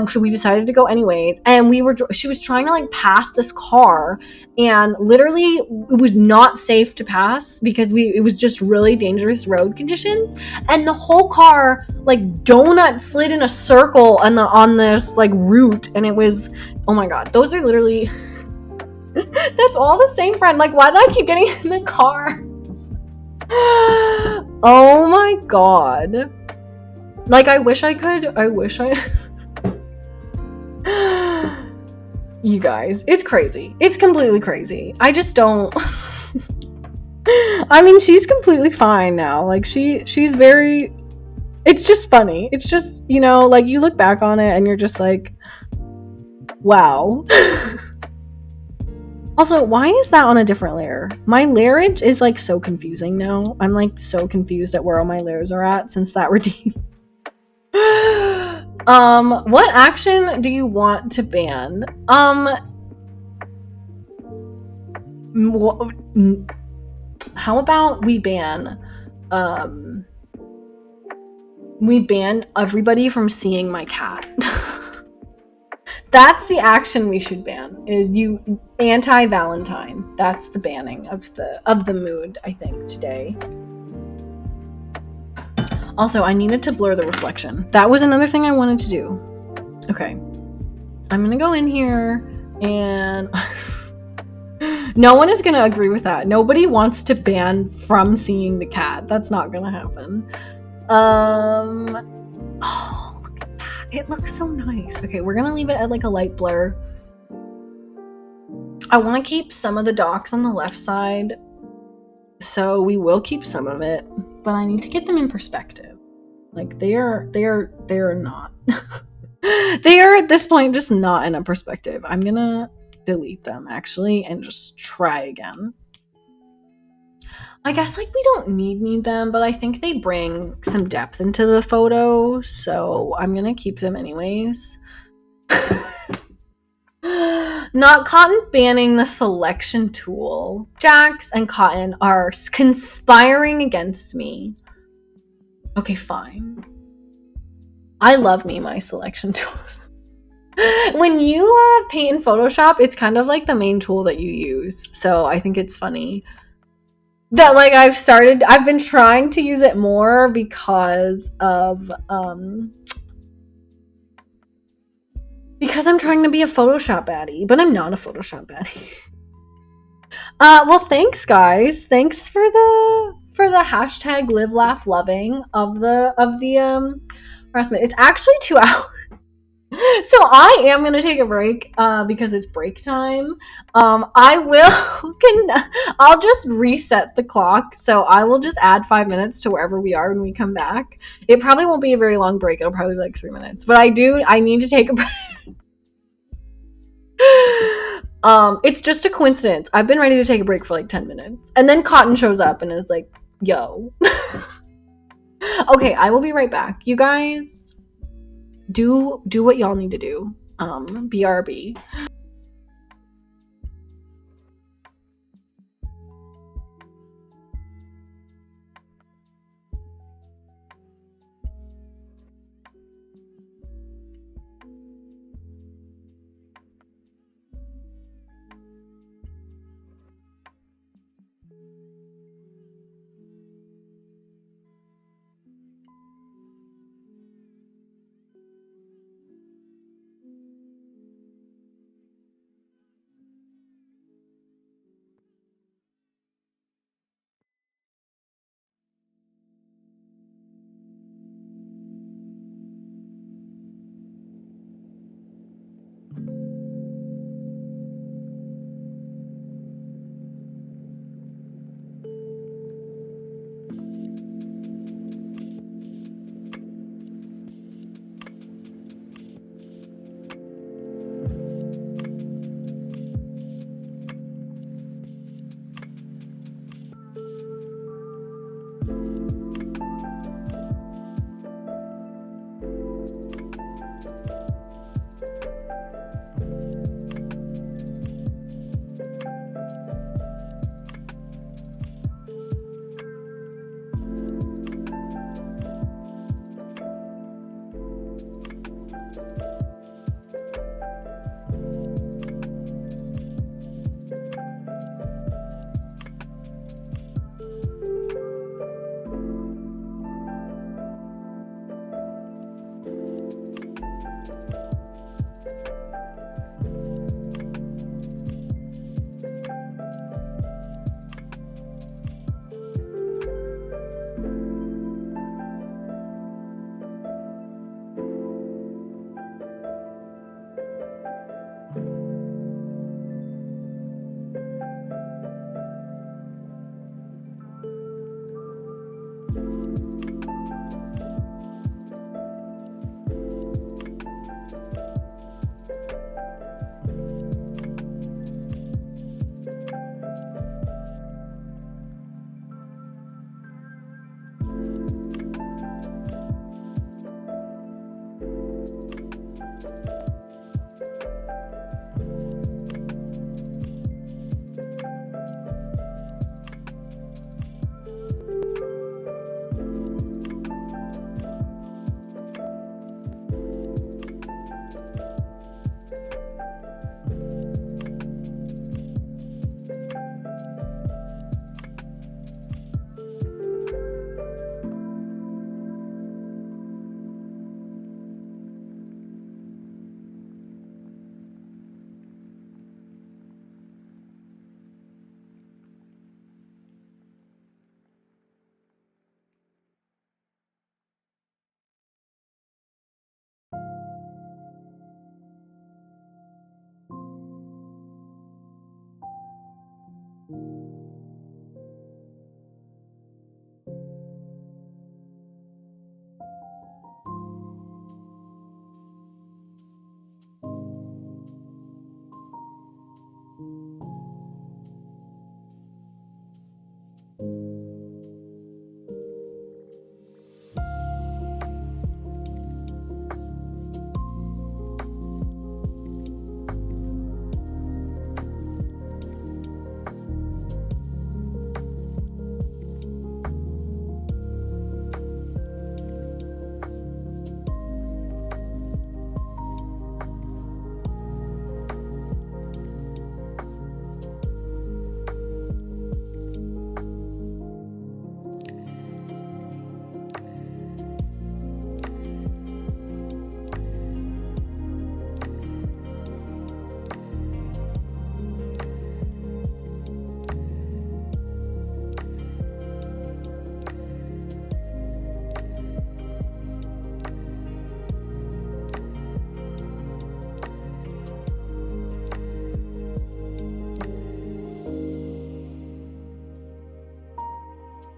So we decided to go anyways, and she was trying to like pass this car, and literally it was not safe to pass because it was just really dangerous road conditions, and the whole car like donut slid in a circle on this like route, and it was, oh my god, those are literally that's all the same friend. Like, why did I keep getting in the car? Oh my god. Like, I wish I you guys, it's crazy. It's completely crazy. I just don't I mean, she's completely fine now. Like, she's very, it's just funny. It's just, you know, like you look back on it and you're just like, wow. Also, why is that on a different layer? My layerage is like so confusing now. I'm like so confused at where all my layers are at since that redeem. What action do you want to ban? How about we ban everybody from seeing my cat? That's the action we should ban, is you anti-Valentine. That's the banning of the mood, I think, today. Also, I needed to blur the reflection. That was another thing I wanted to do. Okay. I'm gonna go in here and no one is gonna agree with that. Nobody wants to ban from seeing the cat. That's not gonna happen. Oh, look at that. It looks so nice. Okay, we're gonna leave it at like a light blur. I want to keep some of the docks on the left side, so we will keep some of it, but I need to get them in perspective. Like, they are not. They are at this point just not in a perspective. I'm gonna delete them actually and just try again. I guess like we don't need them, but I think they bring some depth into the photo, so I'm gonna keep them anyways. Not Cotton banning the selection tool. Jax and Cotton are conspiring against me. Okay, fine. I love me my selection tool. When you paint in Photoshop, it's kind of like the main tool that you use, so I think it's funny that like I've been trying to use it more because I'm trying to be a Photoshop baddie, but I'm not a Photoshop baddie. Well, thanks guys. Thanks for the hashtag live laugh loving of the harassment. It's actually 2 hours. So I am going to take a break because it's break time. I'll just reset the clock. So I will just add 5 minutes to wherever we are when we come back. It probably won't be a very long break. It'll probably be like 3 minutes. But I need to take a break. It's just a coincidence. I've been ready to take a break for like 10 minutes. And then Cotton shows up and is like, yo. Okay, I will be right back. You guys do what y'all need to do. BRB.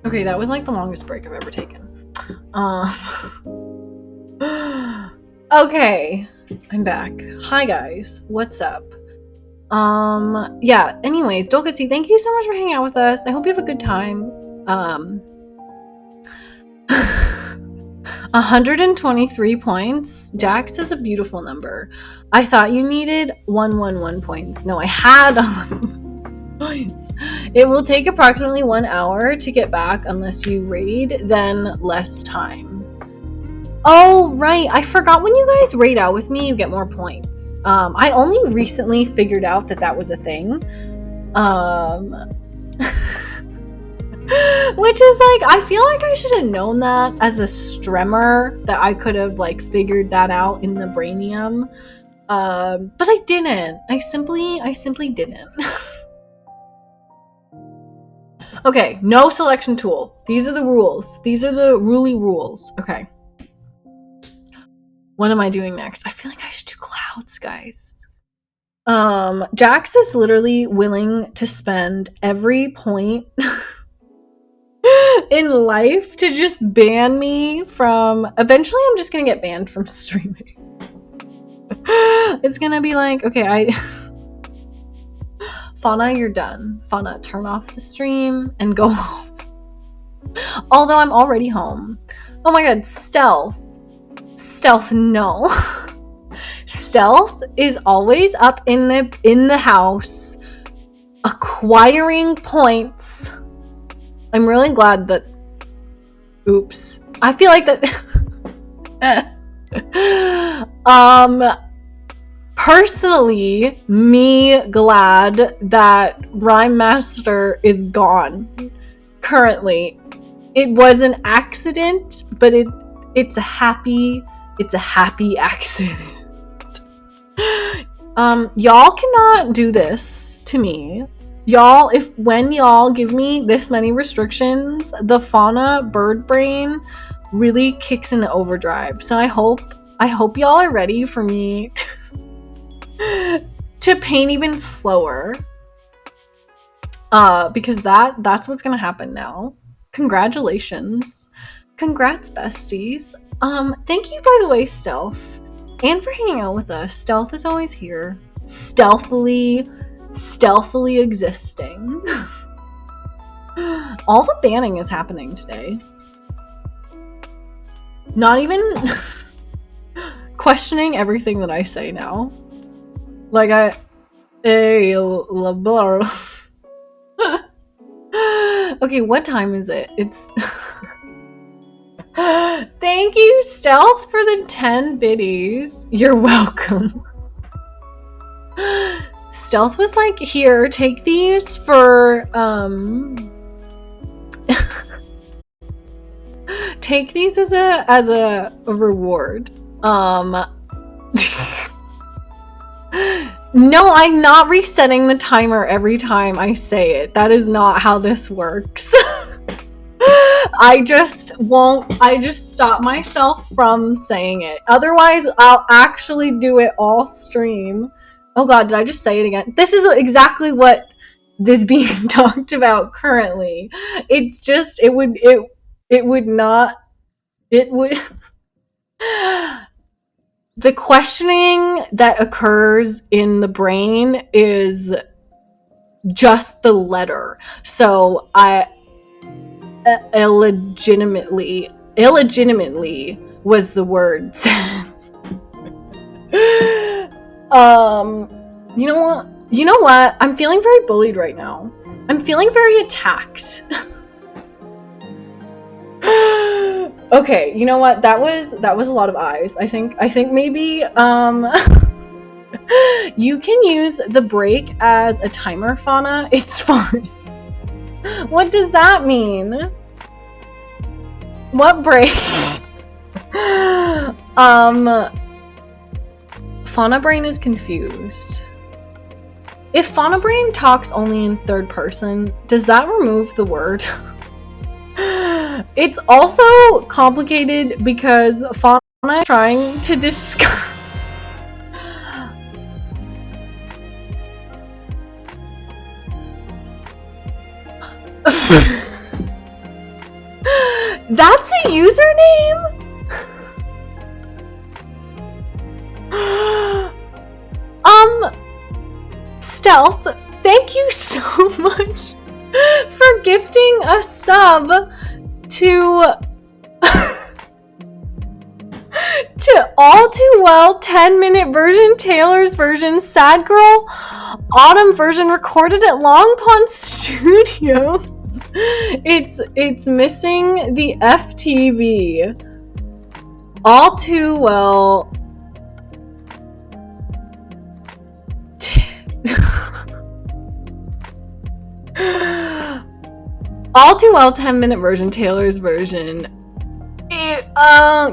Okay, that was like the longest break I've ever taken. Okay, I'm back. Hi guys, what's up? Yeah, anyways, Dolkasi, thank you so much for hanging out with us. I hope you have a good time. 123 points. Jax is a beautiful number. I thought you needed 111 points. No, I had 11 points. It will take approximately 1 hour to get back unless you raid, then less time. Oh, right. I forgot when you guys raid out with me, you get more points. I only recently figured out that that was a thing. Which is like, I feel like I should have known that as a stremmer, that I could have like figured that out in the brainium. But I didn't. I simply didn't. Okay, no selection tool. These are the rules. These are the ruly rules. Okay. What am I doing next? I feel like I should do clouds, guys. Jax is literally willing to spend every point in life to just ban me from... Eventually, I'm just gonna get banned from streaming. It's gonna be like, okay, Fauna, you're done. Fauna, turn off the stream and go home. Although I'm already home. Oh my god, Stealth. Stealth, no. Stealth is always up in the house, acquiring points. I'm really glad that... Oops. I feel like that... Personally, me glad that Rhyme Master is gone currently. It was an accident, but it's a happy accident. Y'all cannot do this to me. Y'all, when y'all give me this many restrictions, the fauna bird brain really kicks into overdrive. So I hope y'all are ready for me to paint even slower. Because that's what's gonna happen now. Congratulations. Congrats, besties. Thank you, by the way, Stealth, and for hanging out with us. Stealth is always here, stealthily existing. All the banning is happening today. Not even questioning everything that I say now. Like okay, what time is it? It's... Thank you, Stealth, for the 10 biddies. You're welcome. Stealth was like, here, take these for, take these as a reward. No, I'm not resetting the timer every time I say it. That is not how this works. I just stop myself from saying it. Otherwise, I'll actually do it all stream. Oh god, did I just say it again? This is exactly what this being talked about currently. It's just it would not it would the questioning that occurs in the brain is just the letter. So I illegitimately was the word said. You know what? I'm feeling very bullied right now. I'm feeling very attacked. Okay, you know what? That was a lot of eyes. I think maybe you can use the break as a timer, Fauna. It's fine. What does that mean? What break? Fauna Brain is confused. If Fauna Brain talks only in third person, does that remove the word? It's also complicated because Fauna is trying to discuss. That's a username? Stealth, thank you so much for gifting a sub to All Too Well 10-minute version, Taylor's version, Sad Girl, Autumn version recorded at Long Pond Studios. It's missing the FTV. All Too Well. All Too Well 10-minute version, Taylor's version.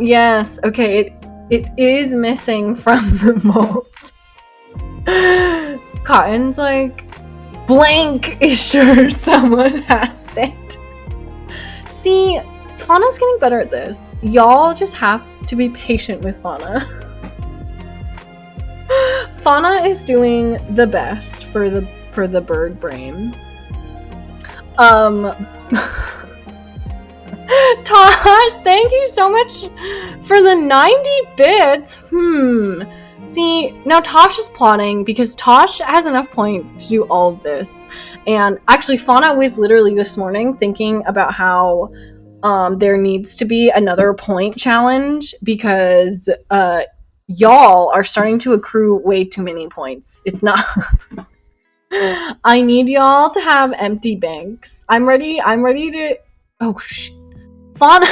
Yes, okay, it is missing from the mold. Cotton's like, blank is sure someone has it. See, Fauna's getting better at this. Y'all just have to be patient with Fauna. Fauna is doing the best for the bird brain. Tosh, thank you so much for the 90 bits. See, now Tosh is plotting because Tosh has enough points to do all of this. And actually, Fauna was literally this morning thinking about how there needs to be another point challenge because y'all are starting to accrue way too many points. It's not... I need y'all to have empty banks. I'm ready to... Oh, shit. Fauna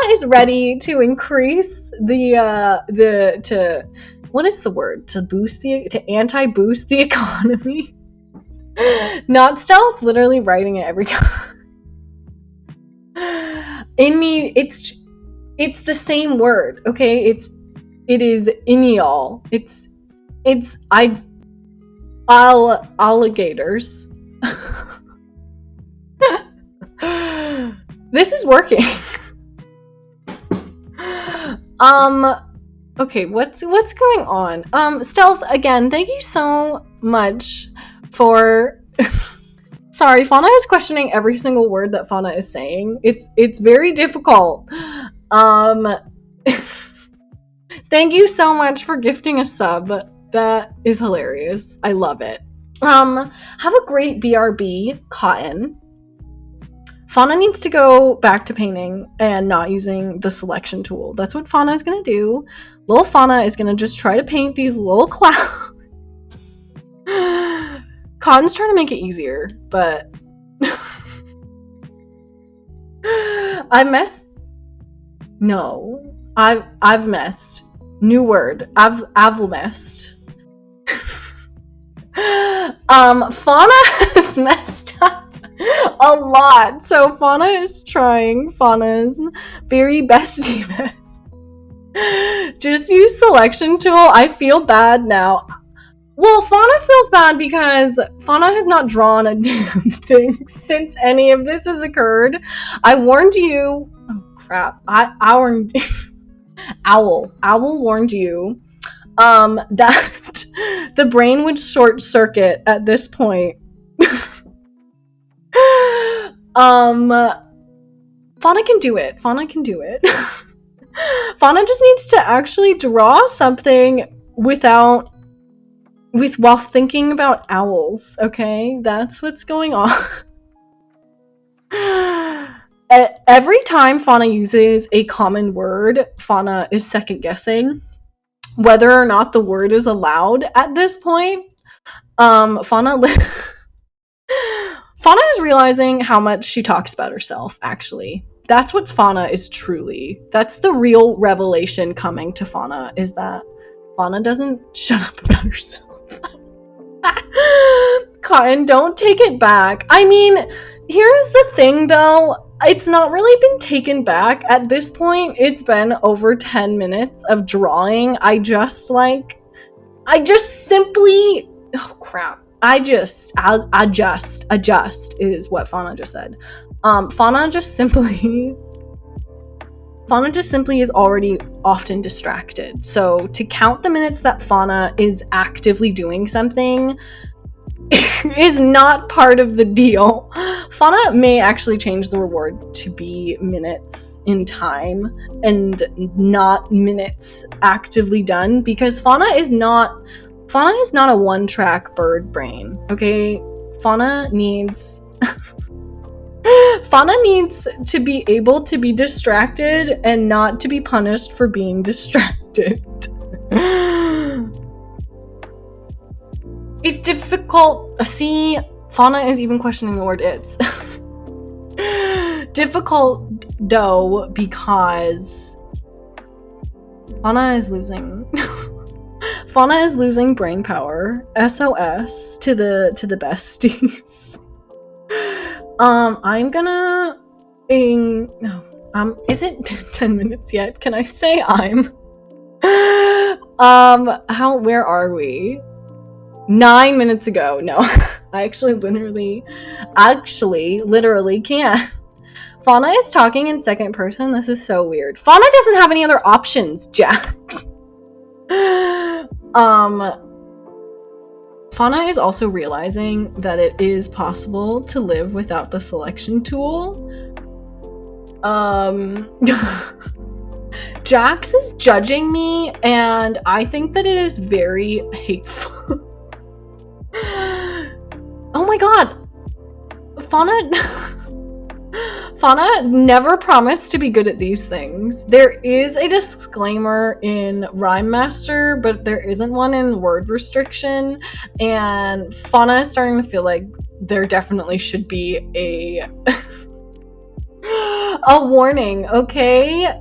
is ready to increase what is the word? To anti-boost the economy. Not Stealth, literally writing it every time. In me, it's the same word, okay? It is in y'all. It's alligators. This is working. Okay, what's going on? Stealth, again, thank you so much for... Sorry, Fauna is questioning every single word that Fauna is saying. It's very difficult. Thank you so much for gifting a sub. That is hilarious. I love it. Have a great BRB, Cotton. Fauna needs to go back to painting and not using the selection tool. That's what Fauna is going to do. Little Fauna is going to just try to paint these little clouds. Cotton's trying to make it easier, but... I messed... No. I've messed. New word. I've messed. Fauna has messed up a lot, so Fauna is trying Fauna's very bestie best. Just use selection tool. I feel bad now. Well, Fauna feels bad because Fauna has not drawn a damn thing since any of this has occurred. I warned you. Oh crap! I warned. Owl warned you that The brain would short circuit at this point. Fauna can do it. Fauna can do it. Fauna just needs to actually draw something while thinking about owls, okay? That's what's going on. Every time Fauna uses a common word, Fauna is second guessing whether or not the word is allowed at this point. Fauna is realizing how much she talks about herself, actually. That's what Fauna is truly. That's the real revelation coming to Fauna, is that Fauna doesn't shut up about herself. Cotton, don't take it back. I mean, here's the thing though. It's not really been taken back at this point. It's been over 10 minutes of drawing. Adjust is what Fauna just said. Fauna just simply is already often distracted. So to count the minutes that Fauna is actively doing something is not part of the deal. Fauna may actually change the reward to be minutes in time and not minutes actively done, because Fauna is not a one-track bird brain, okay? Fauna needs to be able to be distracted and not to be punished for being distracted. It's difficult. See, Fauna is even questioning the word it's. Difficult, though, because Fauna is losing. Fauna is losing brain power. SOS to the besties. I'm gonna. Is it 10 minutes yet? Can I say I'm? Where are we? 9 minutes ago. No, I actually literally can't. Fauna is talking in second person. This is so weird. Fauna doesn't have any other options, Jax. Fauna is also realizing that it is possible to live without the selection tool. Jax is judging me, and I think that it is very hateful. Oh my god. Fauna never promised to be good at these things. There is a disclaimer in Rhyme Master, but there isn't one in word restriction, and Fauna is starting to feel like there definitely should be a warning, okay?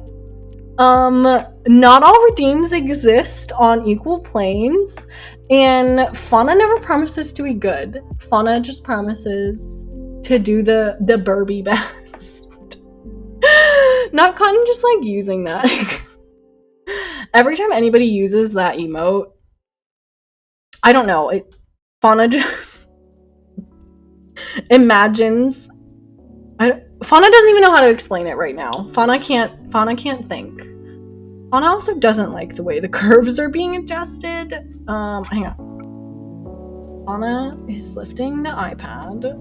Not all redeems exist on equal planes, and Fauna never promises to be good. Fauna just promises to do the Burby best. Not Cotton just like using that. Every time anybody uses that emote, I don't know, Fauna just imagines. Fauna doesn't even know how to explain it right now. Fauna can't think. Fauna also doesn't like the way the curves are being adjusted. Hang on. Fauna is lifting the iPad.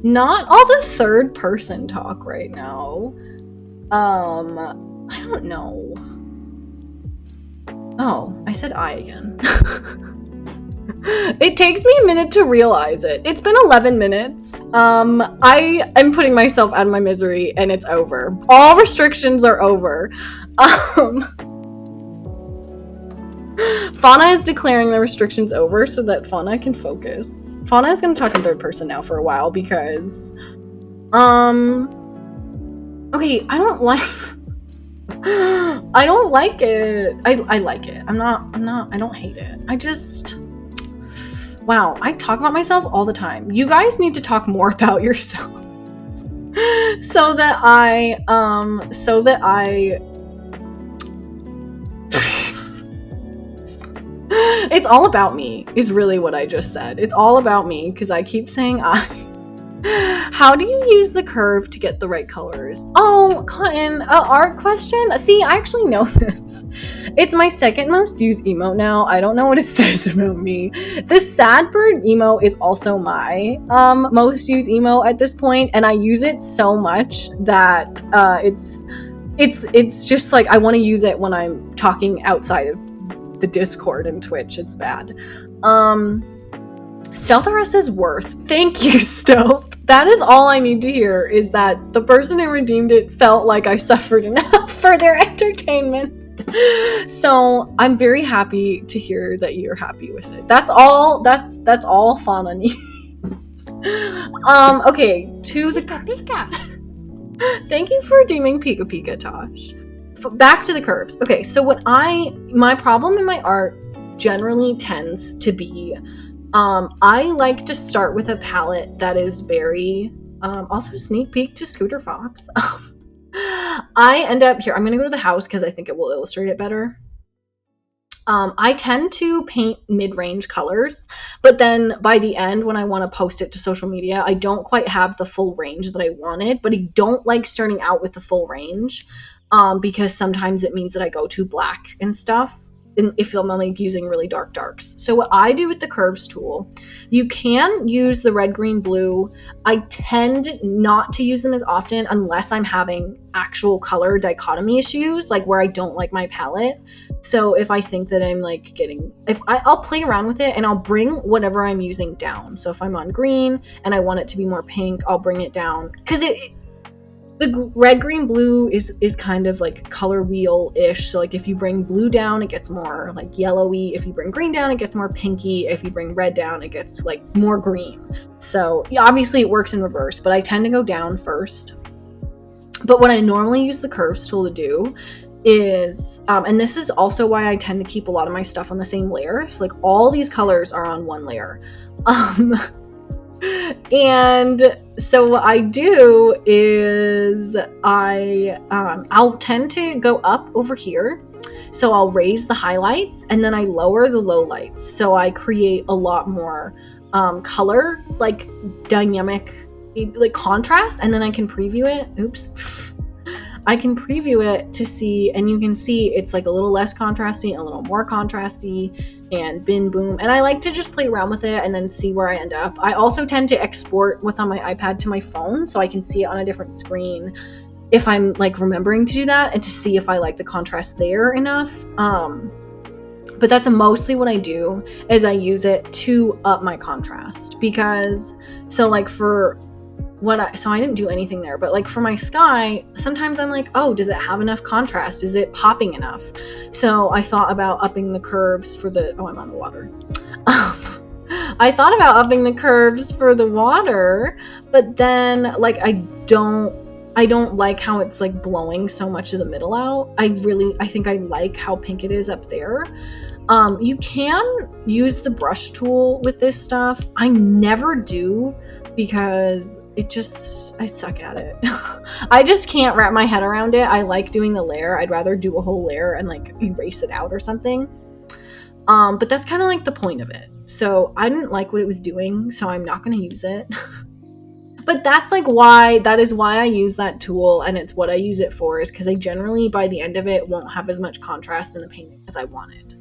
Not all the third person talk right now. I don't know. Oh, I said I again. It takes me a minute to realize it. It's been 11 minutes. I am putting myself out of my misery, and it's over. All restrictions are over. Fauna is declaring the restrictions over so that Fauna can focus. Fauna is going to talk in third person now for a while because, okay, I don't like it. I like it. I don't hate it. Wow, I talk about myself all the time. You guys need to talk more about yourselves so that I it's all about me is really what I just said. It's all about me because I keep saying I. How do you use the curve to get the right colors? Oh, Cotton, art question? See, I actually know this. It's my second most used emote now. I don't know what it says about me. The sad bird emote is also my most used emote at this point, and I use it so much that it's just like I want to use it when I'm talking outside of the Discord and Twitch. It's bad. Stealth is worth. Thank you, Stealth. That is all I need to hear, is that the person who redeemed it felt like I suffered enough for their entertainment. So I'm very happy to hear that you're happy with it. That's all Fauna needs. Okay, to the Pika. Thank you for redeeming Pika Pika, Tosh. Back to the curves. Okay, so my problem in my art generally tends to be I like to start with a palette that is very, also sneak peek to Scooter Fox. I end up here. I'm going to go to the house because I think it will illustrate it better. I tend to paint mid-range colors, but then by the end, when I want to post it to social media, I don't quite have the full range that I wanted, but I don't like starting out with the full range, because sometimes it means that I go too black and stuff. If I'm like using really dark darks. So what I do with the curves tool, you can use the red, green, blue. I tend not to use them as often unless I'm having actual color dichotomy issues, like where I don't like my palette. So if I think that I'm like I'll play around with it and I'll bring whatever I'm using down. So if I'm on green and I want it to be more pink, I'll bring it down, because the red, green, blue is kind of like color wheel-ish. So like if you bring blue down, it gets more like yellowy. If you bring green down, it gets more pinky. If you bring red down, it gets like more green. So yeah, obviously it works in reverse, but I tend to go down first. But what I normally use the curves tool to do is, and this is also why I tend to keep a lot of my stuff on the same layer. So like all these colors are on one layer. And so what I do is I'll tend to go up over here. So I'll raise the highlights and then I lower the lowlights. So I create a lot more color, like dynamic, like contrast, and then I can preview it. Oops. I can preview it to see, and you can see it's like a little less contrasty, a little more contrasty, and bin boom. And I like to just play around with it and then see where I end up. I also tend to export what's on my iPad to my phone so I can see it on a different screen if I'm like remembering to do that, and to see if I like the contrast there enough. But that's mostly what I do, is I use it to up my contrast, because so like for so I didn't do anything there, but like for my sky, sometimes I'm like, oh, does it have enough contrast? Is it popping enough? So I thought about upping the curves for I'm on the water. I thought about upping the curves for the water, but then like I don't like how it's like blowing so much of the middle out. I think I like how pink it is up there. You can use the brush tool with this stuff. I never do, because I suck at it. I just can't wrap my head around it. I like doing the layer. I'd rather do a whole layer and like erase it out or something. But that's kind of like the point of it. So I didn't like what it was doing, so I'm not going to use it. But that is why I use that tool, and it's what I use it for, is because I generally, by the end of it, won't have as much contrast in the painting as I wanted.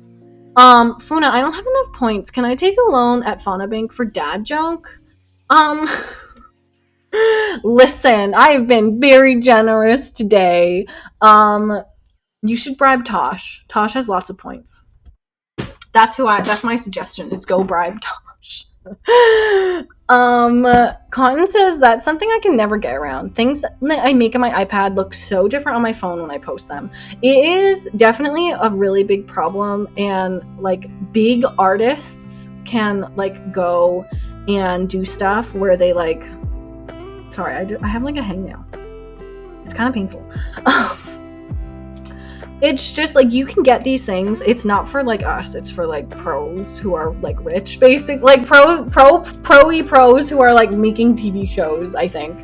Funa, I don't have enough points. Can I take a loan at Fauna Bank for dad joke? Listen, I have been very generous today. You should bribe Tosh. Tosh has lots of points. That's my suggestion, is go bribe Tosh. Cotton says that's something I can never get around. Things that I make on my iPad look so different on my phone when I post them. It is definitely a really big problem, and like big artists can like go and do stuff where they like, sorry, I have like a hangnail. It's kind of painful. It's just like, you can get these things. It's not for like us. It's for like pros who are like rich, basic, like pro-y pros who are like making TV shows, I think.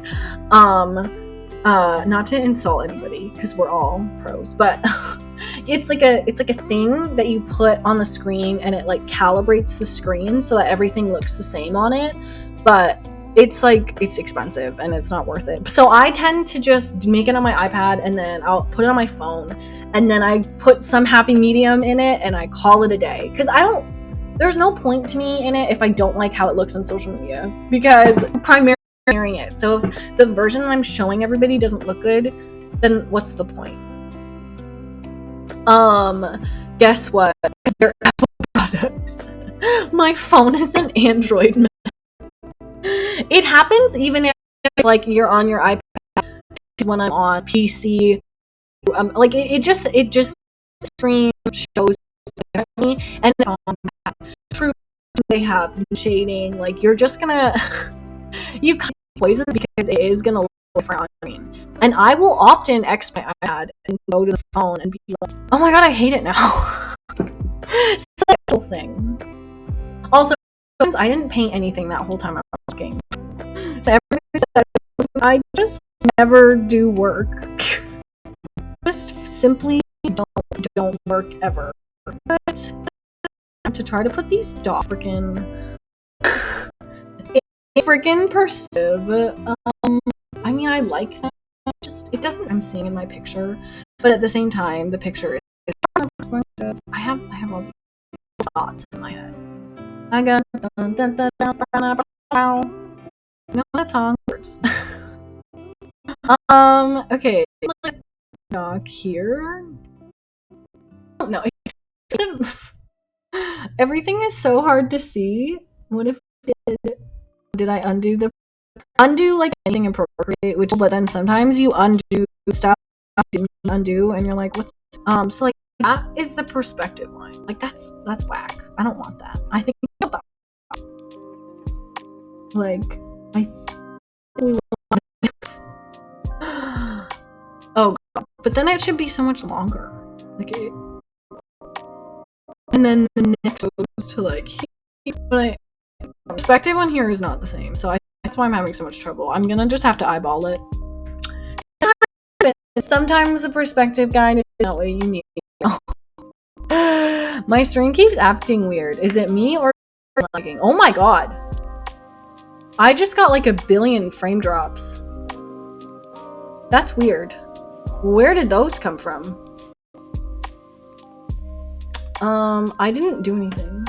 Not to insult anybody, because we're all pros, but it's like a thing that you put on the screen, and it like calibrates the screen so that everything looks the same on it. But it's like, it's expensive and it's not worth it. So I tend to just make it on my iPad and then I'll put it on my phone and then I put some happy medium in it and I call it a day. Because there's no point to me in it if I don't like how it looks on social media, because I'm primarily sharing it. So if the version I'm showing everybody doesn't look good, then what's the point? Guess what? They're Apple products. My phone is an Android. It happens even if like you're on your iPad when I'm on PC. Like it just stream shows me, and true they have shading. Like you're just gonna you can't poison because it is gonna look different on screen. And I will often X my iPad and go to the phone and be like, oh my god, I hate it now. It's a whole thing. Also, I didn't paint anything that whole time I was working. So I just never do work. Just simply don't work ever. But to try to put these freaking perspective. I mean, I like that. It doesn't. I'm seeing in my picture, but at the same time, the picture is perspective. I have all these thoughts in my head. I got no, that song words. Okay, dock here. No, everything is so hard to see. What if did I undo like anything in Procreate? But then sometimes you undo stuff, undo, and you're like, what's so like that is the perspective line. Like that's whack. I don't want that. I think like I we want this. Oh god. But then it should be so much longer. Like it, and then the next goes to like but perspective on here is not the same, so that's why I'm having so much trouble. I'm gonna just have to eyeball it. Sometimes the perspective guide is not what you need. My stream keeps acting weird. Is it me or lagging? Oh my god. I just got like 1 billion frame drops. That's weird. Where did those come from? I didn't do anything.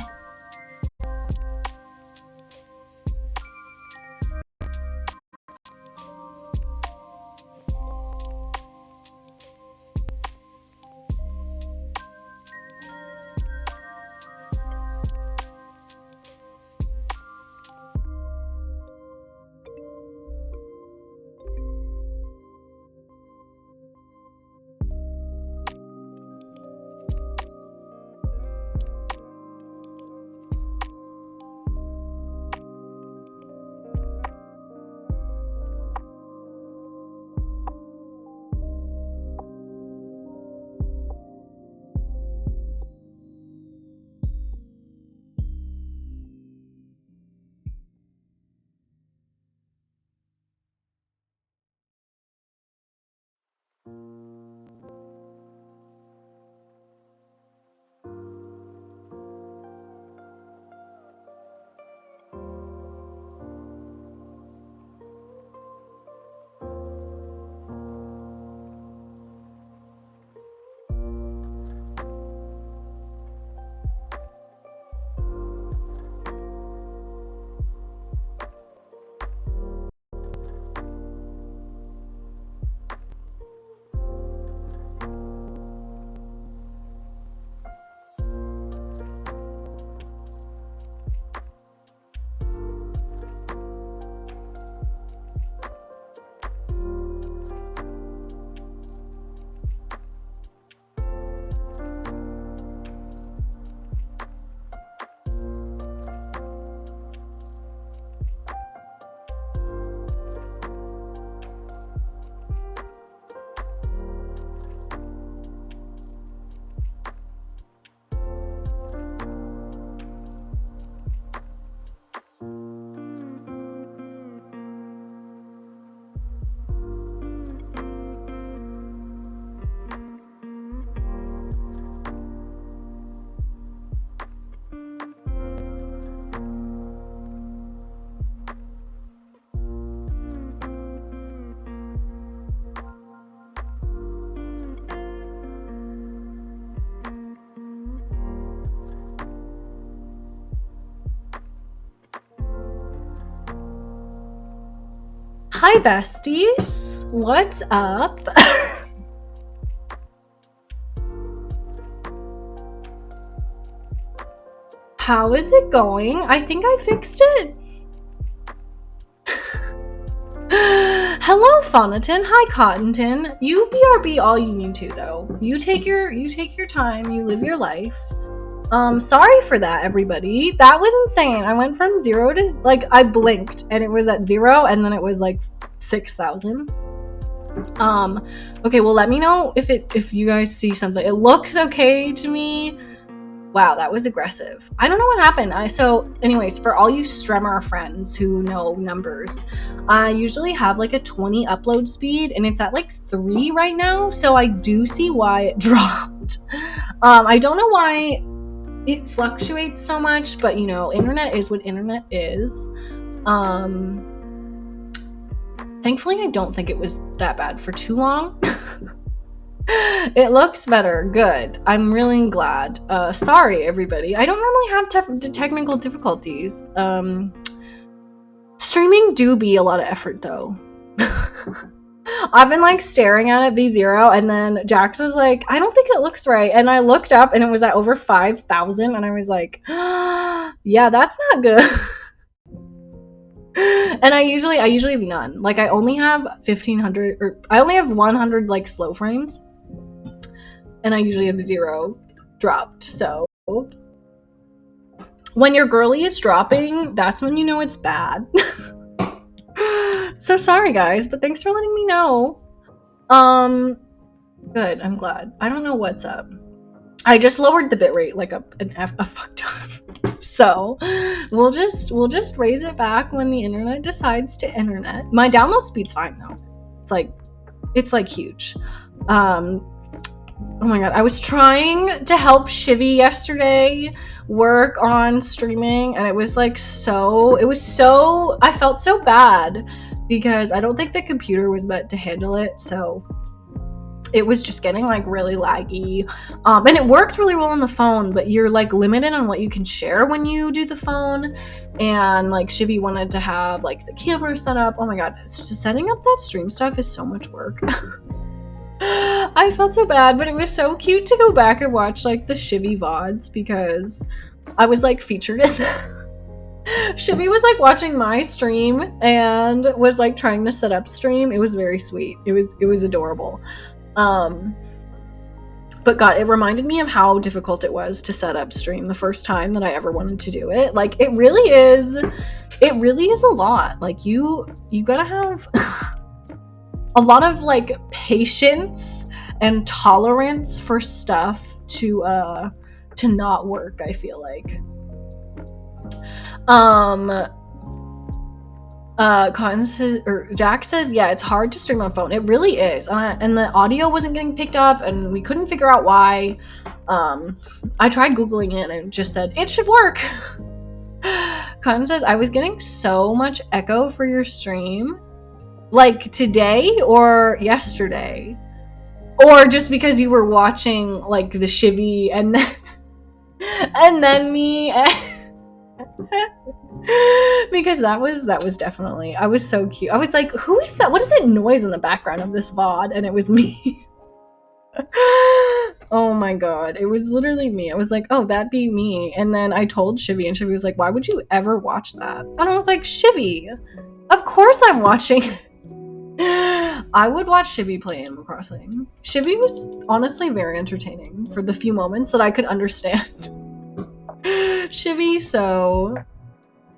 Hi, besties. What's up? How is it going? I think I fixed it. Hello, Phonaton. Hi, Cottonton. You BRB all you need to, though. You take your time. You live your life. Sorry for that, everybody. That was insane. I went from 0 to, like, I blinked and it was at 0 and then it was like 6,000. Okay, well, let me know if you guys see something. It looks okay to me. Wow, that was aggressive. I don't know what happened. So anyways, for all you Stremmer friends who know numbers, I usually have like a 20 upload speed and it's at like 3 right now. So I do see why it dropped. I don't know why it fluctuates so much, but you know, internet is what internet is. Thankfully, I don't think it was that bad for too long. It looks better. Good. I'm really glad. Sorry, everybody. I don't normally have technical difficulties. Streaming do be a lot of effort, though. I've been like staring at it be 0, and then Jax was like, I don't think it looks right. And I looked up and it was at over 5,000, and I was like, yeah, that's not good. And I usually have none. Like I only have 1,500, or I only have 100 like slow frames. And I usually have 0 dropped. So when your girly is dropping, that's when you know it's bad. So sorry guys, but thanks for letting me know. Good, I'm glad. I don't know what's up. I just lowered the bitrate like a fuck ton. So we'll just raise it back when the internet decides to internet. My download speed's fine though. It's like huge. Oh my god, I was trying to help Shivy yesterday work on streaming, and it was I felt so bad because I don't think the computer was meant to handle it, so it was just getting like really laggy. And it worked really well on the phone, but you're like limited on what you can share when you do the phone. And like Shivy wanted to have like the camera set up. Oh my god, setting up that stream stuff is so much work. I felt so bad, but it was so cute to go back and watch like the Shivy VODs because I was like featured in them. Shivy was like watching my stream and was like trying to set up stream. It was very sweet. It was adorable. But god, it reminded me of how difficult it was to set up stream the first time that I ever wanted to do it. Like it really is a lot. Like you gotta have a lot of like patience and tolerance for stuff to not work, I feel like. Cotton says, or Jack says, yeah, it's hard to stream on phone. It really is. And the audio wasn't getting picked up and we couldn't figure out why. I tried Googling it and it just said, it should work. Cotton says, I was getting so much echo for your stream. Like today or yesterday? Or just because you were watching like the Shivy and then me because that was definitely, I was so cute. I was like, who is that? What is that noise in the background of this VOD? And it was me. Oh my god, it was literally me. I was like, oh, that'd be me. And then I told Shivy and Shivy was like, why would you ever watch that? And I was like, Shivy, of course I'm watching. I would watch Shivy play Animal Crossing. Shivy was honestly very entertaining for the few moments that I could understand Shivy, so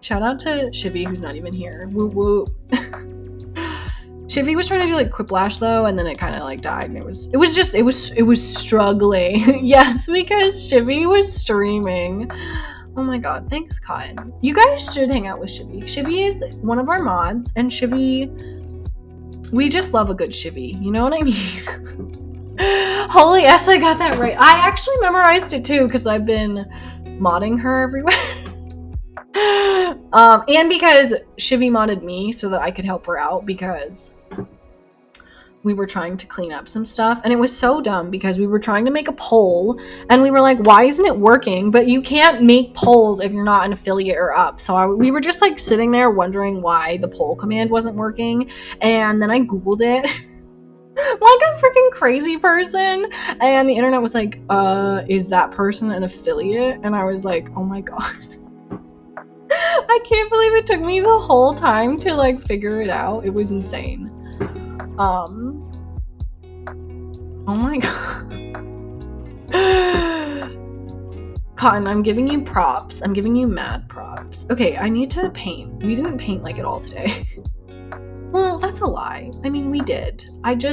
shout out to Shivy who's not even here. Woo woo. Shivy was trying to do like Quiplash though, and then it kind of like died, and it was struggling. Yes, because Shivy was streaming. Oh my god, thanks Cotton. You guys should hang out with Shivy. Shivy is one of our mods, and Shivy, we just love a good Shivy, you know what I mean? Holy yes, I got that right. I actually memorized it too because I've been modding her everywhere. And because Shivy modded me so that I could help her out because we were trying to clean up some stuff, and it was so dumb because we were trying to make a poll and we were like, why isn't it working? But you can't make polls if you're not an affiliate or up. So we were just like sitting there wondering why the poll command wasn't working, and then I googled it like a freaking crazy person, and the internet was like, is that person an affiliate? And I was like, oh my god. I can't believe it took me the whole time to like figure it out. It was insane. Oh my god. Cotton, I'm giving you props. I'm giving you mad props. Okay, I need to paint. We didn't paint like at all today. Well, that's a lie. I mean, we did.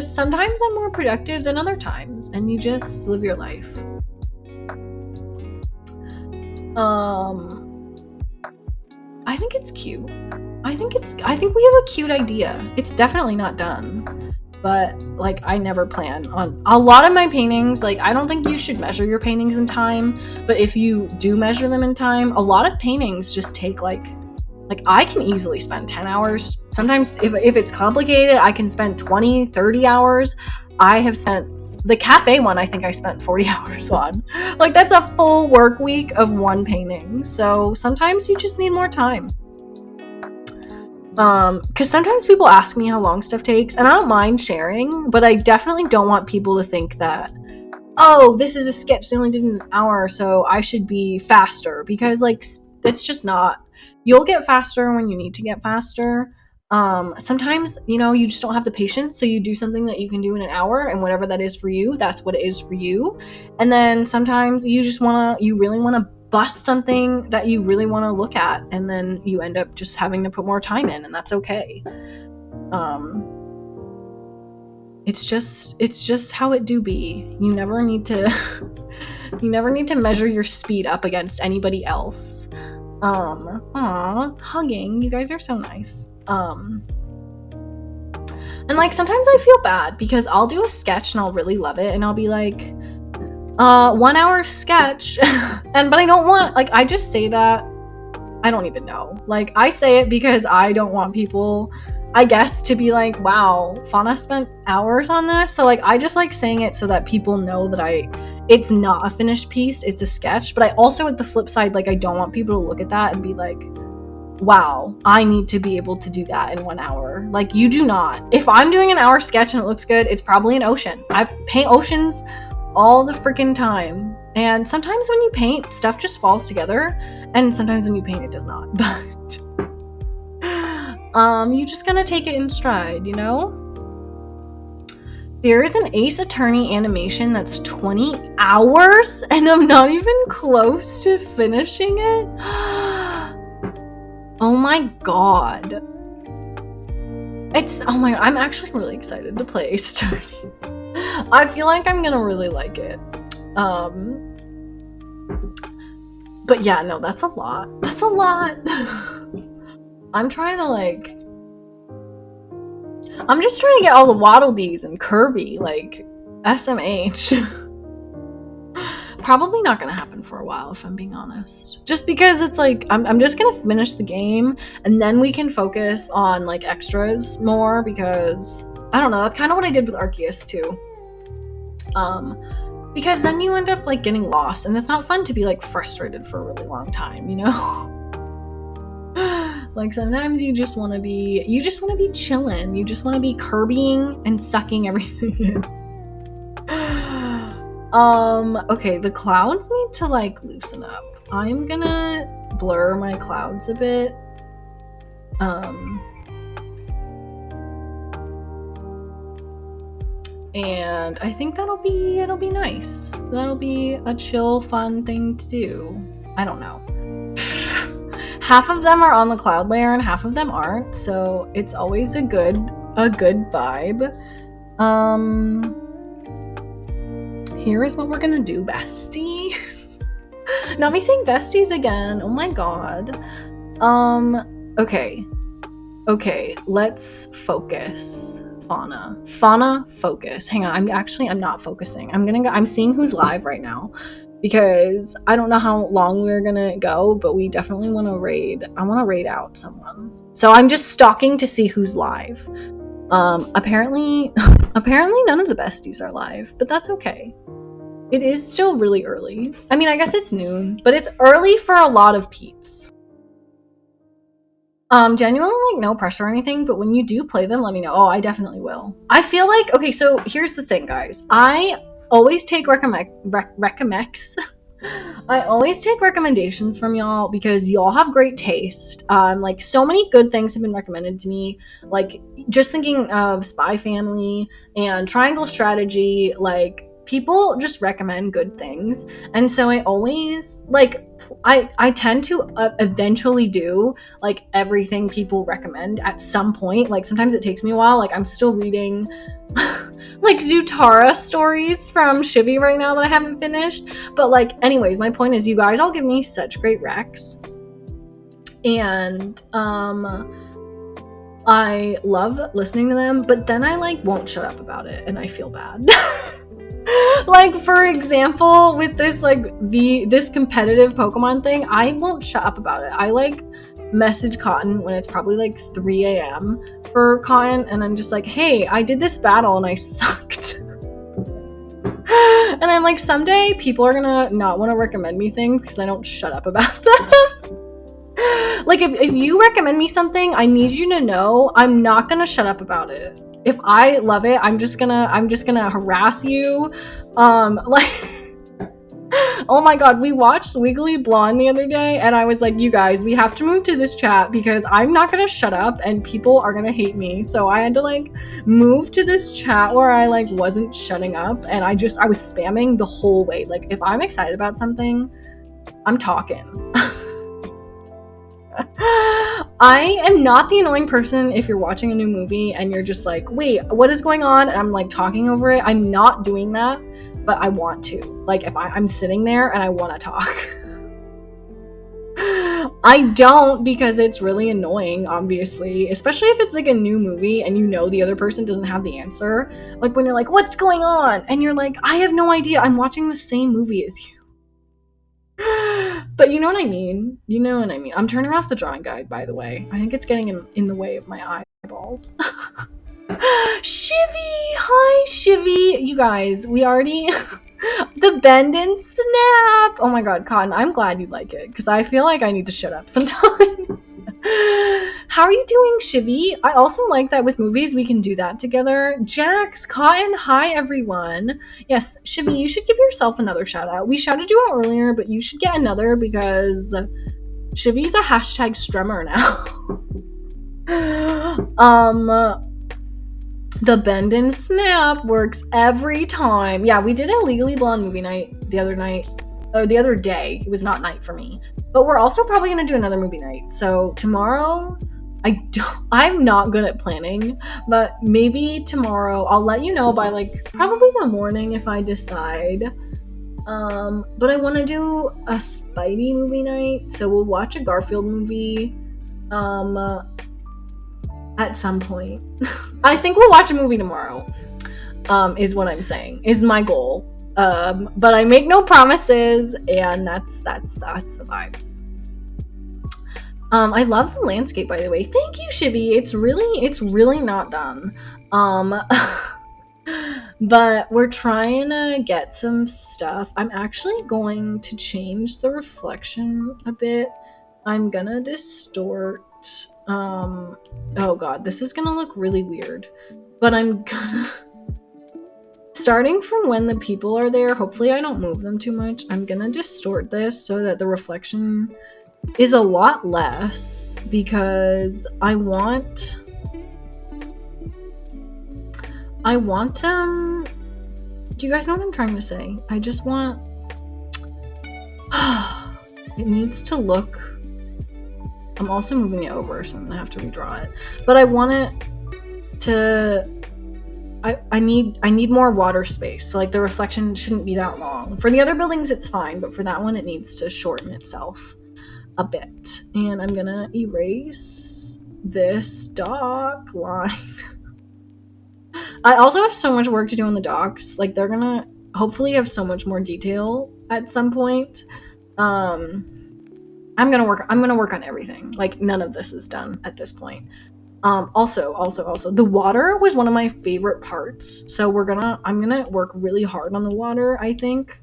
Sometimes I'm more productive than other times, and you just live your life. I think it's cute. I think we have a cute idea. It's definitely not done, but like I never plan on a lot of my paintings. Like I don't think you should measure your paintings in time, but if you do measure them in time, a lot of paintings just take like I can easily spend 10 hours. Sometimes if it's complicated, I can spend 20, 30 hours. I have spent the cafe one, I think I spent 40 hours on. Like that's a full work week of one painting. So sometimes you just need more time. Because sometimes people ask me how long stuff takes, and I don't mind sharing, but I definitely don't want people to think that, oh, this is a sketch they only did in an hour, so I should be faster, because like it's just not. You'll get faster when you need to get faster. Sometimes, you know, you just don't have the patience, so you do something that you can do in an hour, and whatever that is for you, that's what it is for you. And then sometimes you really want to bust something that you really want to look at, and then you end up just having to put more time in, and that's okay. It's just how it do be. You never need to measure your speed up against anybody else. Hugging, you guys are so nice. And like sometimes I feel bad because I'll do a sketch and I'll really love it, and I'll be like, 1 hour sketch, but I don't want, like, I just say that, I don't even know, like, I say it because I don't want people, I guess, to be like, wow, Fauna spent hours on this, so, like, I just like saying it so that people know that it's not a finished piece, it's a sketch, but I also, at the flip side, like, I don't want people to look at that and be like, wow, I need to be able to do that in 1 hour. Like, you do not. If I'm doing an hour sketch and it looks good, it's probably an ocean. I paint oceans all the freaking time, and sometimes when you paint, stuff just falls together, and sometimes when you paint, it does not. But you just gotta take it in stride, you know? There is an Ace Attorney animation that's 20 hours, and I'm not even close to finishing it. Oh my god. I'm actually really excited to play Ace Attorney. I feel like I'm gonna really like it. But yeah, no, that's a lot. That's a lot. I'm just trying to get all the Waddle Dees and Kirby, like, SMH. Probably not gonna happen for a while, if I'm being honest. Just because it's like, I'm just gonna finish the game, and then we can focus on, like, extras more, because, I don't know, that's kind of what I did with Arceus, too. Because then you end up, like, getting lost, and it's not fun to be, like, frustrated for a really long time, you know? Like, sometimes you just want to be chilling. You just want to be Kirbying and sucking everything in. Okay, the clouds need to, like, loosen up. I'm gonna blur my clouds a bit. And I think it'll be nice. That'll be a chill, fun thing to do. I don't know. Half of them are on the cloud layer and half of them aren't, so it's always a good vibe. Here is what we're gonna do, besties. Not me saying besties again. Oh my god. Okay, let's focus. Fauna, focus. Hang on, I'm not focusing. I'm seeing who's live right now, because I don't know how long we're gonna go, but we definitely want to raid. I want to raid out someone. So I'm just stalking to see who's live. Apparently none of the besties are live, but that's okay. It is still really early. I mean, I guess it's noon, but it's early for a lot of peeps. Genuinely, like, no pressure or anything, but when you do play them, let me know. Oh, I definitely will. I feel like, okay, so here's the thing, guys. I always take I always take recommendations from y'all because y'all have great taste. Like, so many good things have been recommended to me. Like, just thinking of Spy Family and Triangle Strategy, like, people just recommend good things. And so I always, like, I tend to eventually do, like, everything people recommend at some point. Like, sometimes it takes me a while. Like, I'm still reading like Zutara stories from Shivy right now that I haven't finished. But, like, anyways, my point is, you guys all give me such great recs. And I love listening to them, but then I, like, won't shut up about it, and I feel bad. Like, for example, with this, like, this competitive Pokemon thing, I won't shut up about it. I, like, message Cotton when it's probably, like, 3 a.m. for Cotton, and I'm just like, hey, I did this battle and I sucked. And I'm like, someday people are gonna not want to recommend me things because I don't shut up about them. Like, if you recommend me something, I need you to know I'm not gonna shut up about it. If I love it, I'm just gonna harass you. Like, oh my god, we watched Legally Blonde the other day, and I was like, you guys, we have to move to this chat because I'm not gonna shut up and people are gonna hate me. So I had to, like, move to this chat where I, like, wasn't shutting up, and I was spamming the whole way. Like, if I'm excited about something, I'm talking. I am not the annoying person if you're watching a new movie and you're just like, wait, what is going on? And I'm, like, talking over it. I'm not doing that, but I want to. Like, if I'm sitting there and I want to talk. I don't, because it's really annoying, obviously, especially if it's, like, a new movie and you know the other person doesn't have the answer. Like, when you're like, what's going on? And you're like, I have no idea. I'm watching the same movie as you. But you know what I mean? You know what I mean. I'm turning off the drawing guide, by the way. I think it's getting in the way of my eyeballs. Shivy! Hi, Shivy! You guys, we already... The bend and snap! Oh my god, Cotton, I'm glad you like it, because I feel like I need to shut up sometimes. How are you doing, Shivy? I also like that with movies we can do that together. Jax, Cotton, hi everyone. Yes, Shivy, you should give yourself another shout out. We shouted you out earlier, but you should get another because Shivy's a hashtag strummer now. The bend and snap works every time. Yeah, we did a Legally Blonde movie night the other day. It was not night for me. But we're also probably going to do another movie night. So tomorrow, I'm not good at planning, but maybe tomorrow I'll let you know by, like, probably the morning if I decide. But I want to do a Spidey movie night. So we'll watch a Garfield movie. At some point. I think we'll watch a movie tomorrow, is what I'm saying, is my goal. But I make no promises, and that's the vibes. I love the landscape, by the way. Thank you, Shivy. It's really not done. But we're trying to get some stuff. I'm actually going to change the reflection a bit. I'm gonna distort. Oh god, this is gonna look really weird, but I'm gonna, starting from when the people are there, hopefully I don't move them too much, I'm gonna distort this so that the reflection is a lot less, because I want, do you guys know what I'm trying to say? I just want, it needs to look, I'm also moving it over, so I'm gonna have to redraw it. But I want it to, I need more water space. So, like, the reflection shouldn't be that long. For the other buildings, it's fine, but for that one, it needs to shorten itself a bit. And I'm gonna erase this dock line. I also have so much work to do on the docks. Like, they're gonna hopefully have so much more detail at some point. I'm gonna work on everything. Like, none of this is done at this point. Also, the water was one of my favorite parts. So I'm gonna work really hard on the water, I think,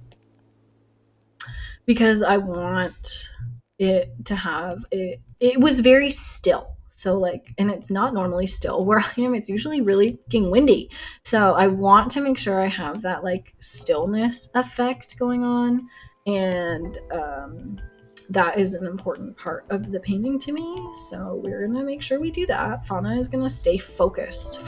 because I want it to have it was very still. So like, and it's not normally still where I am. It's usually really fucking windy. So I want to make sure I have that like stillness effect going on, and that is an important part of the painting to me. So we're gonna make sure we do that. Fauna is gonna stay focused,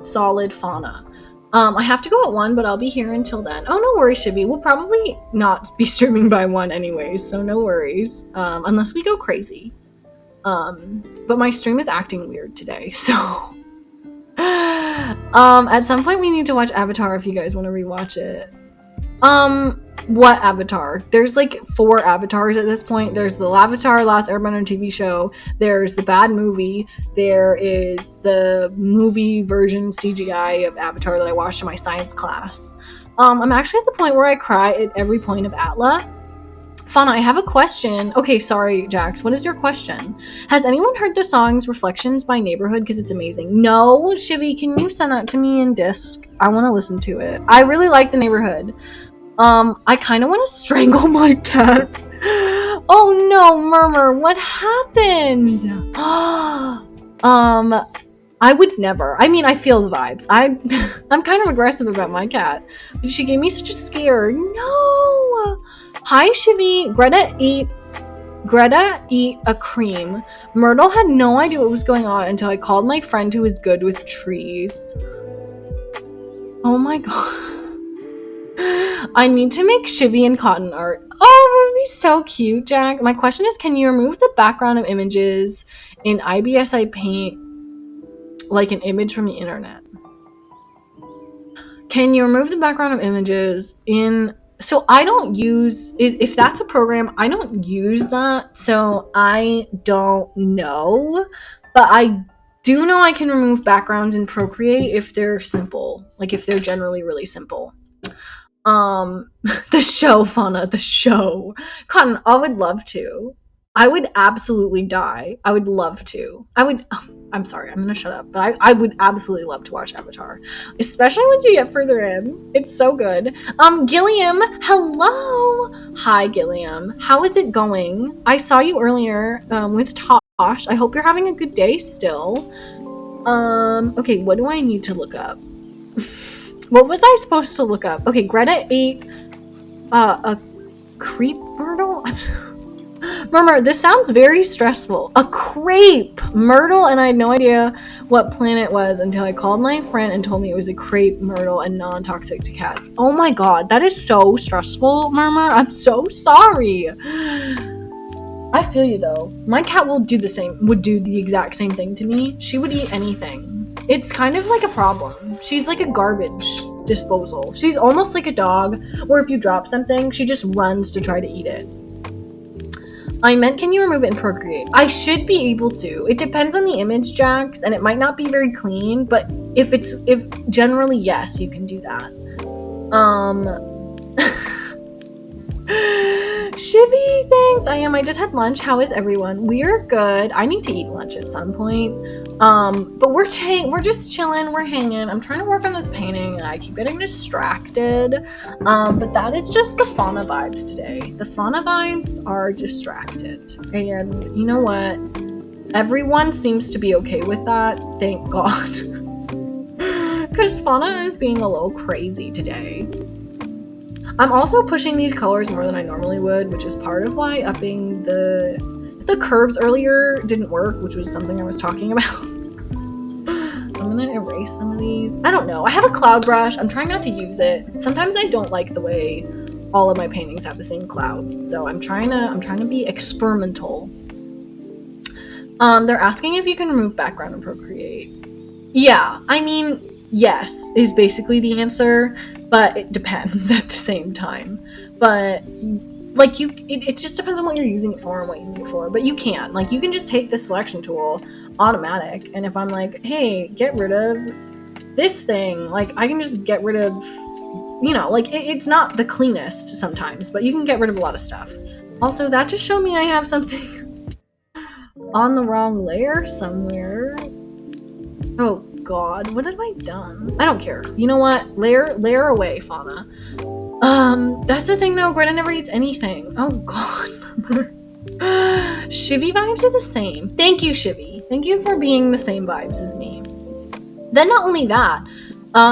solid fauna. I have to go at 1, but I'll be here until then. Oh, no worries, Shivy. We'll probably not be streaming by 1 anyways, so no worries. Unless we go crazy. But my stream is acting weird today, so... at some point we need to watch Avatar if you guys want to rewatch it. What Avatar? There's like 4 Avatars at this point. There's the Lavatar Last Airbender TV show. There's the bad movie. There is the movie version CGI of Avatar that I watched in my science class. I'm actually at the point where I cry at every point of Atla. Fauna, I have a question. Okay, sorry, Jax. What is your question? Has anyone heard the songs Reflections by Neighborhood? Because it's amazing. No, Shivy, can you send that to me in disc? I want to listen to it. I really like the Neighborhood. I kind of want to strangle my cat. Oh no, Murmur, what happened? I would never. I mean, I feel the vibes. I'm kind of aggressive about my cat. But she gave me such a scare. No! Hi, Shivy. Greta eat a cream. Myrtle had no idea what was going on until I called my friend who is good with trees. Oh my god. I need to make Shivy and cotton art. Oh, that would be so cute, Jack. My question is, can you remove the background of images in IBSI Paint like an image from the internet? Can you remove the background of images in... So I don't use... If that's a program, I don't use that. So I don't know. But I do know I can remove backgrounds in Procreate if they're simple. Like if they're generally really simple. The show, Fauna, the show. Cotton, I would love to. I would absolutely die. I would love to. I'm sorry, I'm gonna shut up. But I would absolutely love to watch Avatar. Especially once you get further in. It's so good. Gilliam, hello! Hi, Gilliam. How is it going? I saw you earlier, with Tosh. I hope you're having a good day still. Okay, what do I need to look up? What was I supposed to look up? Okay, Greta ate a crepe myrtle? Murmur, this sounds very stressful. A crepe myrtle, and I had no idea what plant it was until I called my friend and told me it was a crepe myrtle and non-toxic to cats. Oh my god, that is so stressful, Murmur. I'm so sorry. I feel you though. My cat would do the exact same thing to me. She would eat anything. It's kind of like a problem. She's like a garbage disposal. She's almost like a dog, or if you drop something, she just runs to try to eat it. I meant, can you remove it in Procreate? I should be able to. It depends on the image, Jax, and it might not be very clean, but if generally, yes, you can do that. Shivy, thanks. I just had lunch. How is everyone? We're good. I need to eat lunch at some point. But we're just chilling. We're hanging. I'm trying to work on this painting, and I keep getting distracted. But that is just the fauna vibes today. The fauna vibes are distracted, and you know what? Everyone seems to be okay with that. Thank God. Because fauna is being a little crazy today. I'm also pushing these colors more than I normally would, which is part of why upping the curves earlier didn't work, which was something I was talking about. I'm gonna erase some of these. I don't know. I have a cloud brush. I'm trying not to use it. Sometimes I don't like the way all of my paintings have the same clouds, so I'm trying to be experimental. They're asking if you can remove background in Procreate. Yeah, I mean, yes is basically the answer, but it depends at the same time. But like it just depends on what you're using it for and what you need it for. But you can just take the selection tool automatic, and if I'm like, hey, get rid of this thing, like I can just get rid of, it's not the cleanest sometimes, but you can get rid of a lot of stuff. Also, that just showed me I have something on the wrong layer somewhere. Oh god, what have I done? I don't care. You know what? Layer away, Fauna. That's the thing though, Greta never eats anything. Oh god. Shivy vibes are the same. Thank you, Shivy. Thank you for being the same vibes as me. Then not only that,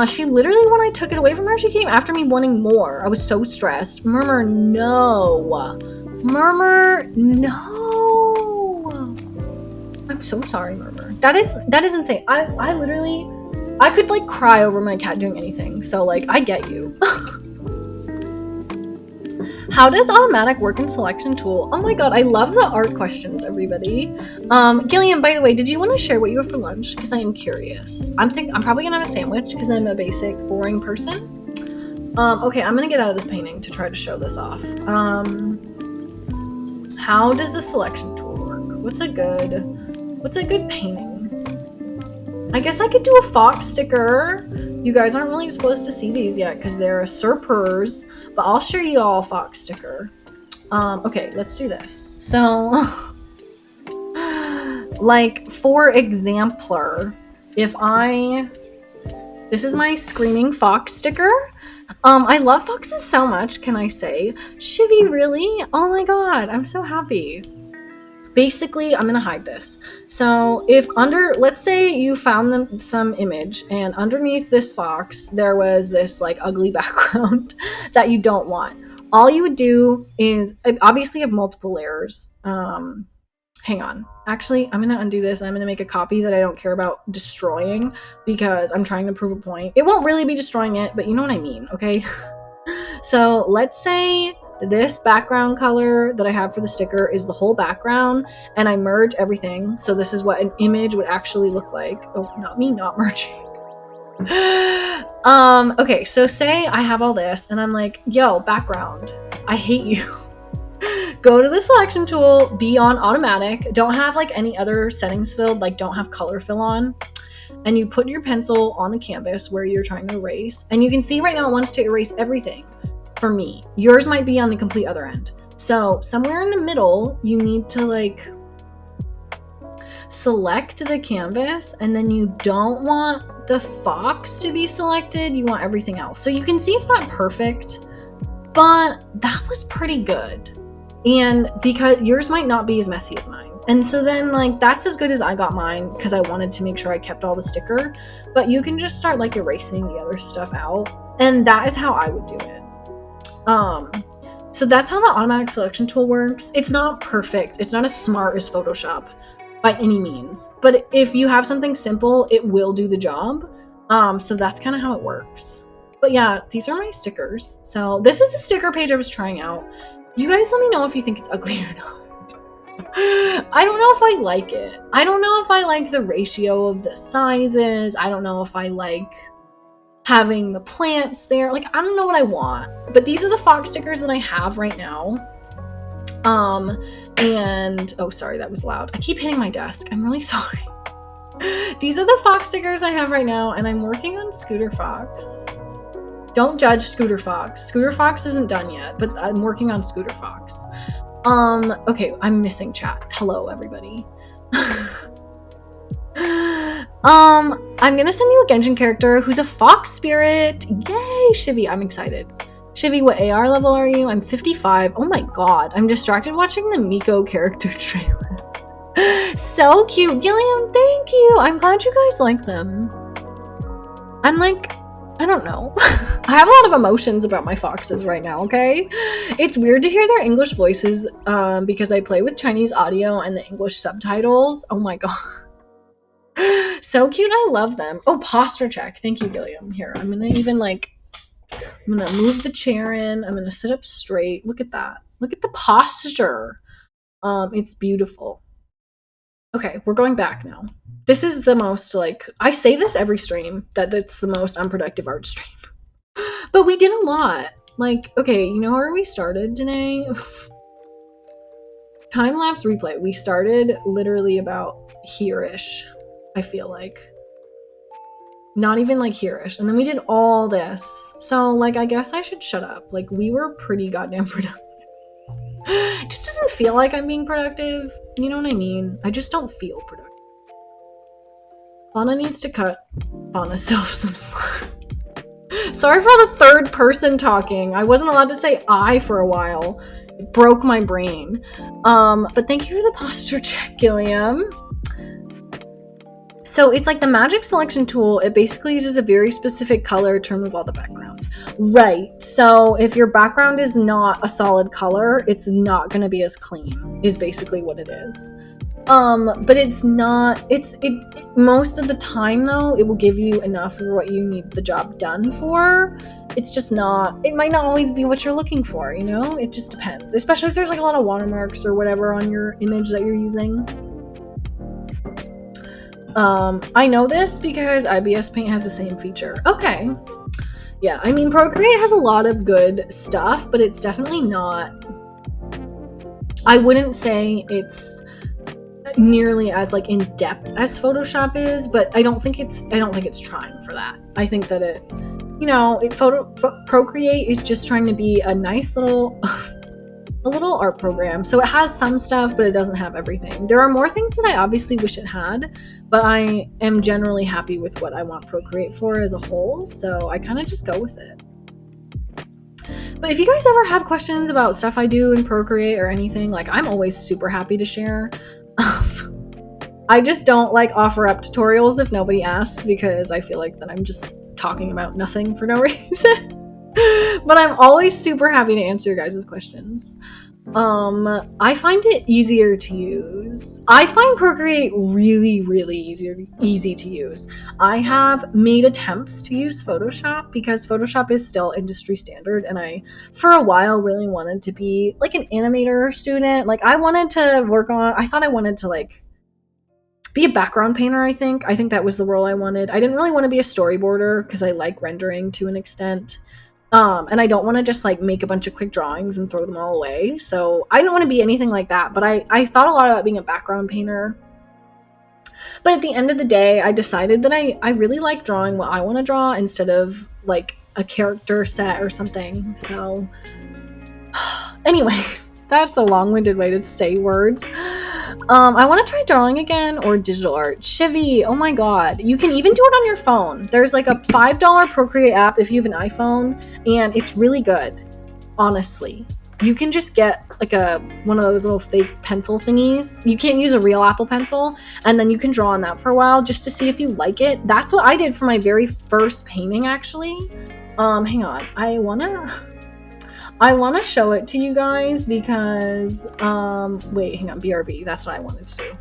she literally, when I took it away from her, she came after me wanting more. I was so stressed. Murmur, no. Murmur, no. I'm so sorry, Murmur. That is insane. I literally, I could like cry over my cat doing anything. So like, I get you. How does automatic work in selection tool? Oh my god, I love the art questions, everybody. Gillian, by the way, did you want to share what you have for lunch? Because I am curious. I'm probably gonna have a sandwich because I'm a basic, boring person. Okay, I'm gonna get out of this painting to try to show this off. How does the selection tool work? What's a good painting? I guess I could do a fox sticker. You guys aren't really supposed to see these yet because they're surpers, but I'll show you all a fox sticker. Okay, let's do this. So, like, for example, this is my screaming fox sticker. I love foxes so much, can I say? Shivy, really? Oh my god, I'm so happy. Basically, I'm gonna hide this. So if let's say you found some image and underneath this fox, there was this like ugly background that you don't want. All you would do is, obviously have multiple layers. Hang on. Actually, I'm gonna undo this and I'm gonna make a copy that I don't care about destroying because I'm trying to prove a point. It won't really be destroying it, but you know what I mean, okay? So let's say this background color that I have for the sticker is the whole background and I merge everything. So this is what an image would actually look like. Oh, not me not merging. Okay, so say I have all this and I'm like, yo, background, I hate you. Go to the selection tool, be on automatic, don't have like any other settings filled, like don't have color fill on. And you put your pencil on the canvas where you're trying to erase. And you can see right now it wants to erase everything. For me, yours might be on the complete other end. So somewhere in the middle, you need to like select the canvas and then you don't want the fox to be selected. You want everything else. So you can see it's not perfect, but that was pretty good. And because yours might not be as messy as mine. And so then like, that's as good as I got mine because I wanted to make sure I kept all the sticker, but you can just start like erasing the other stuff out. And that is how I would do it. So that's how the automatic selection tool works. It's not perfect. It's not as smart as Photoshop by any means, but if you have something simple, it will do the job. So that's kind of how it works. But yeah, these are my stickers. So this is the sticker page I was trying out. You guys let me know if you think it's ugly or not. I don't know if I like it. I don't know if I like the ratio of the sizes. I don't know if I like having the plants there. Like, I don't know what I want. But these are the fox stickers that I have right now. And, oh, sorry, that was loud. I keep hitting my desk. I'm really sorry. These are the fox stickers I have right now, and I'm working on Scooter Fox. Don't judge Scooter Fox. Scooter Fox isn't done yet, but I'm working on Scooter Fox. Okay, I'm missing chat. Hello, everybody. I'm gonna send you a Genshin character who's a fox spirit. Yay, Shivy, I'm excited. Shivy, what AR level are you? I'm 55. Oh my god, I'm distracted watching the Miko character trailer. So cute. Gilliam, thank you. I'm glad you guys like them. I'm like, I don't know. I have a lot of emotions about my foxes right now, okay? It's weird to hear their English voices because I play with Chinese audio and the English subtitles. Oh my god. So cute. I love them. Oh, posture check. Thank you, Gilliam. Here, I'm gonna even like, I'm gonna move the chair in. I'm gonna sit up straight. Look at that. Look at the posture. It's beautiful. Okay, we're going back now. This is the most, like, I say this every stream, that it's the most unproductive art stream. But we did a lot. Like, okay, you know where we started today? Time-lapse replay. We started literally about here-ish, I feel like. Not even like here-ish. And then we did all this. So, like, I guess I should shut up. Like, we were pretty goddamn productive. It just doesn't feel like I'm being productive. You know what I mean? I just don't feel productive. Fauna needs to cut Fauna self some slack. Sorry for the third person talking. I wasn't allowed to say I for a while. It broke my brain. But thank you for the posture check, Gilliam. So it's like the magic selection tool. It basically uses a very specific color to remove all the background. Right. So if your background is not a solid color, it's not going to be as clean, is basically what it is. But it's not, most of the time though, it will give you enough for what you need the job done for. It's just not, it might not always be what you're looking for, you know? It just depends. Especially if there's like a lot of watermarks or whatever on your image that you're using. I know this because IBS Paint has the same feature. Okay. Yeah, I mean, Procreate has a lot of good stuff, but it's definitely not, I wouldn't say it's nearly as like in depth as Photoshop is, but I don't think it's trying for that. I think that it, you know, Procreate is just trying to be a nice little a little art program. So it has some stuff, but it doesn't have everything. There are more things that I obviously wish it had, but I am generally happy with what I want Procreate for as a whole, so I kind of just go with it. But if you guys ever have questions about stuff I do in Procreate or anything, like, I'm always super happy to share. I just don't like offer up tutorials if nobody asks, because I feel like then I'm just talking about nothing for no reason. But I'm always super happy to answer your guys' questions. I find it easier to use. I find Procreate really, really easy to use. I have made attempts to use Photoshop because Photoshop is still industry standard, and I, for a while, really wanted to be like an animator student. Like, I wanted to I thought I wanted to like be a background painter. I think that was the role I wanted. I didn't really want to be a storyboarder because I like rendering to an extent. And I don't want to just like make a bunch of quick drawings and throw them all away. So I don't want to be anything like that, but I thought a lot about being a background painter. But at the end of the day, I decided that I really like drawing what I want to draw instead of like a character set or something. So anyways, that's a long-winded way to say words. I want to try drawing again or digital art. Chivy, oh my god. You can even do it on your phone. There's like a $5 Procreate app if you have an iPhone, and it's really good, honestly. You can just get like one of those little fake pencil thingies. You can't use a real Apple Pencil, and then you can draw on that for a while just to see if you like it. That's what I did for my very first painting, actually. Hang on. I want to show it to you guys because, wait, hang on, BRB, that's what I wanted to do.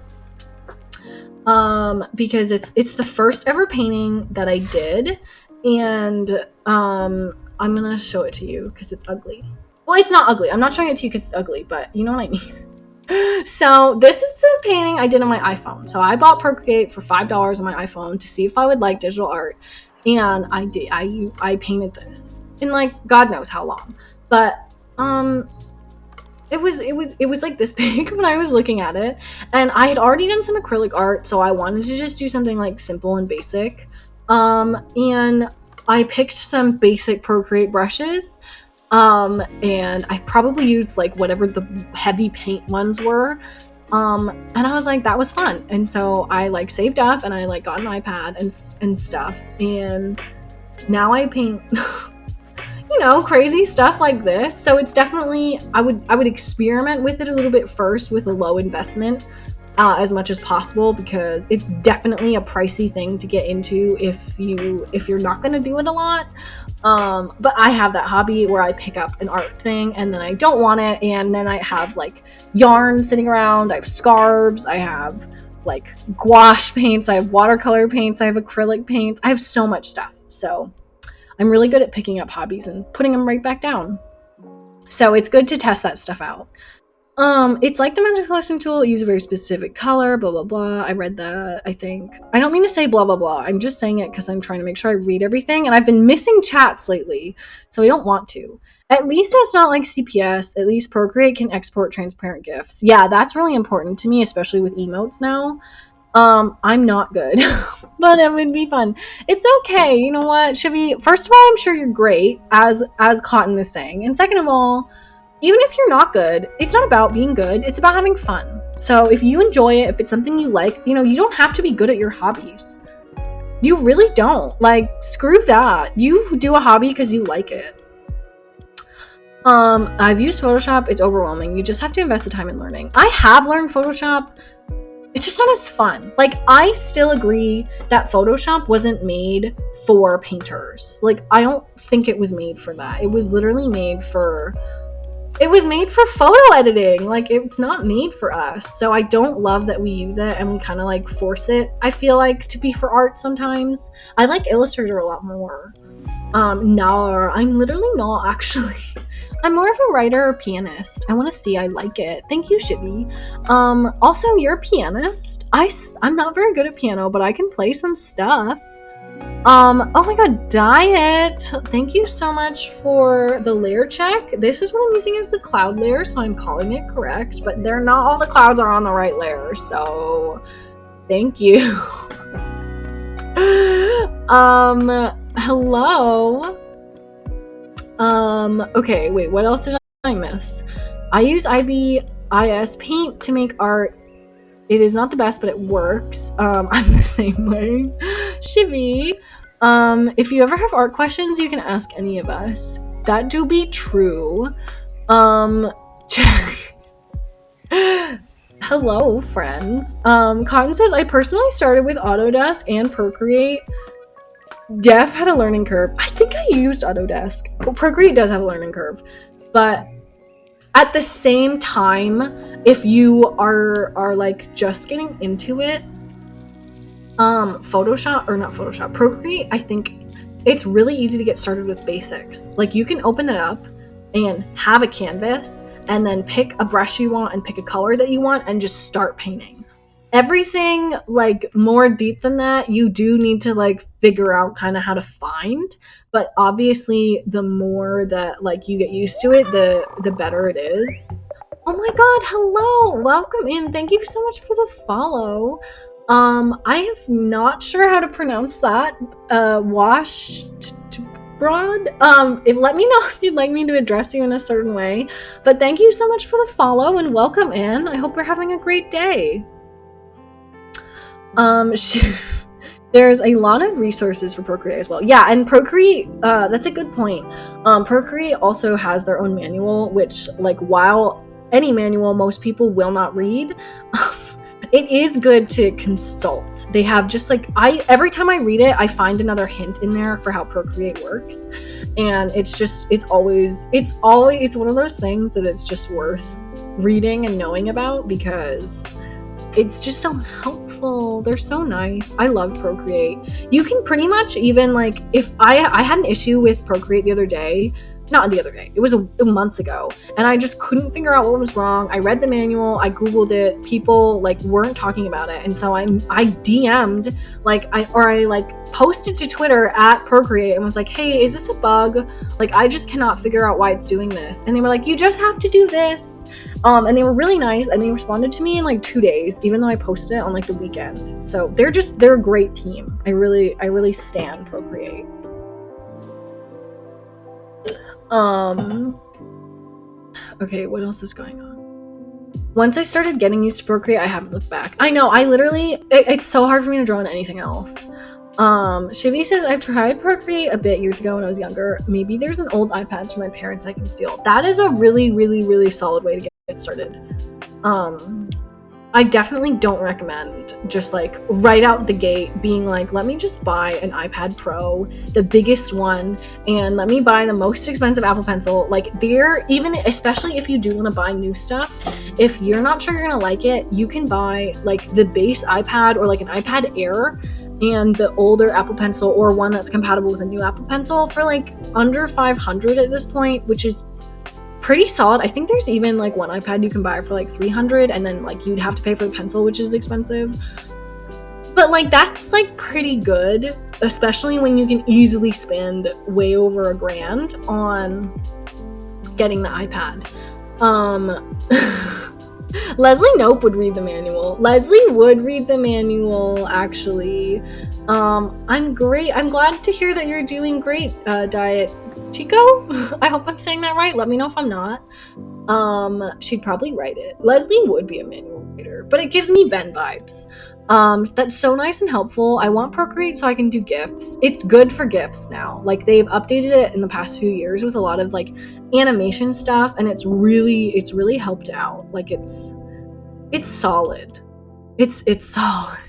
Because it's the first ever painting that I did, and, I'm gonna show it to you because it's ugly. Well, it's not ugly. I'm not showing it to you because it's ugly, but you know what I mean. So this is the painting I did on my iPhone. So I bought Procreate for $5 on my iPhone to see if I would like digital art, and I did. I painted this in like God knows how long. But it was like this big when I was looking at it, and I had already done some acrylic art, so I wanted to just do something like simple and basic. And I picked some basic Procreate brushes, and I probably used like whatever the heavy paint ones were. And I was like, that was fun, and so I like saved up and I like got an iPad and stuff, and now I paint you know, crazy stuff like this. So it's definitely, I would experiment with it a little bit first with a low investment, as much as possible, because it's definitely a pricey thing to get into if you're not going to do it a lot. But I have that hobby where I pick up an art thing and then I don't want it, and then I have like yarn sitting around, I have scarves, I have like gouache paints, I have watercolor paints, I have acrylic paints, I have so much stuff. So I'm really good at picking up hobbies and putting them right back down. So it's good to test that stuff out. It's like the magic collection tool. Use a very specific color, blah, blah, blah. I read that, I think. I don't mean to say blah, blah, blah. I'm just saying it because I'm trying to make sure I read everything. And I've been missing chats lately, so I don't want to. At least it's not like CPS. At least Procreate can export transparent GIFs. Yeah, that's really important to me, especially with emotes now. I'm not good, but it would be fun. It's okay. You know what, Chivy? First of all, I'm sure you're great, as Cotton is saying. And second of all, even if you're not good, it's not about being good, it's about having fun. So if you enjoy it, if it's something you like, you know, you don't have to be good at your hobbies. You really don't. Like, screw that. You do a hobby because you like it. I've used Photoshop. It's overwhelming. You just have to invest the time in learning. I have learned Photoshop. It's just not as fun. Like, I still agree that Photoshop wasn't made for painters. Like, I don't think it was made for that. It was literally made for photo editing. Like, it's not made for us. So I don't love that we use it and we kind of like force it, I feel like, to be for art sometimes. I like Illustrator a lot more. No, I'm literally not, actually. I'm more of a writer or pianist. I want to see I like it. Thank you, Shibby. Also, you're a pianist. I'm not very good at piano, but I can play some stuff. Oh my god, Diet! Thank you so much for the layer check. This is what I'm using as the cloud layer, so I'm calling it correct, but they're not all the clouds are on the right layer, so thank you. Hello? Okay, wait, what else did I miss? I use IBIS Paint to make art. It is not the best, but it works. I'm the same way. Shivy. If you ever have art questions, you can ask any of us. That do be true. Hello, friends. Cotton says, I personally started with Autodesk and Procreate. Def had a learning curve. I think I used Autodesk. Procreate does have a learning curve. But at the same time, if you are like just getting into it, Procreate, I think it's really easy to get started with basics. Like, you can open it up and have a canvas and then pick a brush you want and pick a color that you want and just start painting. Everything like more deep than that, you do need to like figure out kind of how to find, but obviously the more that like you get used to it, the better it is. Oh my god, hello, welcome in. Thank you so much for the follow. I am not sure how to pronounce that. Washed broad. Let me know if you'd like me to address you in a certain way. But thank you so much for the follow and welcome in. I hope you're having a great day. There's a lot of resources for Procreate as well. Yeah, and Procreate, that's a good point. Procreate also has their own manual, which, like, while any manual most people will not read, it is good to consult. They have just like, every time I read it, I find another hint in there for how Procreate works. And it's always one of those things that it's just worth reading and knowing about because it's just so helpful. They're so nice. I love Procreate. You can pretty much even like, if I had an issue with Procreate the other day, not the other day, it was months ago, and I just couldn't figure out what was wrong. I read the manual, I googled it, people like weren't talking about it, and so I DM'd I posted to Twitter at Procreate and was like, hey, is this a bug? Like, I just cannot figure out why it's doing this. And they were like, you just have to do this. And they were really nice, and they responded to me in like 2 days, even though I posted it on like the weekend. So they're a great team. I really stan Procreate. Okay, what else is going on? Once I started getting used to Procreate, I haven't looked back. I know, it's so hard for me to draw on anything else. Shivy says, I've tried Procreate a bit years ago when I was younger. Maybe there's an old iPad from my parents I can steal. That is a really, really, really solid way to get started. I definitely don't recommend just like right out the gate being like, let me just buy an iPad Pro, the biggest one, and let me buy the most expensive Apple Pencil. Like, especially if you do want to buy new stuff, if you're not sure you're gonna like it, you can buy like the base iPad or like an iPad Air and the older Apple Pencil, or one that's compatible with a new Apple Pencil for like under $500 at this point, which is pretty solid. I think there's even like one iPad you can buy for like $300, and then like you'd have to pay for the pencil, which is expensive. But like that's like pretty good, especially when you can easily spend way over $1,000 on getting the iPad. Leslie Nope would read the manual. Leslie would read the manual, actually. I'm great. I'm glad to hear that you're doing great, Diet. Chico? I hope I'm saying that right. Let me know if I'm not. She'd probably write it. Leslie would be a manual writer, but it gives me Ben vibes. That's so nice and helpful. I want Procreate so I can do GIFs. It's good for GIFs now. Like, they've updated it in the past few years with a lot of like animation stuff, and it's really helped out. Like, it's solid. It's solid.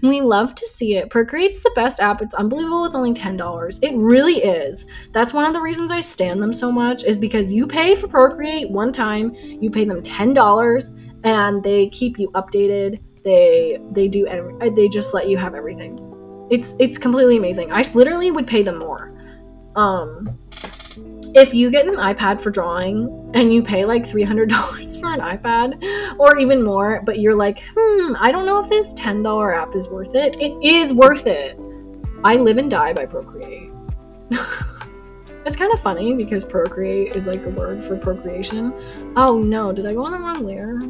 We love to see it. Procreate's the best app. It's unbelievable. It's only $10. It really is. That's one of the reasons I stan them so much, is because you pay for Procreate one time, you pay them $10, and they keep you updated. They just let you have everything. It's completely amazing. I literally would pay them more. If you get an iPad for drawing and you pay like $300 for an iPad or even more, but you're like, I don't know if this $10 app is worth it. It is worth it. I live and die by Procreate. It's kind of funny because Procreate is like a word for procreation. Oh no, did I go on the wrong layer?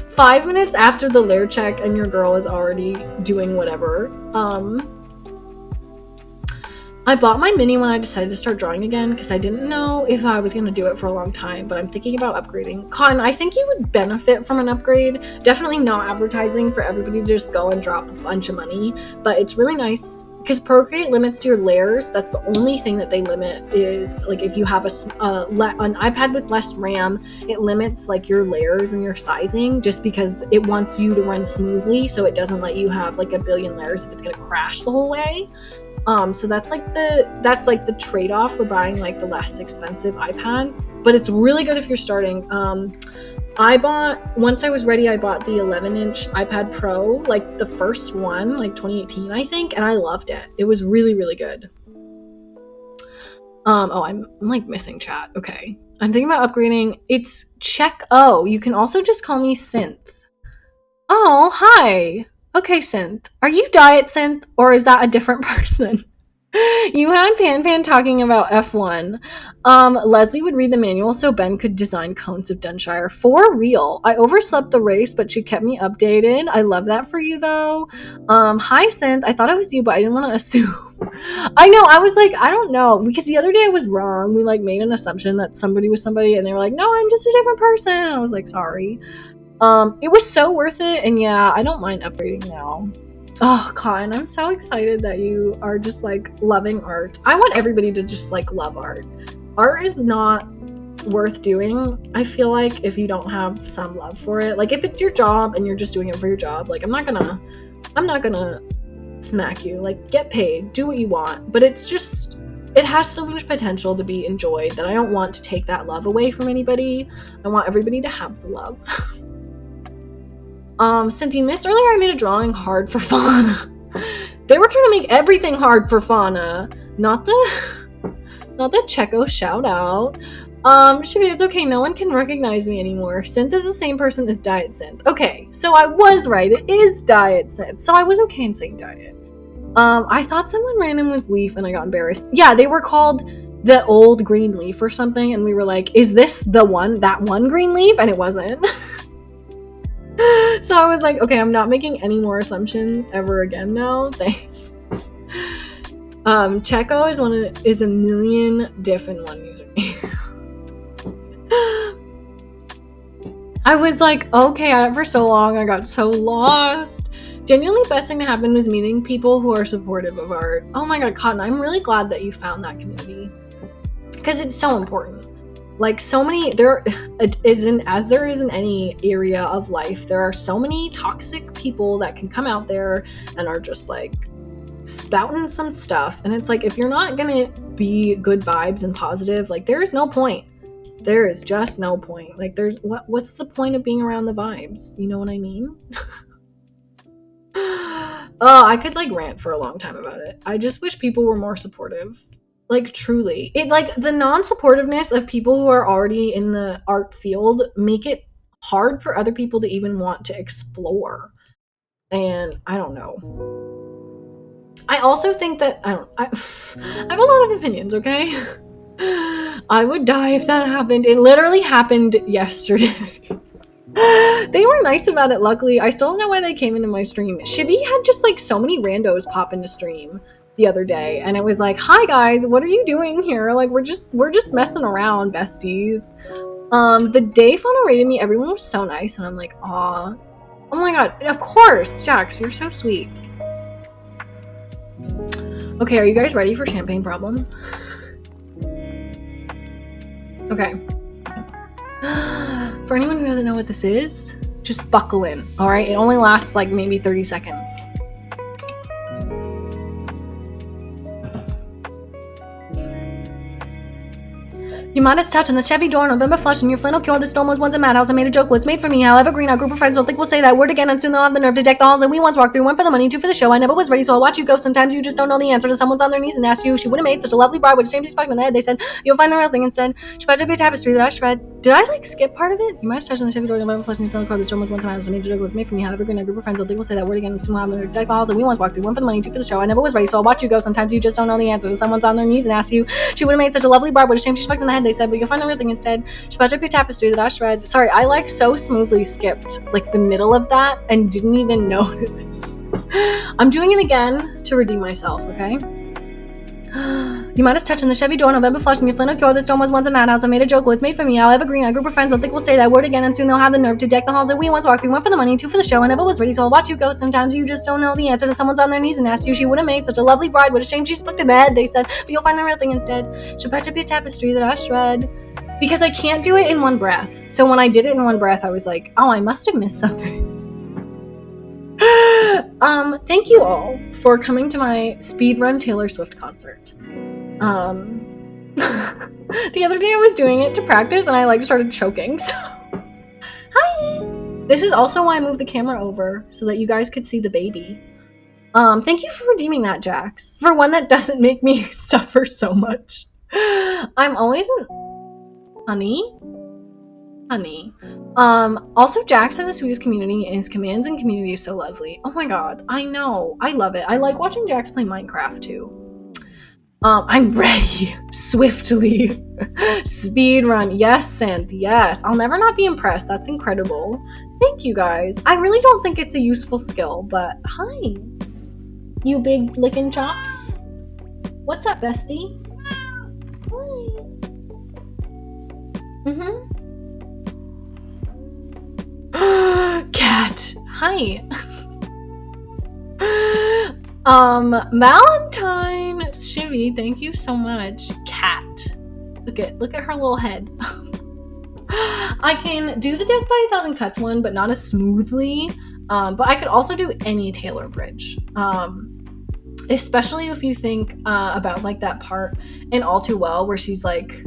5 minutes after the layer check and your girl is already doing whatever. I bought my mini when I decided to start drawing again because I didn't know if I was going to do it for a long time, but I'm thinking about upgrading. Con, I think you would benefit from an upgrade. Definitely not advertising for everybody to just go and drop a bunch of money, but it's really nice because Procreate limits your layers. That's the only thing that they limit, is like if you have an iPad with less RAM, it limits like your layers and your sizing just because it wants you to run smoothly, so it doesn't let you have like a billion layers if it's going to crash the whole way. So that's like the trade-off for buying like the less expensive iPads, but it's really good if you're starting. Once I was ready, I bought the 11-inch iPad Pro, like the first one, like 2018, I think, and I loved it. It was really, really good. I'm like missing chat. Okay. I'm thinking about upgrading. It's Check O. You can also just call me Synth. Oh, hi. Okay, Synth. Are you Diet Synth, or is that a different person? You had Pan talking about F1. Leslie would read the manual so Ben could design cones of Dunshire. For real. I overslept the race, but she kept me updated. I love that for you, though. Hi, Synth. I thought it was you, but I didn't want to assume. I know. I was like, I don't know. Because the other day I was wrong. We, like, made an assumption that somebody was somebody, and they were like, no, I'm just a different person. I was like, sorry. It was so worth it, and yeah, I don't mind upgrading now. Oh, Con, I'm so excited that you are just, like, loving art. I want everybody to just, like, love art. Art is not worth doing, I feel like, if you don't have some love for it. Like, if it's your job and you're just doing it for your job, like, I'm not gonna smack you. Like, get paid, do what you want. But it's just, it has so much potential to be enjoyed that I don't want to take that love away from anybody. I want everybody to have the love. Cynthia missed earlier, I made a drawing hard for Fauna. They were trying to make everything hard for Fauna. Not the Checo shout out. Shivi, it's okay, no one can recognize me anymore. Synth is the same person as Diet Synth. Okay, so I was right, it is Diet Synth. So I was okay in saying Diet. I thought someone random was Leaf and I got embarrassed. Yeah, they were called the old green leaf or something, and we were like, is this that one green leaf? And it wasn't. So I was like, okay, I'm not making any more assumptions ever again now. Thanks. Checo is a million diff in one username. I was like, okay, for so long I got so lost. Genuinely best thing to happen was meeting people who are supportive of art. Oh my god, Cotton, I'm really glad that you found that community. Because it's so important. Like, so many, there isn't in any area of life, there are so many toxic people that can come out there and are just like spouting some stuff, and it's like, if you're not gonna be good vibes and positive, like, there is no point. There is just no point. Like, there's what's the point of being around the vibes? You know what I mean? Oh, I could like rant for a long time about it. I just wish people were more supportive. Like, truly. It, like, the non-supportiveness of people who are already in the art field make it hard for other people to even want to explore. And I don't know. I also think that, I have a lot of opinions, okay? I would die if that happened. It literally happened yesterday. They were nice about it, luckily. I still don't know why they came into my stream. Shivi had just, like, so many randos pop into stream. the other day, and it was like, hi guys, what are you doing here? Like, we're just messing around, besties. The day Fauna rated me, everyone was so nice, and I'm like, aw. Oh my god, of course, Jax, you're so sweet. Okay, are you guys ready for champagne problems? Okay. For anyone who doesn't know what this is, just buckle in, alright? It only lasts like maybe 30 seconds. Your modest touch on the Chevy door, November flush, and your flannel cure. The storm was once a madhouse. I made a joke. Well, it's made for me. However green, our group of friends don't think we'll say that word again, and soon they'll have the nerve to deck the halls. And we once walked through, one for the money, two for the show. I never was ready, so I'll watch you go. Sometimes you just don't know the answer to someone's on their knees and ask you. She would have made such a lovely bride. What a shame she's fucking in the head. They said, you'll find the real thing instead. She patched up your tapestry that I shred. Did I like skip part of it? You might have touched on the Chevy door, November flush, and your flannel cure. The storm was once a madhouse. I made a joke. Well, it's made for me. However green, our group of friends don't think we'll say that word again, and soon we'll have the nerve to deck the halls. And we once walked through, one for the money, two for the show. I never was ready, so I'll watch you go. Sometimes you just don't know the answer to someone's on their knees and ask you. She would have made such a lovely bride. What a shame she's fucked in the head. They said, but you'll find the real thing instead. She patched up your tapestry that I shred. Sorry, I like so smoothly skipped like the middle of that and didn't even notice. I'm doing it again to redeem myself, okay? You might have touched on the Chevy door, November flush, and your flannel cure. The storm was once a madhouse. I made a joke. Well, it's made for me. However green, our group of friends don't think we'll say that word again, and soon they'll have the nerve to deck the halls that we once walked through. One for the money, two for the show. I never was ready, so I'll watch you go. Sometimes you just don't know the answer to someone's on their knees and ask you. She would have made such a lovely bride. What a shame she's fucked in the head. They said, but you'll find the real thing instead. She'll patch up your tapestry that I shred. Because I can't do it in one breath. So when I did it in one breath, I was like, oh, I must have missed something. Thank you all for coming to my speedrun Taylor Swift concert. The other day I was doing it to practice and I like started choking, so hi! This is also why I moved the camera over so that you guys could see the baby. Thank you for redeeming that, Jax. For one that doesn't make me suffer so much. I'm always an honey. Also Jax has the sweetest community and his commands and community is so lovely. Oh my god, I know. I love it. I like watching Jax play Minecraft too. I'm ready. Swiftly. Speed run. Yes, Synth. Yes. I'll never not be impressed. That's incredible. Thank you guys. I really don't think it's a useful skill, but hi. You big licking chops. What's up, bestie? Hi. Cat. Hi. Valentine Shivy, thank you so much. Cat. Look at her little head. I can do the Death by 1,000 Cuts one, but not as smoothly. But I could also do any Taylor bridge. Especially if you think about like that part in All Too Well where she's like,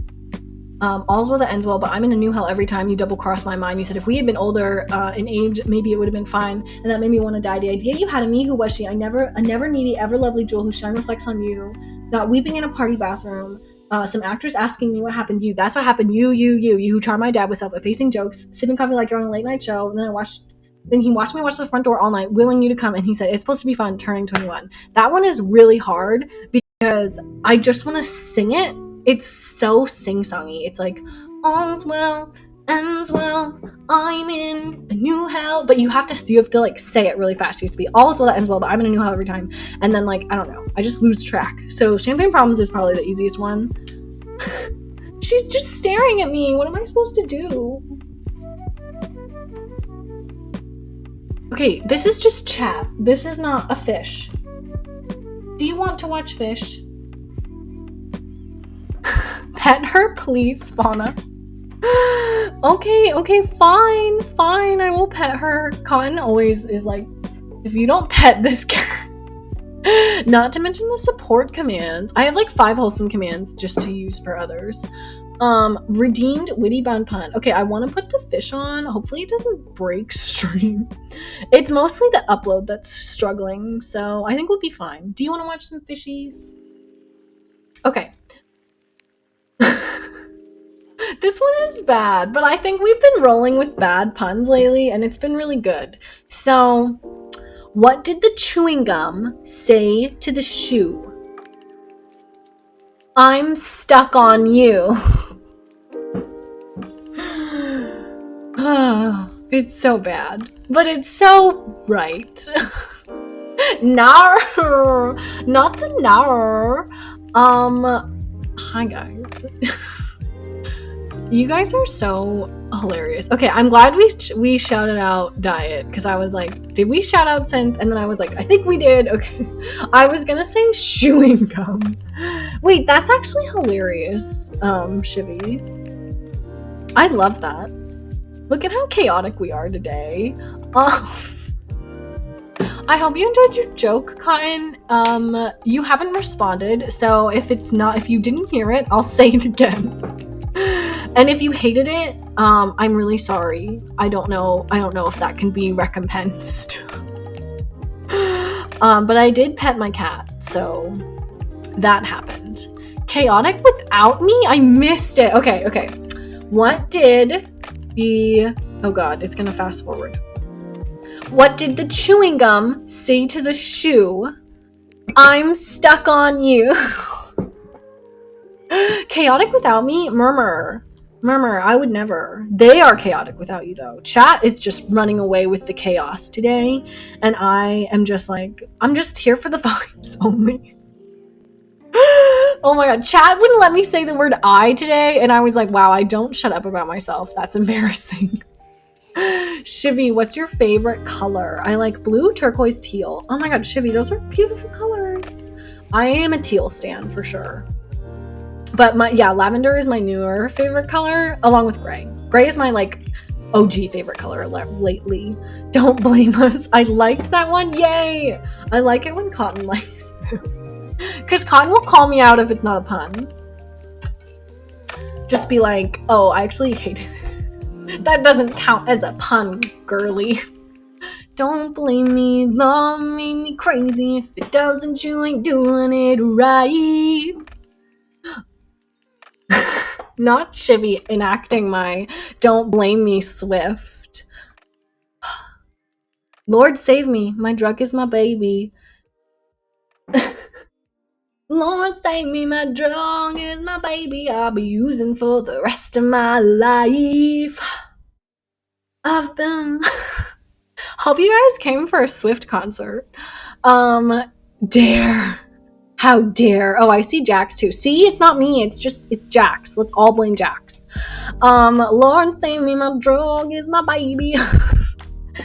all's well that ends well, but I'm in a new hell every time you double cross my mind. You said if we had been older in age, maybe it would have been fine, and that made me want to die. The idea you had of me, who was she? A never needy, ever lovely jewel whose shine reflects on you. Not weeping in a party bathroom. Some actors asking me what happened to you. That's what happened. You who charmed my dad with self-effacing jokes, sipping coffee like you're on a late night show. And then he watched me watch the front door all night, willing you to come, and he said, it's supposed to be fun, turning 21. That one is really hard because I just want to sing it. It's so sing-songy. It's like, all's well, ends well, I'm in a new hell. But you have to like say it really fast. You have to be, all's well that ends well, but I'm in a new hell every time. And then like, I don't know. I just lose track. So Champagne Problems is probably the easiest one. She's just staring at me. What am I supposed to do? Okay, this is just chat. This is not a fish. Do you want to watch fish? Pet her, please, Fauna. Okay, fine. I will pet her. Cotton always is like, if you don't pet this cat. Not to mention the support commands. I have like 5 wholesome commands just to use for others. Redeemed witty bound pun. Okay, I want to put the fish on. Hopefully it doesn't break stream. It's mostly the upload that's struggling, so I think we'll be fine. Do you want to watch some fishies? Okay. This one is bad, but I think we've been rolling with bad puns lately, and it's been really good. So, what did the chewing gum say to the shoe? I'm stuck on you. It's so bad, but it's so right. Nar, Not the nar. Hi guys. You guys are so hilarious. Okay, I'm glad we shouted out diet, because I was like, did we shout out scent? And then I was like, I think we did. Okay. I was gonna say chewing gum. Wait, that's actually hilarious, Shivy. I love that. Look at how chaotic we are today. I hope you enjoyed your joke, Cotton. You haven't responded, so if you didn't hear it, I'll say it again. And if you hated it, I'm really sorry. I don't know if that can be recompensed. But I did pet my cat, so that happened. Chaotic without me? I missed it. Okay. What did oh god, it's gonna fast forward. What did the chewing gum say to the shoe? I'm stuck on you. Chaotic without me? Murmur, I would never. They are chaotic without you, though. Chat is just running away with the chaos today, and I am just like, I'm just here for the vibes only. Oh my god, chat wouldn't let me say the word I today, and I was like, wow, I don't shut up about myself. That's embarrassing. Shivy, what's your favorite color? I like blue, turquoise, teal. Oh my god, Shivy, those are beautiful colors. I am a teal stan for sure. But lavender is my newer favorite color, along with gray. Gray is my OG favorite color lately. Don't blame us. I liked that one. Yay! I like it when Cotton likes them. Because Cotton will call me out if it's not a pun. Just be like, oh, I actually hate it. That doesn't count as a pun, girly. Don't blame me, love made me crazy. If it doesn't, you ain't doing it right. Not Shivy enacting my don't blame me Swift. Lord save me, my drug is my baby. Lord save me, my drug is my baby. I'll be using for the rest of my life. I've been... Hope you guys came for a Swift concert. Dare. How dare. Oh, I see Jax too. See, it's not me. It's Jax. Let's all blame Jax. Lord save me, my drug is my baby.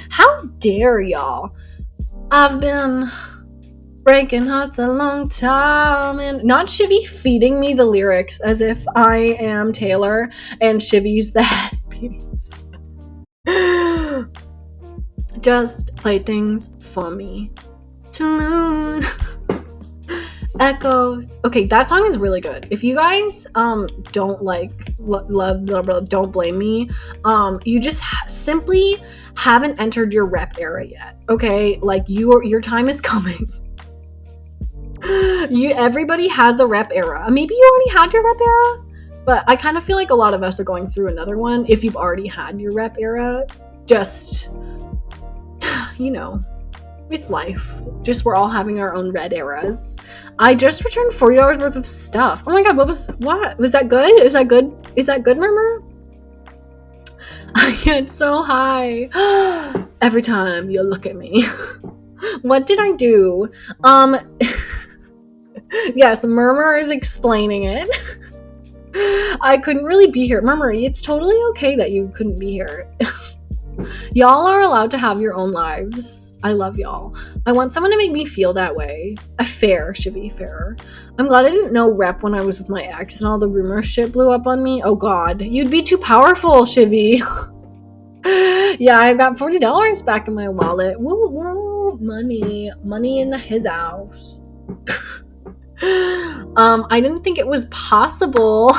How dare y'all. I've been breaking hearts a long time. And not Shivy feeding me the lyrics as if I am Taylor and Shivy's the headpiece. Just play things for me to lose. Echoes. Okay, that song is really good. If you guys don't love Don't Blame Me, you just simply haven't entered your rep era yet. Okay, like your time is coming. Everybody has a rep era. Maybe you already had your rep era, but I kind of feel like a lot of us are going through another one. If you've already had your rep era, just with life. Just we're all having our own red eras. I just returned $40 worth of stuff. Oh my god, what? Was that good? Is that good, Murmur? I get so high every time you look at me. What did I do? Yes, Murmur is explaining it. I couldn't really be here. Murmur, it's totally okay that you couldn't be here. Y'all are allowed to have your own lives. I love y'all. I want someone to make me feel that way. Fair, Shivy, fair. I'm glad I didn't know rep when I was with my ex and all the rumor shit blew up on me. Oh god, you'd be too powerful, Shivy. Yeah, I got $40 back in my wallet. Woo woo, money in his house. I didn't think it was possible.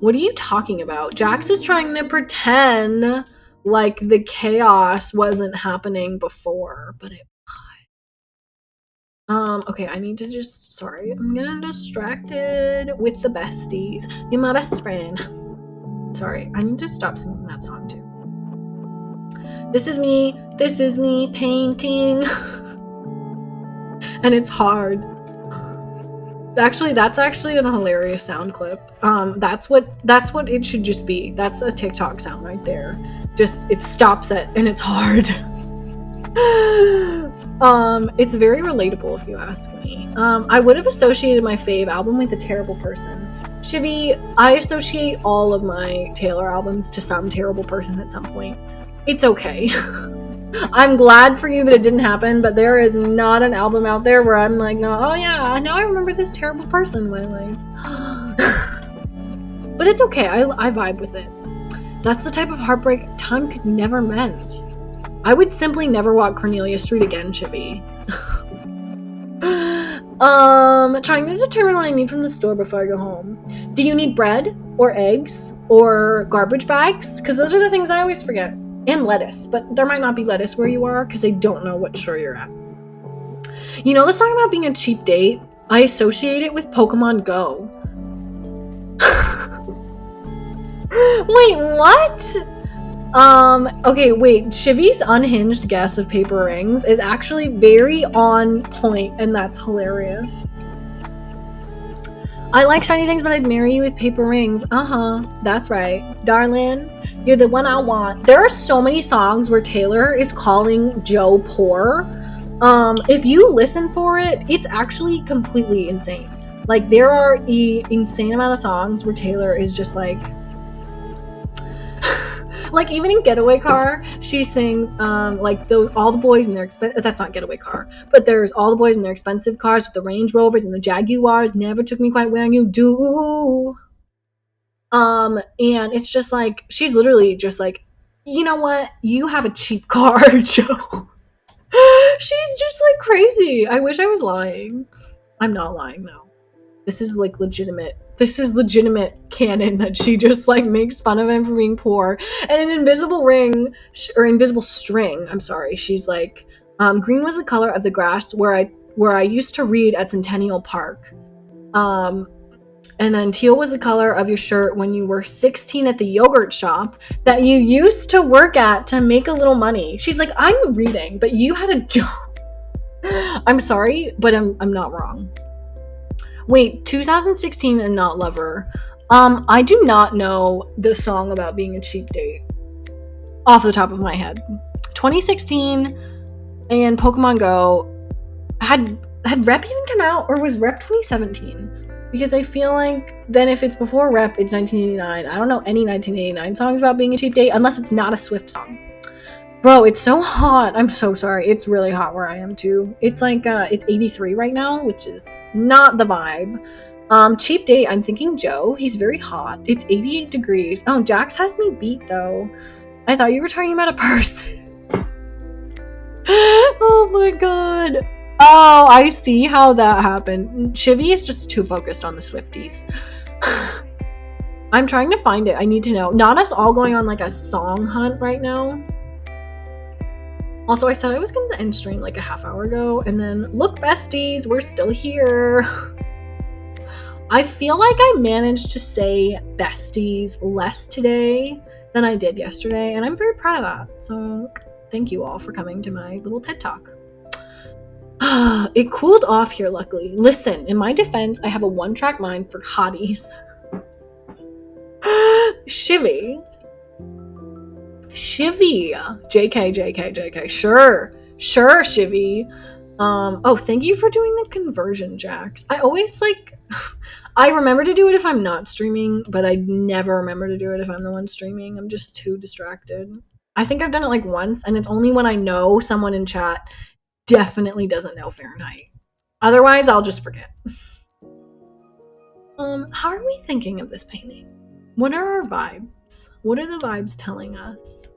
What are you talking about? Jax is trying to pretend like the chaos wasn't happening before, but it was. Okay, I need to sorry, I'm getting distracted with the besties. You're my best friend. Sorry, I need to stop singing that song too. This is me painting. And it's hard. Actually, that's actually a hilarious sound clip. That's what it should just be. That's a TikTok sound right there. Just, it stops it and it's hard. It's very relatable if you ask me. I would have associated my fave album with a terrible person. Shivy, I associate all of my Taylor albums to some terrible person at some point. It's okay. I'm glad for you that it didn't happen, but there is not an album out there where I'm like, no, oh yeah, now I remember this terrible person in my life. But it's okay, I vibe with it. That's the type of heartbreak time could never mend. I would simply never walk Cornelia Street again, Chivy. Trying to determine what I need from the store before I go home. Do you need bread or eggs or garbage bags? Because those are the things I always forget. And lettuce, but there might not be lettuce where you are because they don't know what store you're at. You know the song about being a cheap date? I associate it with Pokemon Go. Wait, what? Okay, wait. Shivy's unhinged guess of paper rings is actually very on point, and that's hilarious. I like shiny things, but I'd marry you with paper rings. That's right. Darling, you're the one I want. There are so many songs where Taylor is calling Joe poor. If you listen for it, it's actually completely insane. Like, there are an insane amount of songs where Taylor is just like even in Getaway Car, she sings all the boys in their that's not Getaway Car, but there's all the boys in their expensive cars with the Range Rovers and the Jaguars never took me quite where you do. And it's just like, she's literally just like, you know what? You have a cheap car, Joe. She's just like crazy. I wish I was lying. I'm not lying though. This is like legitimate. This is legitimate canon that she just like makes fun of him for being poor. And an invisible ring or invisible string, I'm sorry. She's like, green was the color of the grass where I used to read at Centennial Park. And then teal was the color of your shirt when you were 16 at the yogurt shop that you used to work at to make a little money. She's like, I'm reading, but you had a job. I'm sorry, but I'm not wrong. Wait, 2016 and not Lover. I do not know the song about being a cheap date off the top of my head. 2016 and Pokemon Go had Rep even come out, or was Rep 2017? Because I feel like then if it's before Rep, it's 1989. I don't know any 1989 songs about being a cheap date unless it's not a Swift song. Bro, it's so hot. I'm so sorry. It's really hot where I am too. It's like it's 83 right now, which is not the vibe. Cheap date, I'm thinking Joe. He's very hot. It's 88 degrees. Oh, Jax has me beat though. I thought you were talking about a person. Oh my god. Oh, I see how that happened. Shivy is just too focused on the Swifties. I'm trying to find it. I need to know. Not us all going on like a song hunt right now. Also, I said I was going to end stream like a half hour ago, and then look, besties, we're still here. I feel like I managed to say besties less today than I did yesterday, and I'm very proud of that. So thank you all for coming to my little TED Talk. It cooled off here, luckily. Listen, in my defense, I have a one-track mind for hotties. Shivy. JK. Sure, Shivy. Oh, thank you for doing the conversion, Jax. I always I remember to do it if I'm not streaming, but I never remember to do it if I'm the one streaming. I'm just too distracted. I think I've done it like once, and it's only when I know someone in chat definitely doesn't know Fahrenheit. Otherwise, I'll just forget. How are we thinking of this painting? What are our vibes? What are the vibes telling us?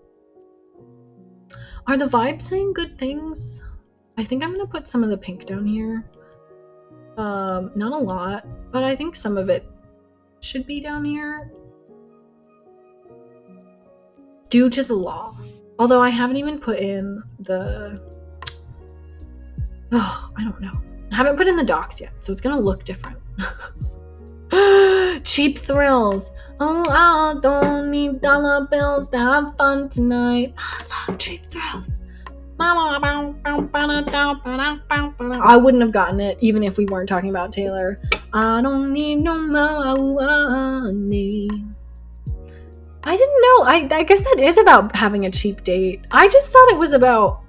Are the vibes saying good things? I think I'm gonna put some of the pink down here. Not a lot, but I think some of it should be down here. Due to the law. Although I haven't even put in the... Oh, I don't know. I haven't put in the docs yet, so it's gonna look different. Cheap thrills. Oh, I don't need dollar bills to have fun tonight. I love cheap thrills. I wouldn't have gotten it even if we weren't talking about Taylor. I don't need no money. I didn't know. I guess that is about having a cheap date. I just thought it was about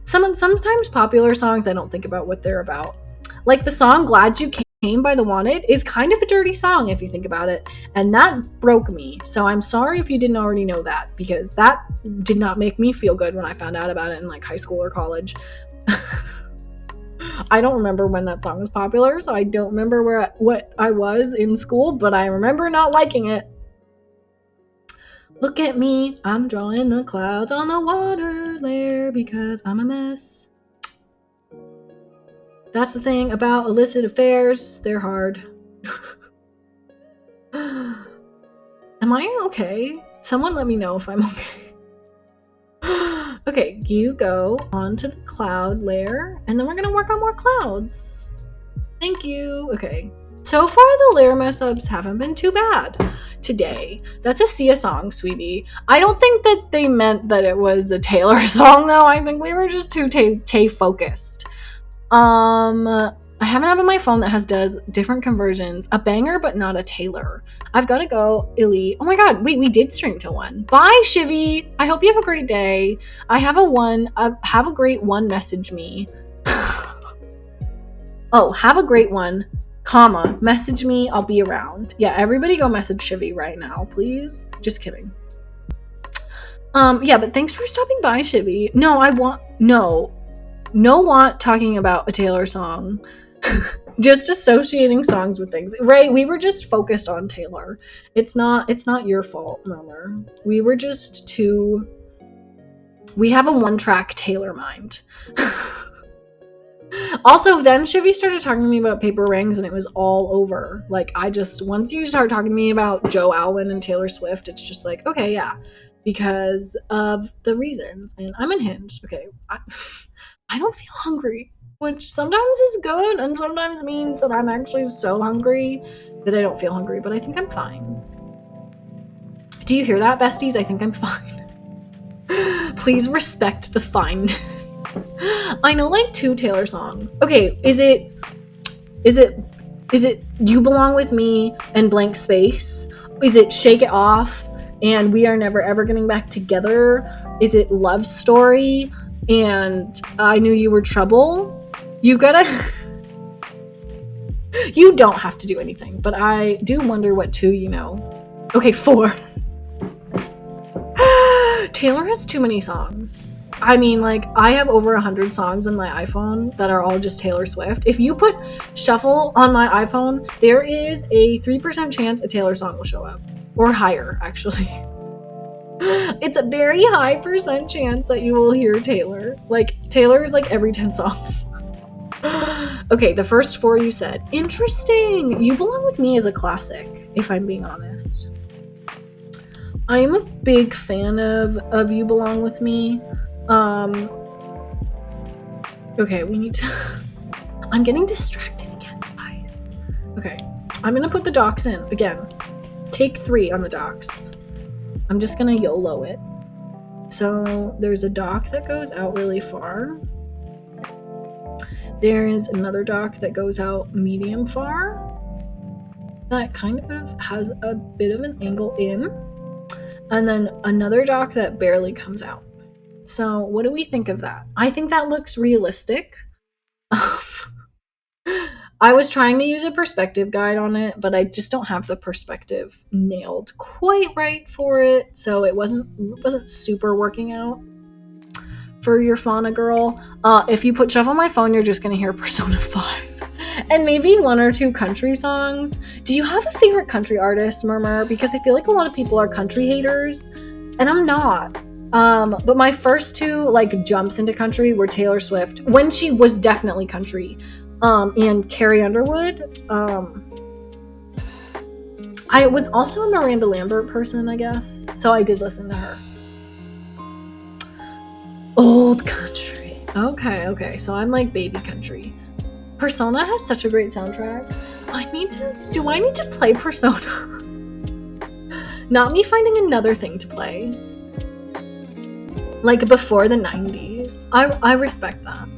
Sometimes popular songs, I don't think about what they're about. Like the song Glad You Came by The Wanted is kind of a dirty song if you think about it. And that broke me. So I'm sorry if you didn't already know that, because that did not make me feel good when I found out about it in like high school or college. I don't remember when that song was popular, so I don't remember what I was in school, but I remember not liking it. Look at me, I'm drawing the clouds on the water layer because I'm a mess. That's the thing about illicit affairs, they're hard. Am I okay? Someone let me know if I'm okay. Okay, you go onto the cloud layer, and then we're gonna work on more clouds. Thank you. Okay. So far, the layer mess-ups haven't been too bad today. That's a Sia song, sweetie. I don't think that they meant that it was a Taylor song, though. I think we were just too Tay-focused. I have an app on my phone that does different conversions. A banger, but not a Taylor. I've got to go, Illy. Oh my god, wait, we did stream till 1. Bye, Shivy. I hope you have a great day. I have have a great one, message me. Oh, have a great one, comma, message me, I'll be around. Yeah, everybody go message Shivy right now, please. Just kidding. Yeah, but thanks for stopping by, Shivy. No want talking about a Taylor song. Just associating songs with things. Right, we were just focused on Taylor. It's not your fault, Murmur. We were just we have a one-track Taylor mind. Also, then Shivy started talking to me about Paper Rings, and it was all over. Like, once you start talking to me about Joe Alwyn and Taylor Swift, it's just like, okay, yeah, because of the reasons. And I'm unhinged. Okay, I don't feel hungry, which sometimes is good, and sometimes means that I'm actually so hungry that I don't feel hungry, but I think I'm fine. Do you hear that, besties? I think I'm fine. Please respect the fineness. I know like 2 Taylor songs. Okay, is it You Belong With Me and Blank Space? Is it Shake It Off and We Are Never Ever Getting Back Together? Is it Love Story and I Knew You Were Trouble? You don't have to do anything, but I do wonder what 2 you know. Okay, 4. Taylor has too many songs. I mean, like, I have over 100 songs on my iPhone that are all just Taylor Swift. If you put shuffle on my iPhone, there is a 3% chance a Taylor song will show up. Or higher, actually. It's a very high % chance that you will hear Taylor. Like, Taylor is like every 10 songs. Okay, the first 4 you said. Interesting! You Belong With Me is a classic, if I'm being honest. I am a big fan of You Belong With Me. Okay, we need to... I'm getting distracted again, guys. Okay, I'm gonna put the docs in. Again, take 3 on the docs. I'm just gonna YOLO it. So, there's a dock that goes out really far. There is another dock that goes out medium far. That kind of has a bit of an angle in. And then another dock that barely comes out. So what do we think of that? I think that looks realistic. I was trying to use a perspective guide on it, but I just don't have the perspective nailed quite right for it. So it wasn't super working out for your fauna girl. If you put Shuffle on my phone, you're just gonna hear Persona 5. And maybe 1 or 2 country songs. Do you have a favorite country artist, Murmur? Because I feel like a lot of people are country haters, and I'm not. But my first 2 like jumps into country were Taylor Swift when she was definitely country, and Carrie Underwood. I was also a Miranda Lambert person, I guess, so I did listen to her. Old country. Okay, so I'm like baby country. Persona has such a great soundtrack. Do I need to play Persona? Not me finding another thing to play. Like before the 90s. I respect that.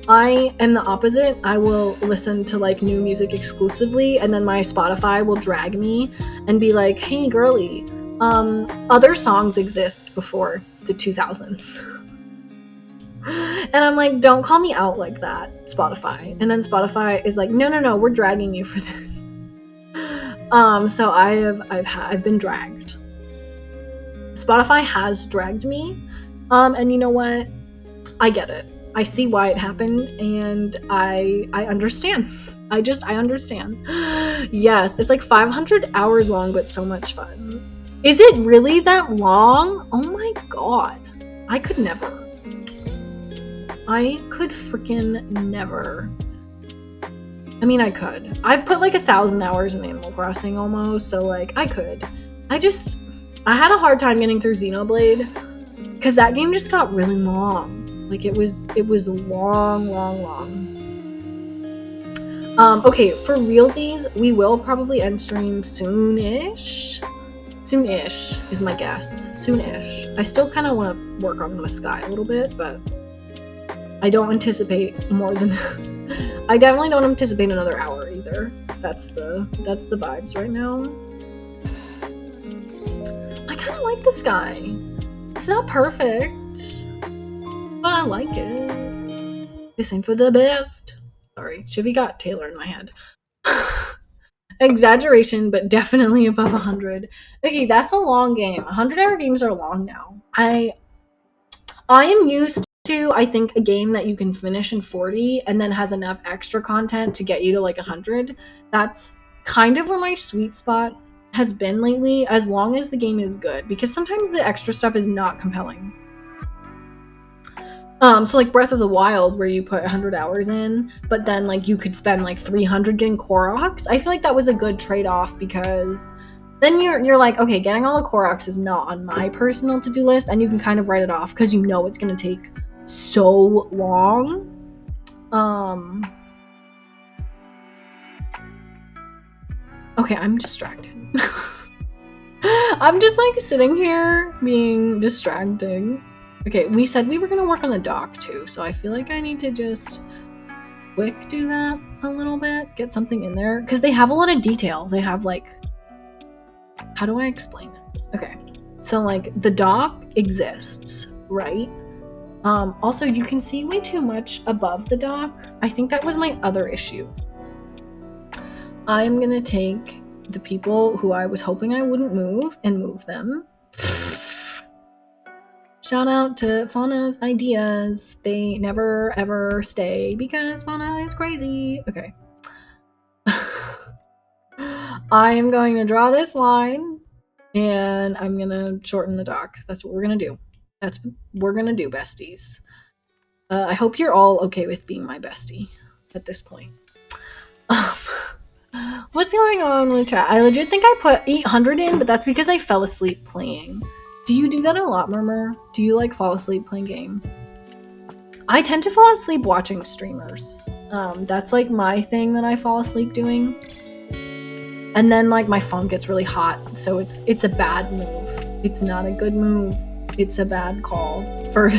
I am the opposite. I will listen to like new music exclusively, and then my Spotify will drag me and be like, hey girly, other songs exist before the 2000s. And I'm like, don't call me out like that, Spotify. And then Spotify is like, no, we're dragging you for this. So I've been dragged. Spotify has dragged me. And you know what? I get it. I see why it happened, and I understand. I understand. Yes, it's like 500 hours long, but so much fun. Is it really that long? Oh my god. I could never. I could freaking never. I mean, I could. I've put like 1,000 hours in Animal Crossing almost, so like, I could. I had a hard time getting through Xenoblade, because that game just got really long. Like, it was long. Okay, for realsies, we will probably end stream soon-ish. Soon-ish is my guess. Soon-ish. I still kind of want to work on the sky a little bit, but I don't anticipate more than... I definitely don't anticipate another hour either. That's the vibes right now. I kind of like the sky. It's not perfect, but I like it. This ain't for the best. Sorry, Chivy got Taylor in my head. Exaggeration, but definitely above 100. Okay, that's a long game. 100-hour games are long now. I am used to, I think, a game that you can finish in 40 and then has enough extra content to get you to like 100. That's kind of where my sweet spot has been lately, as long as the game is good, because sometimes the extra stuff is not compelling. So like Breath of the Wild, where you put 100 hours in, but then like you could spend like 300 getting Koroks. I feel like that was a good trade-off, because then you're like, okay, getting all the Koroks is not on my personal to-do list, and you can kind of write it off because you know it's gonna take so long. Okay, I'm distracted. I'm just like sitting here being distracting. Okay, we said we were gonna work on the dock too, so I feel like I need to just quick do that a little bit, get something in there, because they have a lot of detail. They have like, how do I explain this? Okay, so like the dock exists, right? Also, you can see way too much above the dock. I think that was my other issue. I'm gonna take the people who I was hoping I wouldn't move and move them. Shout out to Fauna's ideas. They never ever stay because Fauna is crazy. Okay. I am going to draw this line and I'm gonna shorten the dock. That's what we're gonna do. That's what we're gonna do, besties. I hope you're all okay with being my bestie at this point. What's going on with chat? I legit think I put 800 in, but that's because I fell asleep playing. Do you do that a lot, Murmur? Do you like fall asleep playing games? I tend to fall asleep watching streamers. That's like my thing that I fall asleep doing. And then like my phone gets really hot, so it's a bad move. It's not a good move. It's a bad call for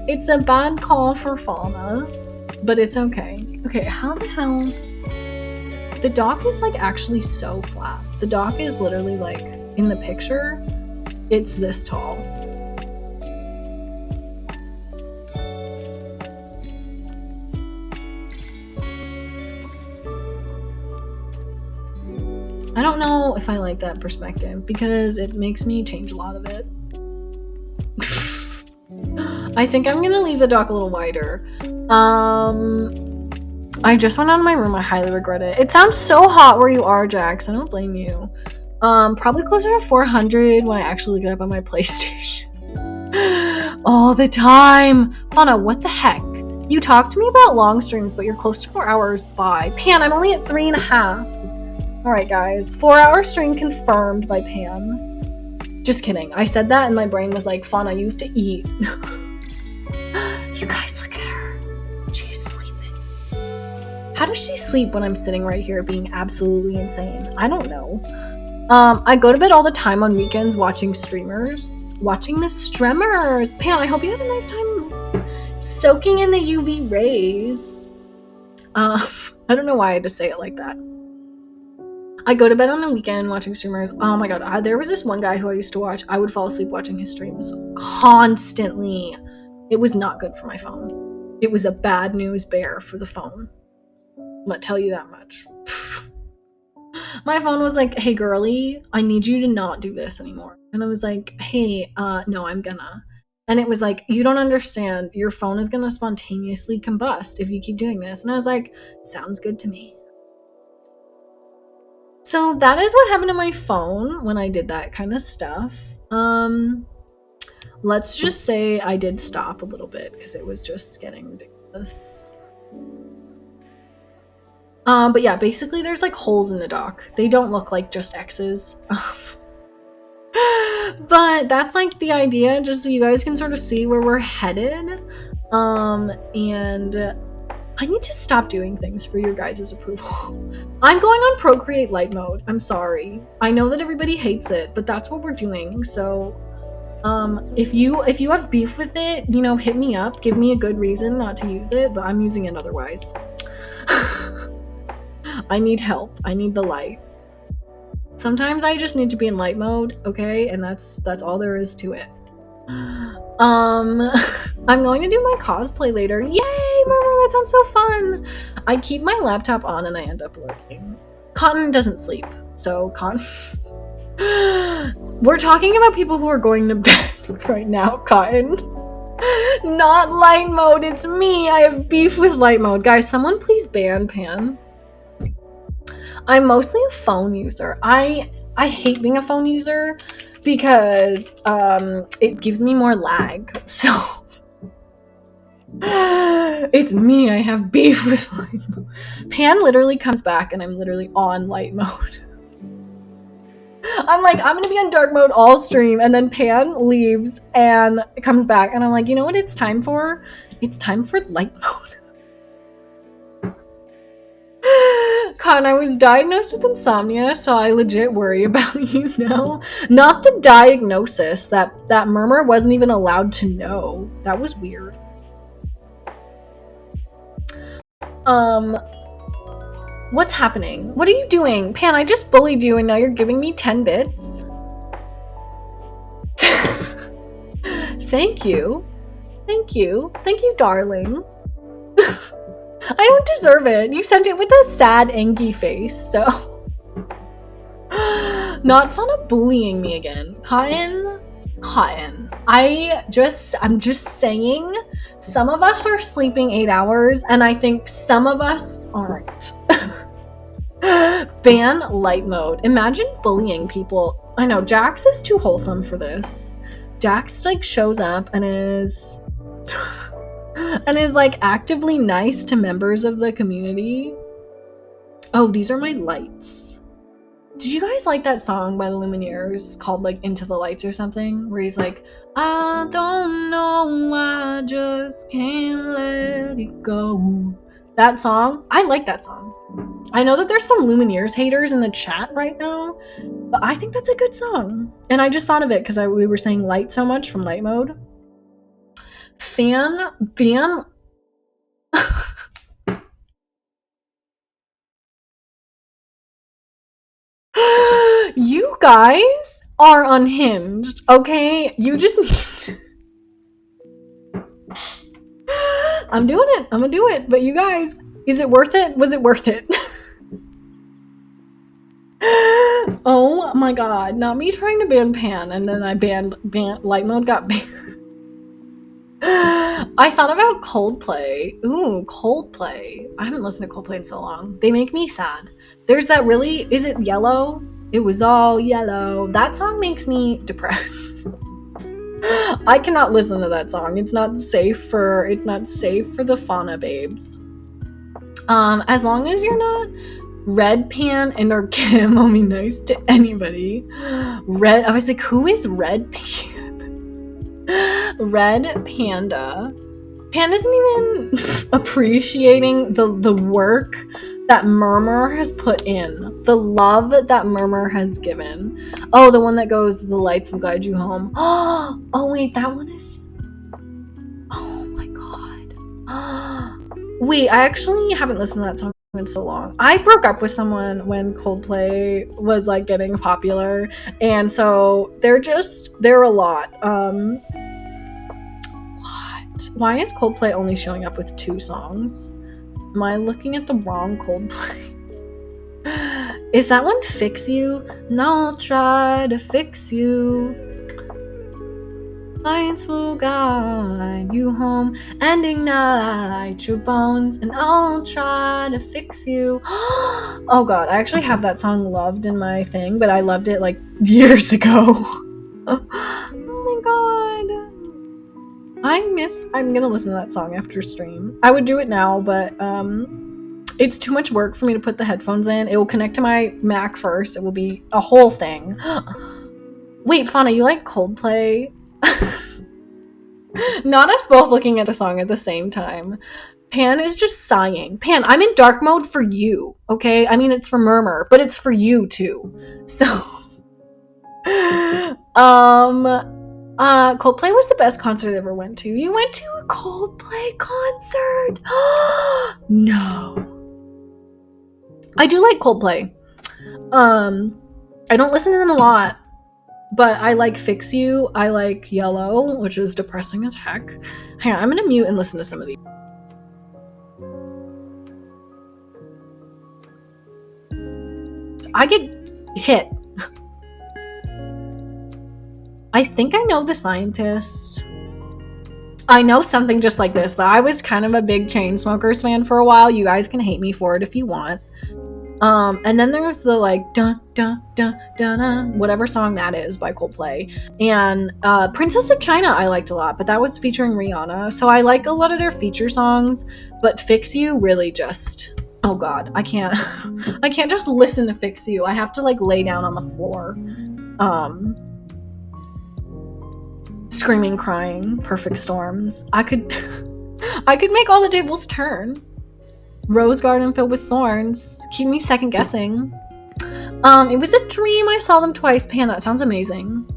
it's a bad call for Fauna, but it's okay. Okay, how the hell? The dock is like actually so flat. The dock is literally like in the picture. It's this tall. I don't know if I like that perspective because it makes me change a lot of it. I think I'm gonna leave the dock a little wider. I just went out of my room. I highly regret it. It sounds so hot where you are, Jax. I don't blame you. Probably closer to 400 when I actually look it up on my PlayStation. All the time. Fauna, what the heck? You talk to me about long streams, but you're close to 4 hours. Bye. Pan, I'm only at 3.5. Alright, guys. 4-hour stream confirmed by Pan. Just kidding. I said that and my brain was like, Fauna, you have to eat. You guys, look at her. She's sleeping. How does she sleep when I'm sitting right here being absolutely insane? I don't know. I go to bed all the time on weekends watching streamers. Watching the streamers. Pan, I hope you have a nice time soaking in the UV rays. I don't know why I had to say it like that. I go to bed on the weekend watching streamers. Oh my god, there was this one guy who I used to watch. I would fall asleep watching his streams constantly. It was not good for my phone. It was a bad news bear for the phone. I'm gonna tell you that much. My phone was like, hey girly, I need you to not do this anymore. And I was like, hey, no, I'm gonna. And it was like, you don't understand. Your phone is gonna spontaneously combust if you keep doing this. And I was like, sounds good to me. So that is what happened to my phone when I did that kind of stuff. Let's just say I did stop a little bit because it was just getting ridiculous. But yeah, basically there's like holes in the dock. They don't look like just X's. But that's like the idea, just so you guys can sort of see where we're headed. And I need to stop doing things for your guys' approval. I'm going on Procreate Light mode. I'm sorry. I know that everybody hates it, but that's what we're doing. So if you have beef with it, you know, hit me up. Give me a good reason not to use it, but I'm using it otherwise. I need help. I need the light. Sometimes I just need to be in light mode, okay? And that's all there is to it. I'm going to do my cosplay later. Yay, Murmur, that sounds so fun. I keep my laptop on and I end up working. Cotton doesn't sleep, so Cotton... We're talking about people who are going to bed right now, Cotton. Not light mode, it's me. I have beef with light mode. Guys, someone please ban Pan. I'm mostly a phone user. I hate being a phone user because it gives me more lag. So it's me. I have beef with light mode. Pan literally comes back and I'm literally on light mode. I'm like, I'm gonna be on dark mode all stream, and then Pan leaves and comes back and I'm like, you know what it's time for? It's time for light mode. Con, I was diagnosed with insomnia, so I legit worry about you now. Not the diagnosis. That Murmur wasn't even allowed to know. That was weird. What's happening? What are you doing? Pan, I just bullied you and now you're giving me 10 bits? Thank you. Thank you. Thank you, darling. I don't deserve it. You sent it with a sad, angry face, so... Not fun of bullying me again. Cotton. I'm just saying, some of us are sleeping 8 hours, and I think some of us aren't. Ban light mode. Imagine bullying people. I know, Jax is too wholesome for this. Jax, like, shows up and is... and is like actively nice to members of the community. Oh, these are my lights. Did you guys like that song by the Lumineers called like Into the Lights or something? Where he's like, I don't know, I just can't let it go. That song, I like that song. I know that there's some Lumineers haters in the chat right now, but I think that's a good song. And I just thought of it because we were saying light so much from light mode. Ban. You guys are unhinged, okay? You just need to... I'm doing it. I'm gonna do it. But you guys, is it worth it? Was it worth it? Oh my god. Not me trying to ban Pan and then I banned light mode got banned. I thought about Coldplay. Ooh, Coldplay. I haven't listened to Coldplay in so long. They make me sad. There's that really... Is it Yellow? It was all yellow. That song makes me depressed. I cannot listen to that song. It's not safe for the fauna babes. As long as you're not Red Pan and or Kim, I'll be nice to anybody. I was like, who is Red Pan? Red Panda. Pan isn't even appreciating the work that Murmur has put in. The love that Murmur has given. Oh, the one that goes, the lights will guide you home. Oh wait, that one is... Oh my god. Wait, I actually haven't listened to that song in so long. I broke up with someone when Coldplay was like getting popular, and so they're a lot. What? Why is Coldplay only showing up with 2 songs? Am I looking at the wrong Coldplay? Is that one Fix You? And I'll try to fix you. Lights will guide you home and ignite your bones, and I'll try to fix you. Oh god, I actually have that song loved in my thing, but I loved it like years ago. Oh my god. I'm gonna listen to that song after stream. I would do it now, but it's too much work for me to put the headphones in. It will connect to my Mac first. It will be a whole thing. Wait, Fauna, you like Coldplay? Not us both looking at the song at the same time. Pan is just sighing. Pan, I'm in dark mode for you, okay? I mean, it's for Murmur, but it's for you too. So, Coldplay was the best concert I ever went to. You went to a Coldplay concert? No. I do like Coldplay. I don't listen to them a lot, but I like Fix You. I like Yellow, which is depressing as heck. Hang on, I'm gonna mute and listen to some of these. I get hit. I think I know The Scientist. I know something just like this, but I was kind of a big Chainsmokers fan for a while. You guys can hate me for it if you want. And then there's the like dun dun dun dun dun whatever song that is by Coldplay, and Princess of China I liked a lot, but that was featuring Rihanna, so I like a lot of their feature songs. But Fix You really just, oh god, I can't I can't just listen to Fix You. I have to like lay down on the floor, screaming, crying. Perfect Storms. I could make all the tables turn. Rose Garden Filled with Thorns. Keep me second guessing. It was a dream. I saw them twice. Pan, that sounds amazing.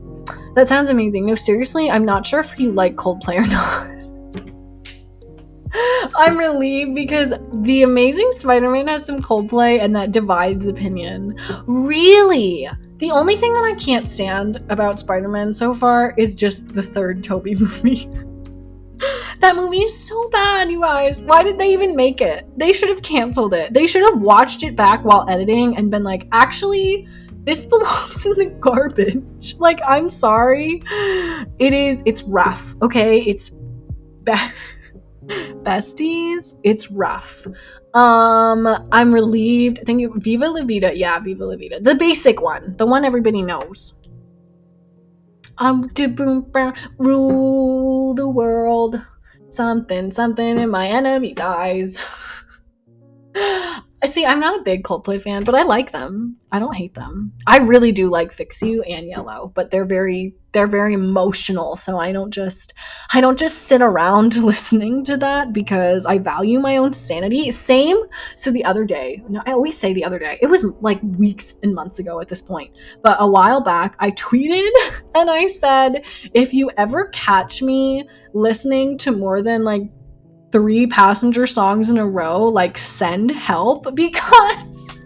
That sounds amazing. No, seriously, I'm not sure if you like Coldplay or not. I'm relieved because The Amazing Spider-Man has some Coldplay and that divides opinion. Really? The only thing that I can't stand about Spider-Man so far is just the third Tobey movie. That movie is so bad, you guys. Why did they even make it? They should have canceled it. They should have watched it back while editing and been like, actually, this belongs in the garbage. Like, I'm sorry. It's rough, okay? It's besties. It's rough. I'm relieved. Thank you. Viva La Vida. Yeah, Viva La Vida. The basic one. The one everybody knows. Rule the world. Something in my enemy's eyes. See, I'm not a big Coldplay fan, but I like them. I don't hate them. I really do like Fix You and Yellow, but they're very emotional, so I don't just sit around listening to that because I value my own sanity. Same. So the other day, no, I always say the other day. It was like weeks and months ago at this point, but a while back I tweeted and I said, if you ever catch me listening to more than like 3 Passenger songs in a row, like send help, because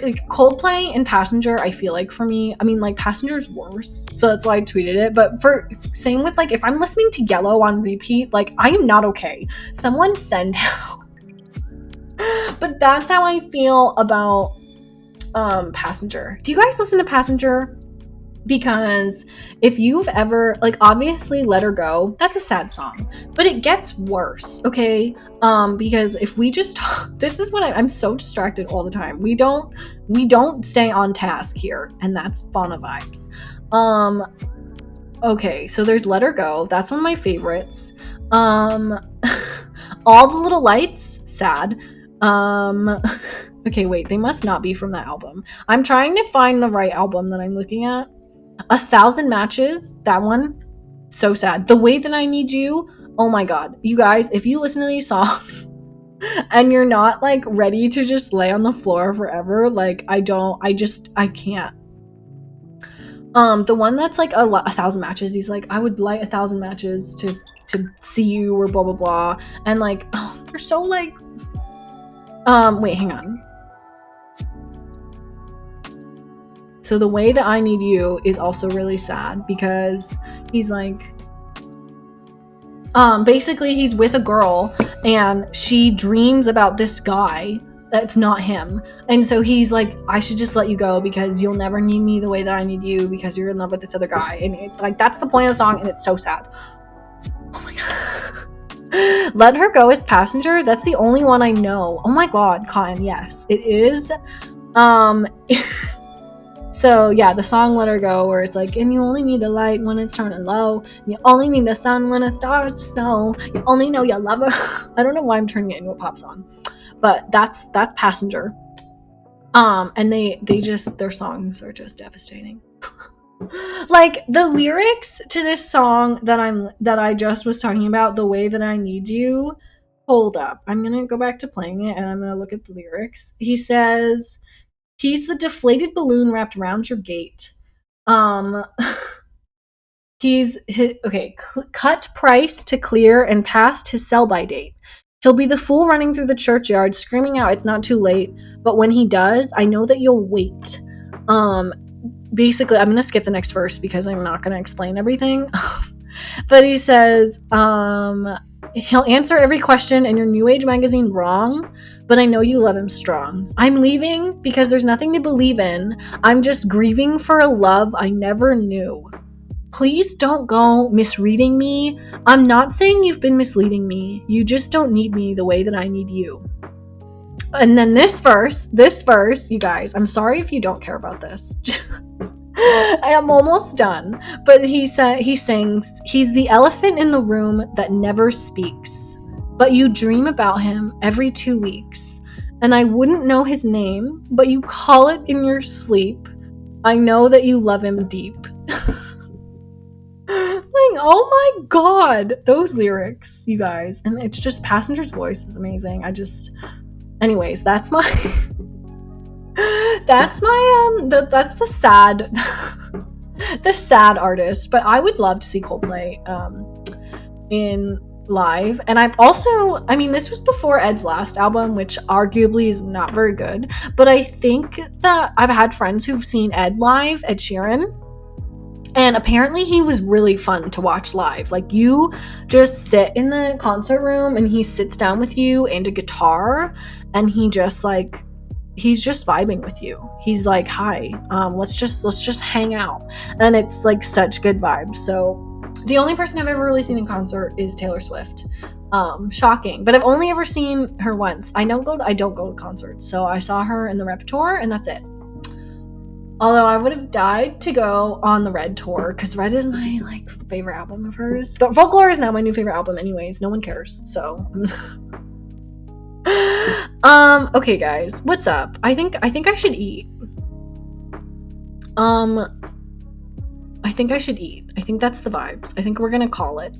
like Coldplay and Passenger, I feel like for me, I mean like Passenger's worse, so that's why I tweeted it. But for same with like if I'm listening to Yellow on repeat, like I am not okay. Someone send help. But that's how I feel about Passenger. Do you guys listen to Passenger? Because if you've ever, like, obviously Let Her Go, that's a sad song, but it gets worse, okay? Because if we just this is what I'm so distracted all the time. We don't stay on task here, and that's Fauna vibes. Okay, so there's Let Her Go. That's one of my favorites. All the Little Lights, sad. Okay, wait, they must not be from that album. I'm trying to find the right album that I'm looking at. 1,000 Matches, that one, so sad. The Way That I Need You, oh my god. You guys, if you listen to these songs and you're not like ready to just lay on the floor forever, like I can't. The one that's like 1,000 matches, he's like, I would light 1,000 matches to see you, or blah blah blah, and like, oh, they're so like, wait, hang on. So The Way That I Need You is also really sad because he's like, Basically he's with a girl and she dreams about this guy that's not him, and so he's like, I should just let you go because you'll never need me the way that I need you because you're in love with this other guy. And like, that's the point of the song, and it's so sad. Oh my god. Let Her Go is Passenger. That's the only one I know. Oh my god, Cotton, yes it is. So yeah, the song Let Her Go, where it's like, and you only need the light when it's turning low, you only need the sun when it starts to snow, you only know you love her. I don't know why I'm turning it into a pop song, but that's Passenger. And they just, their songs are just devastating. Like, the lyrics to this song that I just was talking about, The Way That I Need You, hold up, I'm gonna go back to playing it and I'm gonna look at the lyrics. He says, he's the deflated balloon wrapped around your gate. Cut price to clear and past his sell-by date. He'll be the fool running through the churchyard screaming out it's not too late, but when he does, I know that you'll wait. Basically, I'm gonna skip the next verse because I'm not gonna explain everything. But he says, he'll answer every question in your New Age magazine wrong, but I know you love him strong. I'm leaving because there's nothing to believe in. I'm just grieving for a love I never knew. Please don't go misreading me. I'm not saying you've been misleading me. You just don't need me the way that I need you. And then this verse, you guys, I'm sorry if you don't care about this. I am almost done. But he sings, he's the elephant in the room that never speaks, but you dream about him every 2 weeks. And I wouldn't know his name, but you call it in your sleep. I know that you love him deep. Like, oh my god, those lyrics, you guys. And it's just, Passenger's voice is amazing. Anyways, that's my that's the sad the sad artist. But I would love to see Coldplay in live. And I mean, this was before Ed's last album, which arguably is not very good, but I think that I've had friends who've seen Ed live, Ed Sheeran, and apparently he was really fun to watch live. Like, you just sit in the concert room and he sits down with you and a guitar, and he's just vibing with you. He's like, hi, let's just hang out. And it's like such good vibes. So the only person I've ever really seen in concert is Taylor Swift. Shocking, but I've only ever seen her once. I don't go to concerts, so I saw her in the Rep tour and that's it. Although I would have died to go on the Red tour, because Red is my like favorite album of hers. But Folklore is now my new favorite album anyways. No one cares. So okay guys, what's up? I think I should eat. I think I should eat. I think that's the vibes. I think we're gonna call it.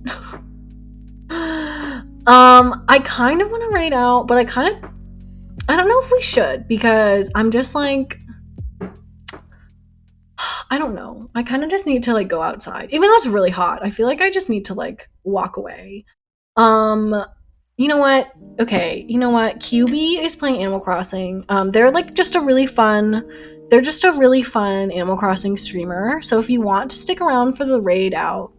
I kind of want to raid out, but I don't know if we should, because I'm just like, I don't know. I kind of just need to like go outside. Even though it's really hot, I feel like I just need to like walk away. You know what? Okay, you know what? QB is playing Animal Crossing. They're just a really fun Animal Crossing streamer. So if you want to stick around for the raid out,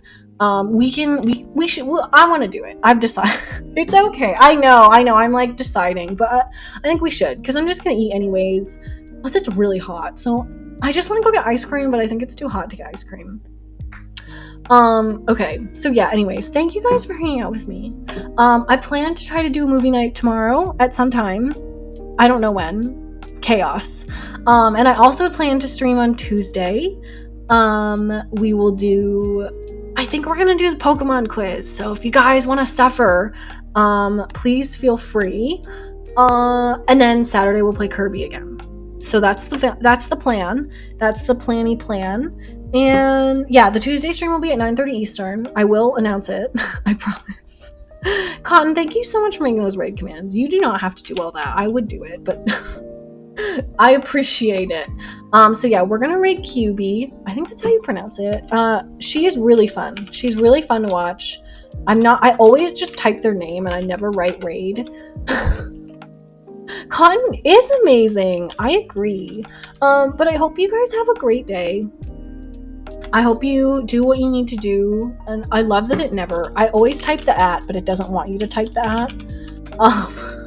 we should. Well, I want to do it. I've decided. It's okay. I know. I'm like deciding, but I think we should, because I'm just gonna eat anyways. Plus, it's really hot, so I just want to go get ice cream, but I think it's too hot to get ice cream. Okay, so yeah, anyways, thank you guys for hanging out with me. I plan to try to do a movie night tomorrow at some time. I don't know when. Chaos. And I also plan to stream on Tuesday. We will I think we're gonna do the Pokemon quiz, so if you guys want to suffer, please feel free. And then Saturday we'll play Kirby again. So that's the plan. That's the planny plan. And yeah, the Tuesday stream will be at 9:30 Eastern. I will announce it. I promise. Cotton, thank you so much for making those raid commands. You do not have to do all that. I would do it, but I appreciate it. So yeah, we're gonna raid QB. I think that's how you pronounce it. She is really fun. She's really fun to watch. I always just type their name and I never write raid. Cotton is amazing. I agree. But I hope you guys have a great day. I hope you do what you need to do. And I love that it never, I always type the @ but it doesn't want you to type the @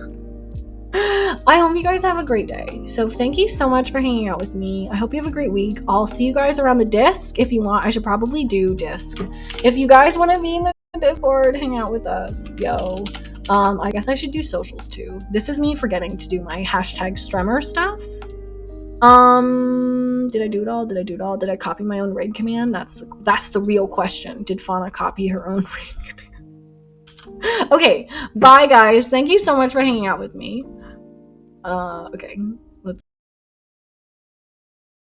I hope you guys have a great day. So thank you so much for hanging out with me. I hope you have a great week. I'll see you guys around the disc if you want. I should probably do disc. If you guys want to be in the Discord, hang out with us. Yo. I guess I should do socials too. This is me forgetting to do my #Stremmer stuff. Did I do it all? Did I copy my own raid command? That's the real question. Did Fauna copy her own raid command? Okay, bye guys. Thank you so much for hanging out with me. Okay.